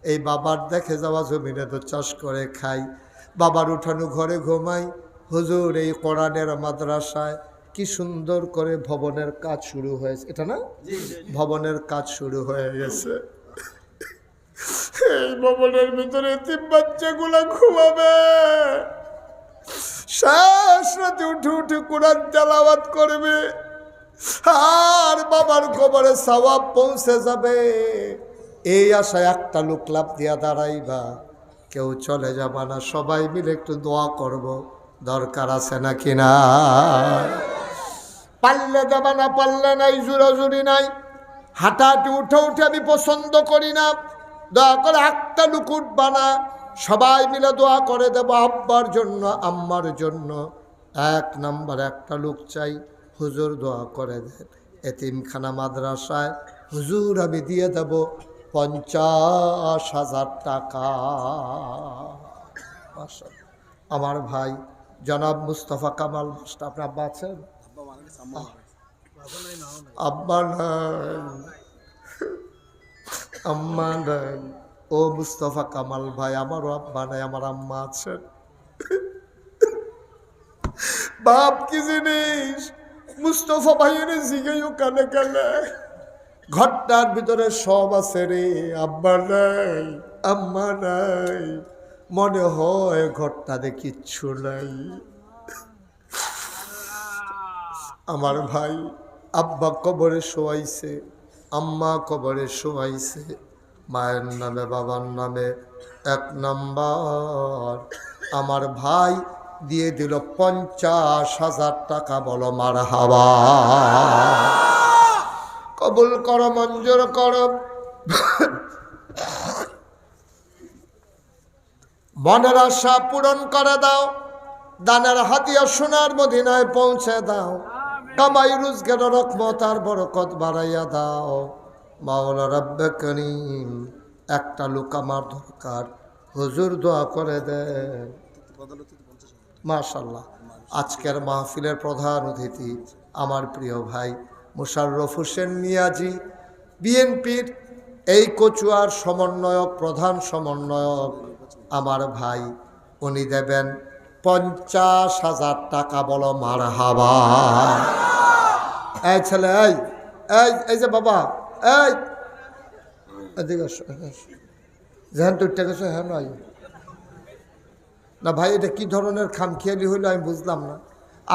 Speaker 1: এই বাবার দেখে যাওয়া জমিনে তো চাষ করে খাই, বাবার উঠানো ঘরে ঘুমাই। হুজুর এই কোরআনের মাদ্রাসায় কি সুন্দর করে ভবনের কাজ শুরু হয়েছে, এটা না ভবনের কাজ শুরু হয়ে গেছে। এই ভবনের ভিতরে তিন বাচ্চাগুলা ঘুমাবে, শেষ রাতে উঠে উঠে কোরআন তেলাওয়াত করবে, আর বাবার কবরে সওয়াব পৌঁছে যাবে। এই আশায় একটা লোক লাভ দিয়া দাঁড়াইবা, কেউ চলে যাবা না, সবাই মিলে একটু দোয়া করব, দরকার আছে নাকি না? পারলে দেবা না, পারলে নাই, জোরাজুরি নাই, হাঁটাহাঁটি উঠে উঠে আমি পছন্দ করি না। দোয়া করে একটা লোক উঠবা না, সবাই মিলে দোয়া করে দেব আব্বার জন্য, আম্মার জন্য। 1 নম্বর একটা লোক চাই, হুজুর দোয়া করে দেন এতিমখানা মাদ্রাসায় হুজুর আমি দিয়ে দেব 50,000 টাকা। আমার ভাই জনাব মুস্তফা কামাল মাস্টার, আপনার আব্বা আছেন? আব্বা নাই, আম্মা নাই। ও মুস্তফা কামাল ভাই, আমারও আব্বা নাই, আমার আম্মা আছেন। বাপ কি জিনিস মুস্তফা ভাইয়ের জিগাইও কানে কানে, ঘরটার ভিতরে সব আছে রে, আব্বা নাই, আম্মা নাই, মনে হয় ঘরটাতে কিচ্ছু নাই। আমার ভাই আব্বা কবরে শোয়াইছে, আম্মা কবরে শোয়াইছে, মায়ের নামে বাবার নামে 1 নম্বর আমার ভাই দিয়ে দিল 50,000 টাকা। বলো মারহাবা। কবুল করো, মঞ্জুর করো। মনের আশা পূরণ করে দাও, দানের হাতিয়া সোনার মদিনায় পৌঁছে দাও, কামাই রোজগার রহমত আর বরকত বাড়াইয়া দাও। মাওলা রব্বে করিম, একটা লোক আমার দরকার, হুজুর দোয়া করে দেন। মাশাআল্লাহ, আজকের মাহফিলের প্রধান অতিথি আমার প্রিয় ভাই মোশাররফ হোসেন মিয়াজি, বিএনপির এই কচুয়ার সমন্বয়ক, প্রধান সমন্বয়ক আমার ভাই, উনি দেবেন 50,000 টাকা। বলো মারহাবা। এই ছেলে, এই এই এই যে বাবা, এই এদিকে আসো, যেহেন তোর টাকা হ্যাঁ নয় না ভাই, এটা কি ধরনের খামখেয়ালি হইলো আমি বুঝলাম না।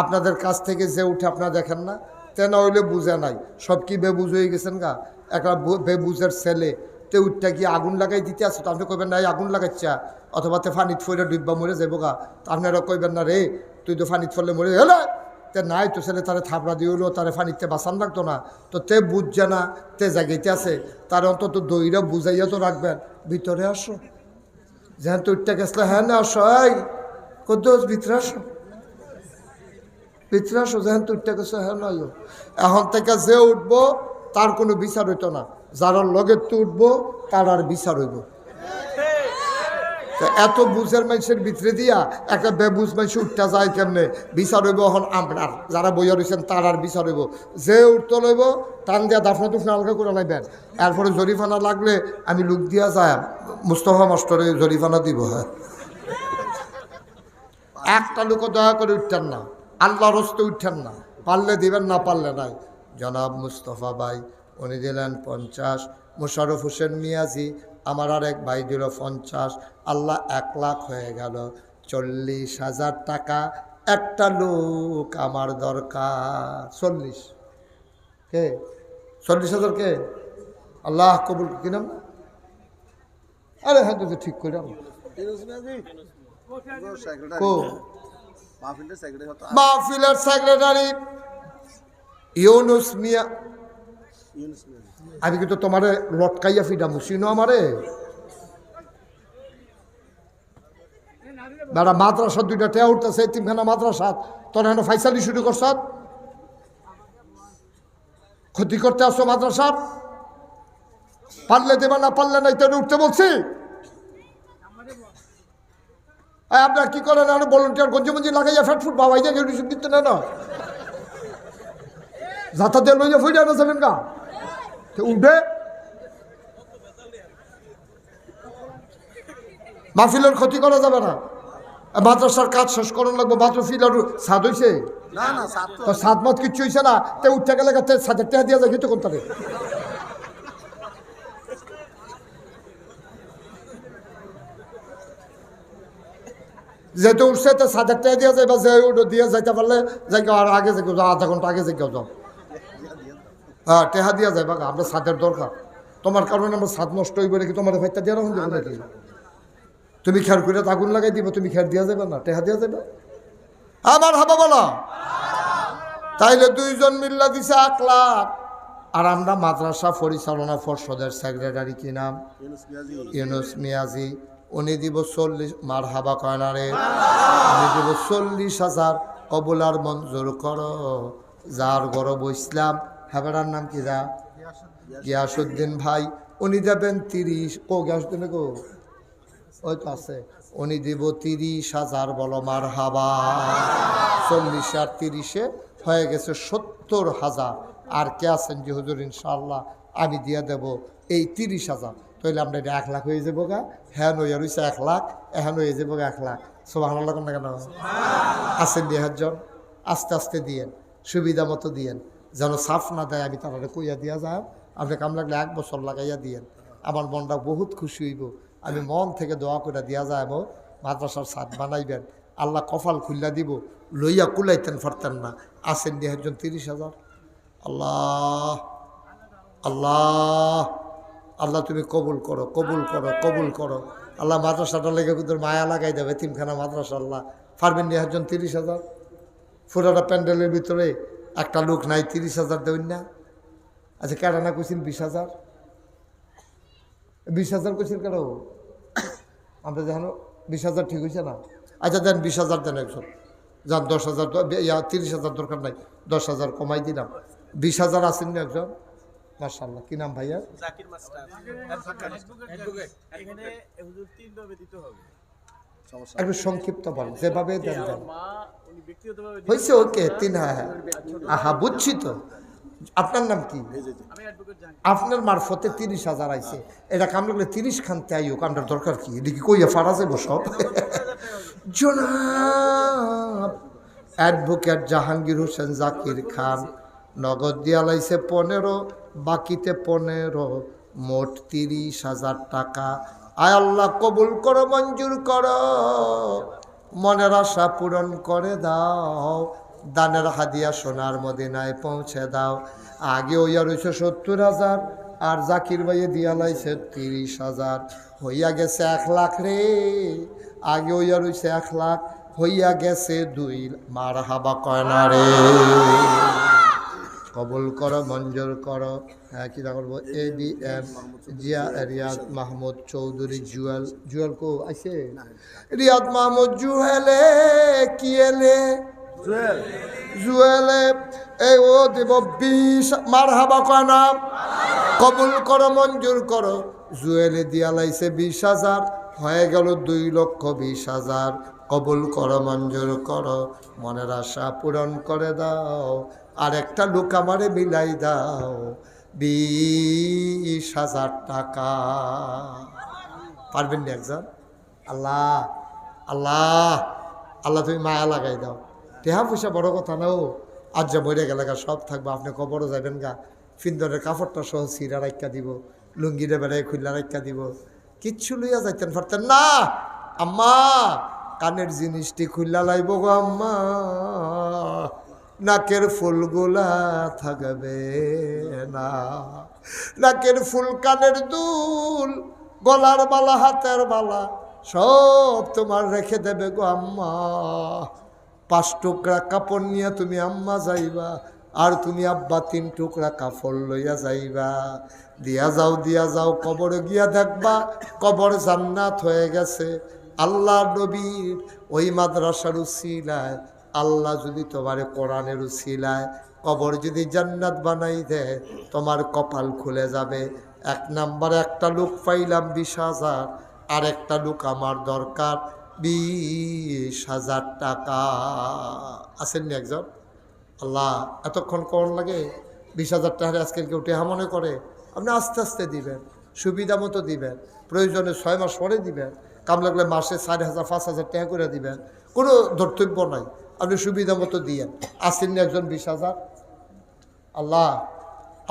Speaker 1: আপনাদের কাছ থেকে যে উঠে আপনারা দেখেন না, তেন হইলে বুঝে নাই, সব কি বেবুজ হয়ে গেছেন গা। একটা বেবুজের ছেলে তে উঠটা কি আগুন লাগাই দিতে আসো, তো আপনি কইবেন না এই আগুন লাগাইছা, অথবা তে ফানিত ফইরে ডুববা মরে যাবো গা, তো আপনারা কইবেন না রে তুই তো ফানিত ফললে মরে গেলে, তে নাই তো ছেলে তারে থাপড়া দিয়ে হলো, তারে ফানিতে বাঁচান লাগতো না, তো তে বুঝছে না, তে জাগাইতে আছে, তার অন্তত দইরা বুঝাইয়া তো রাখবেন। ভিতরে আসো, যেন তো উঠটা গেছলে, হ্যাঁ না আসো, এই কদ্দোস ভিতরে আসো, ভিতরে আসো, যেন তো উঠটা গেছো, হ্যাঁ নয়। এখন থেকে যে উঠবো তার কোনো বিচার হইতো না, যারা লগের তো উঠবো তার আর বিচার হইব। এত বুঝের মানুষের ভিতরে দিয়া একটা বেবুজ মানুষ উঠতে যায় কেমনে, বিচার হইব এখন আপনার যারা বইয়া রয়েছেন তার আর বিচার হইব। যে উঠতে লইব টান দিয়া দাফনা তুফনা আলগা করে লাইবেন, এরপরে জরিফানা লাগলে আমি লুক দিয়া যায় মুস্তফা মাস্টরে জরিফানা দিব। হ্যাঁ, একটা লোক দয়া করে উঠতেন না, আল্লাহ রস্তে উঠতেন না, পারলে দিবেন না পারলে নাই। জনাব মুস্তফা ভাই উনি দিলেন 50, মোশাররফ হোসেন মিয়াজি আমার আর এক ভাই দিল 50, আল্লাহ 1 লাখ হয়ে গেল। 40,000 টাকা একটা লোক আমার দরকার। 40 কে? 40,000 কে? আল্লাহ কবুল। কি নাম? আরে হ্যাঁ, তুই ঠিক করে মাহফিলের সেক্রেটারি ইউনুস মিয়া। আমি কিন্তু তোমারে লটকাইয়া ফিডা মুসিনো আমারে বেড়া মাদ্রাসা 2টা টেয়া উঠতেছে, তিনখানা মাদ্রাসা তোর হেন ফাইসালি শুরু করছ, ক্ষতি করতে আসছো মাদ্রাসার। পারলে দেবা না পারলে নাই, তোর উঠতে বলছি। আপনার কি করেন আর ভলেন্টিয়ার গঞ্জি মঞ্জি লাগাইয়া ফ্যাটফুট বাবাই যায় রিসিভ দিতে না, যাতা দিয়ে লইয়া ফইরা না যাবেন গা উঠে। মাহফিলের ক্ষতি করা যাবে না, মাদ্রাসার কাজ শেষ করার লাগবে। মাত্র ফিলার সাদ হয়েছে, সাত মত কিচ্ছু হয়েছে না, তে উঠতে গেলে 7,000 টাকা দিয়া যায় কিন্তু কোনটারে। যেহেতু উঠছে তো 7,000 টাকা দিয়ে যাই বা যে ওটা দিয়ে যাইতে পারলে যাই আর আগে যাই আধা ঘন্টা আগে যাই যাও। হ্যাঁ টেহা দিয়া যায় বাবা, আমরা ছাদের দরকার। তোমার কারণে আমরা ছাদ নষ্ট হইব নাকি তোমার ভাইটা দিয়ে রাখুন দেবো নাকি? তুমি খেয়াল করে আগুন লাগাই দিব, তুমি খেয়াল দিয়া যাবে না, টেহা দিয়া যাবে। আমার হাবা বলো তাইলে 2 জন মিল্লা দিছে 1 লাখ। আর আমরা মাদ্রাসা পরিচালনা পর্ষদের সেক্রেটারি কি নাম? ইউনুস মিয়াজি। উনি দিব 40, মার হাবা কয়নারে, উনি দিব 40,000 কবুলার মঞ্জুর করো। যার গরব ইসলাম হেবেরার নাম কি যা? গিয়াসুদ্দিন ভাই। উনি দেবেন 30। গিয়াসুদ্দিন গো ওই তো আছে। উনি দিব 30,000। বলো মার হাবা। 40 আর 30 হয়ে গেছে 70,000। আর কে আছেন যে হুজুর ইনশাআল্লাহ আমি দিয়া দেব এই 30,000। তাহলে আমরা এটা 1 লাখ হয়ে যাবো গা। হ্যাঁ নইয়া রয়েছে 1 লাখ, এখন হয়ে যাবো 1 লাখ। সুবহানাল্লাহ না কেন? আছেন দিয়ে একজন আস্তে আস্তে দিয়েন, সুবিধা মতো দিয়েন, যেন সাফ না দেয়। আমি তারা কইয়া দিয়া যায়, আপনি কাম লাগলে 1 বছর লাগাইয়া দিয়েন, আমার মনটা বহুত খুশি হইব। আমি মন থেকে দোয়া করে দিয়া যায়, মাদ্রাসার ছাদ বানাইবেন, আল্লাহ কপাল খুল্লা দিব, লইয়া কুলাইতেন পারতেন না। আসেন দিয়ে একজন 30,000। আল্লাহ আল্লাহ আল্লাহ তুমি কবুল করো, কবুল করো, কবুল করো। আল্লাহ মাদ্রাসাটা লেগে কিন্তু মায়া লাগাই দেবে, তিনখানা মাদ্রাসা। আল্লাহ পারবেন দিয়ে একজন 30,000। পুরোটা প্যান্ডেলের ভিতরে একটা লোক নাই, 30,000 দেবেন না? আচ্ছা কেডা না কইছেন 20,000? 20,000 কইছেন কেন? আমরা যেন 20,000 ঠিক হয়েছে না? আচ্ছা দেন 20,000 দেন একজন। যান 10,000, 30,000 দরকার নাই, 10,000 কমাই দিলাম। 20,000 আসেন না একজন? মাশাআল্লাহ। কি নাম ভাইয়া?
Speaker 2: জাকির মাস্টার। এখানে হুজুর 3 ভাবে দিতে হবে।
Speaker 1: একটু সংক্ষিপ্ত বল, যেভাবে দেন দেন।
Speaker 2: মা উনি ব্যক্তিগতভাবে
Speaker 1: হয়েছে ওকে 3। হ্যাঁ আহা বুঝছি তো। আপনার নাম কি?
Speaker 2: আমি অ্যাডভোকেট জাকির।
Speaker 1: আপনার মারফতে 30,000 আইছে। এটা কাম লাগলে 30 খানতে আইও, কামটার দরকার কি? এটা কি কইয়া ফারা যাবো সব? জনাব অ্যাডভোকেট জাহাঙ্গীর হোসেন জাকির খান নগদ দিয়া লাইছে 15, বাকিতে 15, মোট 30,000 টাকা। আয় আল্লাহ কবুল করো, মঞ্জুর করো, মনের আশা পূরণ করে দাও, দানের হাদিয়া সোনার মদিনায় পৌঁছে দাও। আগে ওইয়া রয়েছে 70,000, আর জাকির ভাইয়ে দিয়া লাইছে 30,000, হইয়া গেছে 1 লাখ রে। আগে ওইয়া রয়েছে 1 লাখ, হইয়া গেছে 2। মার হাবা কয়না রে। কবুল করো, মঞ্জুর করো। হ্যাঁ কী করবো? ABM জিয়া রিয়াদ মাহমুদ চৌধুরী জুয়েল। জুয়েল কো আইছে? রিয়াদ মাহমুদ জুয়েলে কি এলে জুয়েলে এই ও দেব 20। মার হাবা কয়না। কবুল করো, মঞ্জুর করো। জুয়েলে দিয়া লাইছে 20,000, হয়ে গেল 2,20,000। কবুল করো, মঞ্জুর করো, মনের আশা পূরণ করে দাও। আর একটা লোক আমারে মিলাই দাও 20,000 টাকা। পারবেন না একজন? আল্লাহ আল্লাহ আল্লাহ তুমি মায়া লাগাই দাও। টেহা পয়সা বড় কথা নাও, আজ যা মরে গেলে সব থাকবো, আপনি কবরও যাবেন গা, ফিন্দরের কাপড়টা সহ সিরা রাখা দিব, লুঙ্গিরে বেড়ায় খুল্লা রাখা দিব, কিচ্ছু লইয়া যাইতেন পারতেন না। আম্মা কানের জিনিসটি খুল্লা লাইব গো আম্মা, নাকের ফুলগুলা থাকবে না, নাকের ফুল, কানের দুল, গলার বালা, হাতের বালা সব তোমার রেখে দেবে গো আম্মা। 5 টুকরা কাপড় নিয়ে তুমি আম্মা যাইবা, আর তুমি আব্বা 3 টুকরা কাপড় লইয়া যাইবা। দিয়া যাও, দিয়া যাও, কবরে গিয়া দেখবা কবর জান্নাত হয়ে গেছে। আল্লাহ নবীর ওই মাদ্রাসার উসিলায় আল্লাহ যদি তোমার কোরআনের উসিলায় কবর যদি জান্নাত বানাই দেয়, তোমার কপাল খুলে যাবে। 1 নম্বরে একটা লোক পাইলাম 20,000, আর একটা লোক আমার দরকার 20,000 টাকা। আসেননি একজন? আল্লাহ এতক্ষণ কোন লাগে? 20,000 টাকা আজকে কেউ টেহা মনে করে? আপনি আস্তে আস্তে দিবেন, সুবিধা মতো দিবেন, প্রয়োজনে 6 মাস পরে দিবেন, কাম লাগলে মাসে 4,000 5,000 টাকা করে দিবেন, কোনো ধর্তব্য নাই, আপনি সুবিধা মতো দিয়েন। আসেননি একজন 20,000? আল্লাহ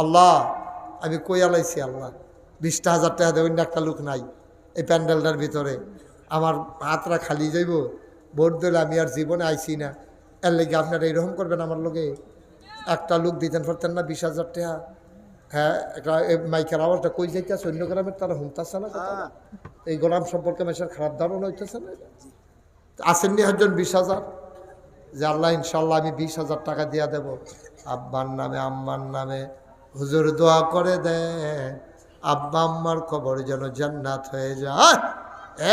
Speaker 1: আল্লাহ আমি কই আলাইছি আল্লাহ, 20,000 টাকা দেবেন একটা লোক নাই এই প্যান্ডেলটার ভিতরে। আমার হাতরা খালি যাইব, ভোট দিলে আমি আর জীবনে আইসি না, এর লেগে আপনারা এরকম করবেন আমার লোকে? একটা লোক দিতেন পারতেন না 20,000 টাকা? হ্যাঁ, একটা মাইকের আওয়াজটা কই যাইতেছে, অন্য গ্রামের তারা শুনতেছে না কথা? এই গোলাম সম্পর্কে মেশার খারাপ ধারণা হইতেছে না? আসেননি একজন 20,000 যে আল্লাহ ইনশাল্লাহ আমি 20,000 টাকা দিয়া দেব আব্বার নামে আম্মার নামে, হুজুর দোয়া করে দেন আব্বা আম্মার কবর যেন জান্নাত হয়ে যায়।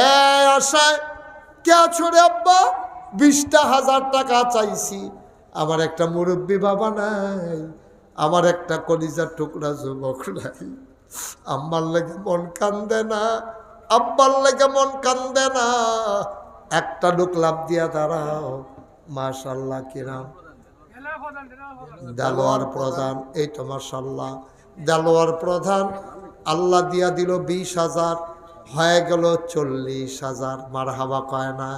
Speaker 1: এই আশায় কে ছোড়ে আব্বা 20,000 টাকা চাইছি, আমার একটা মুরব্বী বাবা নাই, আমার একটা কলিজার টুকরা যুবক নাই, আম্মার লেগে মন কান্দে না, আব্বার লেগে মন কান্দে না, একটা লোক লাভ দিয়া দাঁড়াও। মাশাল্লাহ কিরাম দেলোয়ার প্রধান, এই তো মাশাল্লাহ দেলোয়ার প্রধান, আল্লাহ দিয়া দিল 20,000, হয়ে গেল 40,000। মারহাবা কয় না?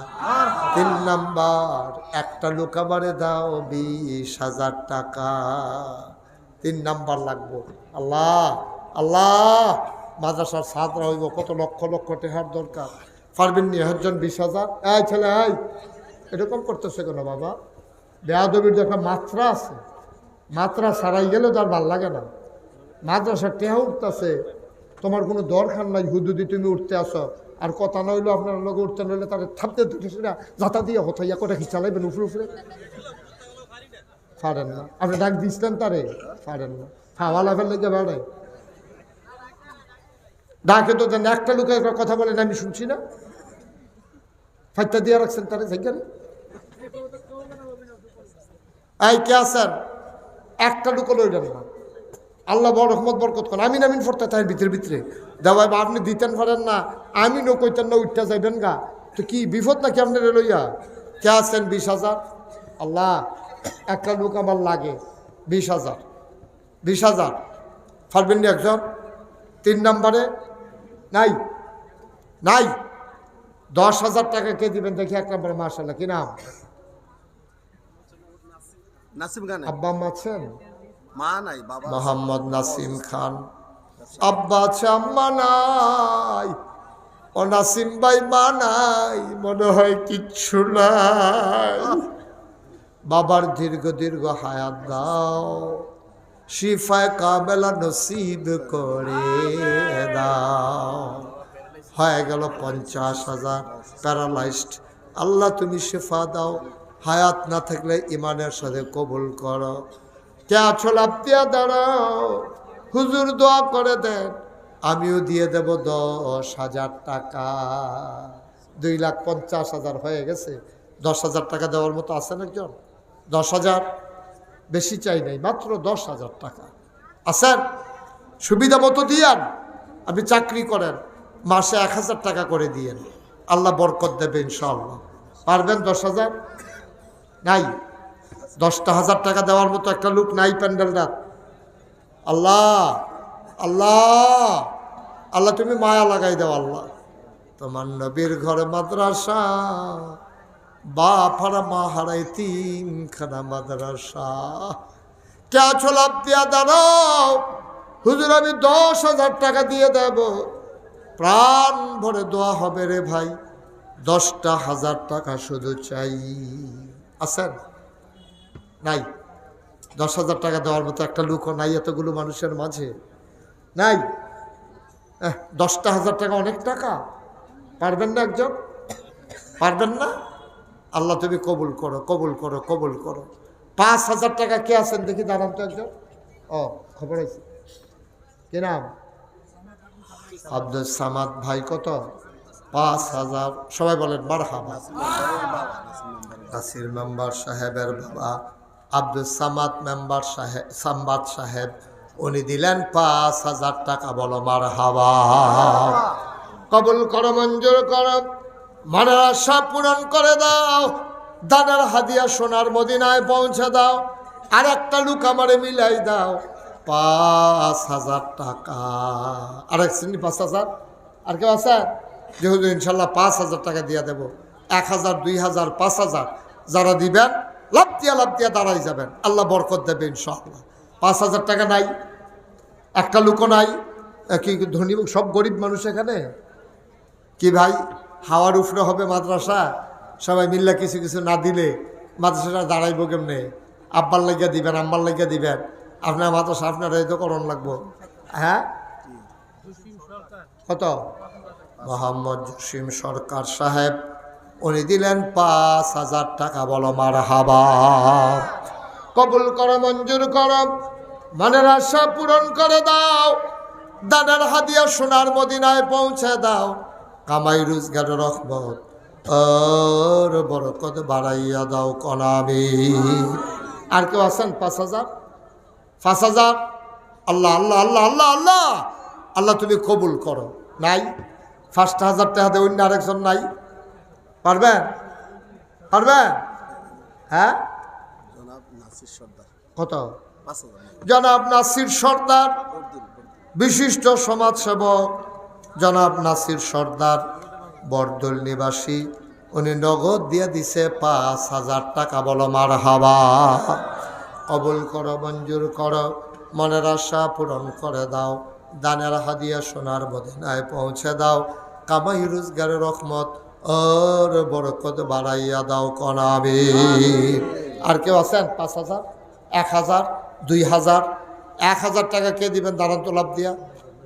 Speaker 1: 3 নাম্বার একটা লোক আমারে দাও 20,000 টাকা, 3 নাম্বার লাগবো। আল্লাহ আল্লাহ, মাদ্রাসার ছাত্র হইব, কত লক্ষ লক্ষ টাকার দরকার, পারবেন নি একজন 20,000? এই ছেলে, এই এরকম করতেছে কেন বাবা? বেয়াদবির একটা মাত্রা আছে, মাত্রা ছাড়াই গেলে তার ভাল লাগে না। মাদ্রাসার টেহা উঠতেছে, তোমার কোনো দরকার নাই, হুদুদি তুমি উঠতে আসো, আর কথা না হইলো আপনার লোক উঠতে নইলে তার থাপতে দিতেছে না, যাতা দিয়ে হতাইয়া করে খিচালাইবেন উপরে উপরে, পারেন না। আপনি ডাক দিচ্ছেন তারে, পারেন না, খাওয়া লাভের লেগে বেড়ায় ডাকে তো দেন, একটা লোকের কথা বলেন আমি শুনছি না, ফাইটা দিয়ে রাখছেন তারে জায়গায়। এই কে আছেন? একটা লোক লইলেন না, আল্লাহ বড় রহমত বরকত করেন, আমিন আমিন ফরতে তাই ভিতরে ভিতরে দেওয়াই বা আপনি দিতেন পারেন না, আমি নো কইতেন না, উঠতে যাইবেন গা, তো কি বিপদ নাকি আপনার লইয়া? কে আছেন 20,000? আল্লাহ একটা লোক আমার লাগে 20,000, 20,000 পারবেন না একজন? 3 নাম্বারে নাই নাই 10,000 টাকা কে দিবেন দেখি? 1 নম্বরে মাশাআল্লাহ, কি নাম?
Speaker 2: নাসিম খান।
Speaker 1: আব্বা আম্মা আছেন?
Speaker 2: মা নাই, বাবা
Speaker 1: মোহাম্মদ নাসিম খান। আব্বা আছে, আম্মা নাই। ও নাসিম ভাই, মা নাই, মনে হয় কিচ্ছু নাই। বাবার দীর্ঘ দীর্ঘ হায়াত দাও, শিফায়ে কামেলা নসিব করে দাও। হয়ে গেল 50,000, প্যারালাইজড। আল্লাহ তুমি শিফা দাও, হায়াত না থাকলে ইমানের সাথে কবুল করো। কে আছো লাভ দিয়া দাঁড়াও, হুজুর দোয়া করে দেন, আমিও দিয়ে দেব 10,000 টাকা। 2,50,000 হয়ে গেছে, 10,000 টাকা দেওয়ার মতো আছেন একজন? 10,000 বেশি চাই নাই, মাত্র 10,000 টাকা আছেন? সুবিধা মতো দিয়ান। আপনি চাকরি করেন, মাসে 1,000 টাকা করে দিয়েন, আল্লাহ বরকত দেবে ইনশাআল্লাহ। পারবেন? 10,000 নাই? 10,000 টাকা দেওয়ার মতো একটা লোক নাই প্যান্ডেল রাত? আল্লাহ আল্লাহ আল্লাহ, তুমি মায়া লাগাই দাও আল্লাহ। তোমার নবীর ঘরে মাদ্রাসা, বাপ হারা মা হারাই 3খানা মাদ্রাসা। কে আছো লাভ দিয়া দাঁড়াও, হুজুর আমি 10,000 টাকা দিয়ে দেব। প্রাণ ভরে দোয়া হবে রে ভাই, 10,000 টাকা শুধু চাই। আছেন? নাই? 10,000 টাকা দেওয়ার মতো একটা লোকও নাই এতগুলো মানুষের মাঝে? নাই? 10,000 টাকা অনেক টাকা, পারবেন না একজন? পারবেন না? আল্লাহ তুমি কবুল করো, কবুল করো, কবুল করো। 5,000 টাকা কে আছেন দেখি? দাঁড়ান তো একজন। ও, খবর আছে, কি নাম? আব্দুল সামাদ ভাই। কত? 5,000। সবাই বলেন মারহাবা। নাসির মেম্বার সাহেবের বাবা আব্দুল সামাদ মেম্বার সাহেব, সাম্বাদ সাহেব, উনি দিলেন 5,000 টাকা। বলো মারহাবা। কবুল করো, মঞ্জুর করো, মনের আশা পূরণ করে দাও। দানের হাদিয়া সোনার মদিনায় পৌঁছে দাও। আর একটা লোক আমারে মিলাই দাও, 5,000 টাকা। আরেক শ্রেণী 5,000। আর কেউ আছে? যেহেতু ইনশাল্লাহ 5,000 টাকা দিয়ে দেব। 1,000, 2,000, 5,000 যারা দিবেন লাভ দিয়া দাঁড়াই যাবেন, আল্লাহ বরকত দেবে ইনশাআল্লাহ। 5,000 টাকা নাই, একটা লোকও নাই। কি ধনী সব গরিব মানুষ এখানে? কি ভাই, হাওয়ার উফরে হবে মাদ্রাসা? সবাই মিল্লা কিছু কিছু না দিলে মাদ্রাসাটা দাঁড়াইব কেমনে? আব্বার লাগিয়া দিবেন, আম্মার লাগিয়া দিবেন, আপনার মাদ্রাসা আপনার এই তো করণ লাগবো। হ্যাঁ, কত? মোহাম্মদ জসিম সরকার সাহেব উনি দিলেন 5,000 টাকা। বলো মারহাবা। কবুল করো, মঞ্জুর করো, মনের আশা পূরণ করে দাও, দানের হাদিয়া সোনার মদিনায় পৌঁছে দাও, কামাই রোজগারের রহমত আর বরকত বাড়াইয়া দাও কনামি। আর কেউ আছেন? 5,000 5,000। আল্লাহ আল্লাহ আল্লাহ আল্লাহ আল্লাহ আল্লাহ তুমি কবুল করো। নাই 5,000 টাকা দেয় অন্য আরেকজন নাই? পারবেন? পারবেন? হ্যাঁ,
Speaker 2: জনাব নাসির সর্দার।
Speaker 1: কত?
Speaker 2: 5,000।
Speaker 1: জনাব নাসির সর্দার, বিশিষ্ট সমাজসেবক জনাব নাসির সর্দার, বরদল নিবাসী, উনি নগদ দিয়ে দিছে 5,000 টাকা। বলো মারহাবা। কবুল করো, মঞ্জুর করো, মনের আশা পূরণ করে দাও, দানের হাদিয়া সোনার মদিনায় পৌঁছে দাও, কামাই রোজগারের রহমত আর বরকত বাড়াইয়া দাও কনাবি। আর কেউ আছেন? 5,000, 1,000, 2,000? 1,000 টাকা কে দিবেন? দাঁড়ান তো লাভ দিয়া,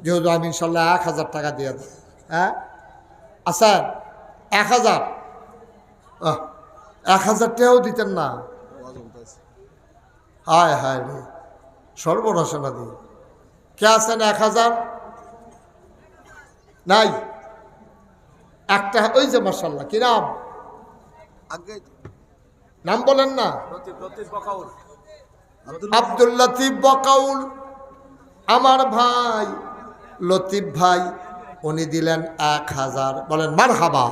Speaker 1: যেহেতু আমি ইনশাল্লাহ 1,000 টাকা দিয়ে দেব। হ্যাঁ আছেন? 1,000? 1,000 টাকাও দিতেন না? হায় হায় রে, সর্বনাশনা দিয়ে। কে আছেন? 1,000 নাই? একটা ওই যে মাশাআল্লাহ, কি নাম? নাম বলেন না। আব্দুল লতিফ বকাউল, আমার ভাই লতিফ ভাই, উনি দিলেন 1,000। বলেন মারহাবা।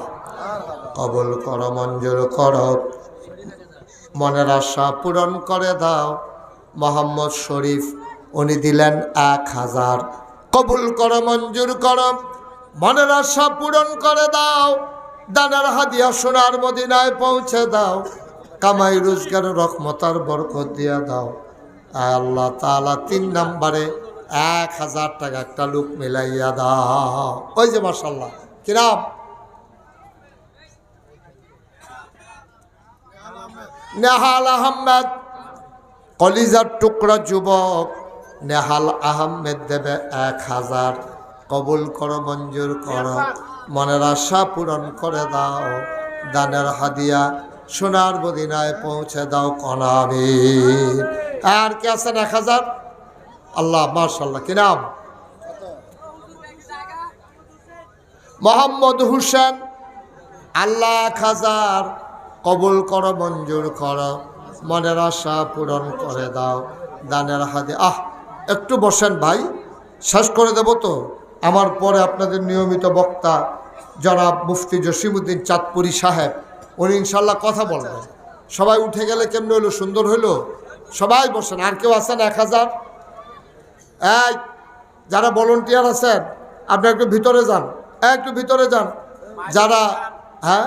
Speaker 1: কবুল করো, মঞ্জুর করো, মনের আশা পূরণ করে দাও। মোহাম্মদ শরীফ, উনি দিলেন 1,000। কবুল করো, মঞ্জুর করো, মনের আশা পূরণ করে দাও, দানের হাদিয়া সোনার মদিনায় পৌঁছে দাও, কামাই রোজগার রহমতার বরকত দিয়া দাও। আল্লাহ তাআলা 3 নম্বরে 1,000 টাকা একটা লোক মিলাইয়া দাও। ওই যে মাশাআল্লাহ, কি নাম? নেহাল আহমেদ, কলিজার টুকরা যুবক নেহাল আহমেদ দেবে 1,000। কবুল করো, মঞ্জুর করো, মনের আশা পূরণ করে দাও, দানের হাদিয়া সোনার মদিনায় পৌঁছে দাও কনাবি। আর কে আছেন? 1,000? আল্লাহ মাশাআল্লাহ, কি নাম? মোহাম্মদ হুসেন, আল্লাহ 1,000। কবুল করো, মঞ্জুর করো, মনের আশা পূরণ করে দাও, দানের হাদিয়া। একটু বসেন ভাই, শেষ করে দেব তো। আমার পরে আপনাদের নিয়মিত বক্তা জনাব মুফতি জসিমউদ্দিন চাঁদপুরি সাহেব, উনি ইনশাল্লাহ কথা বলবেন। সবাই উঠে গেলে কেমন হইলো? সুন্দর হইলো? সবাই বসেন। আর কেউ আছেন? 1,000? এই যারা ভলেন্টিয়ার আছেন, আপনি একটু ভিতরে যান, একটু ভিতরে যান। যারা, হ্যাঁ,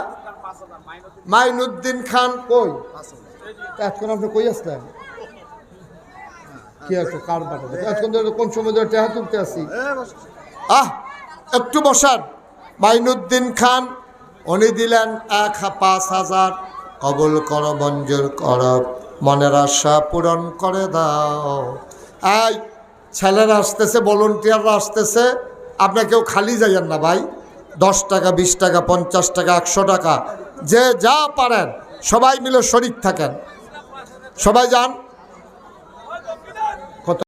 Speaker 1: মাইনুদ্দিন খান কই? এখন আপনি কই আসলেন? কি আছে কার বাটা? এখন কোন সময় ধরে টেহা তুলতে আসি। একটু বসান। মাইনুদ্দিন খান, উনি দিলেন 5,000। কবুল করো, মঞ্জুর করো, মনের আশা পূরণ করে দাও। এই ছেলেরা আসতেছে, ভলেন্টিয়াররা আসতেছে, আপনি কেউ খালি যাইয়েন না ভাই। 10 টাকা, 20 টাকা, 50 টাকা, 100 টাকা, যে যা পারেন সবাই মিলে শরিক থাকেন। সবাই যান।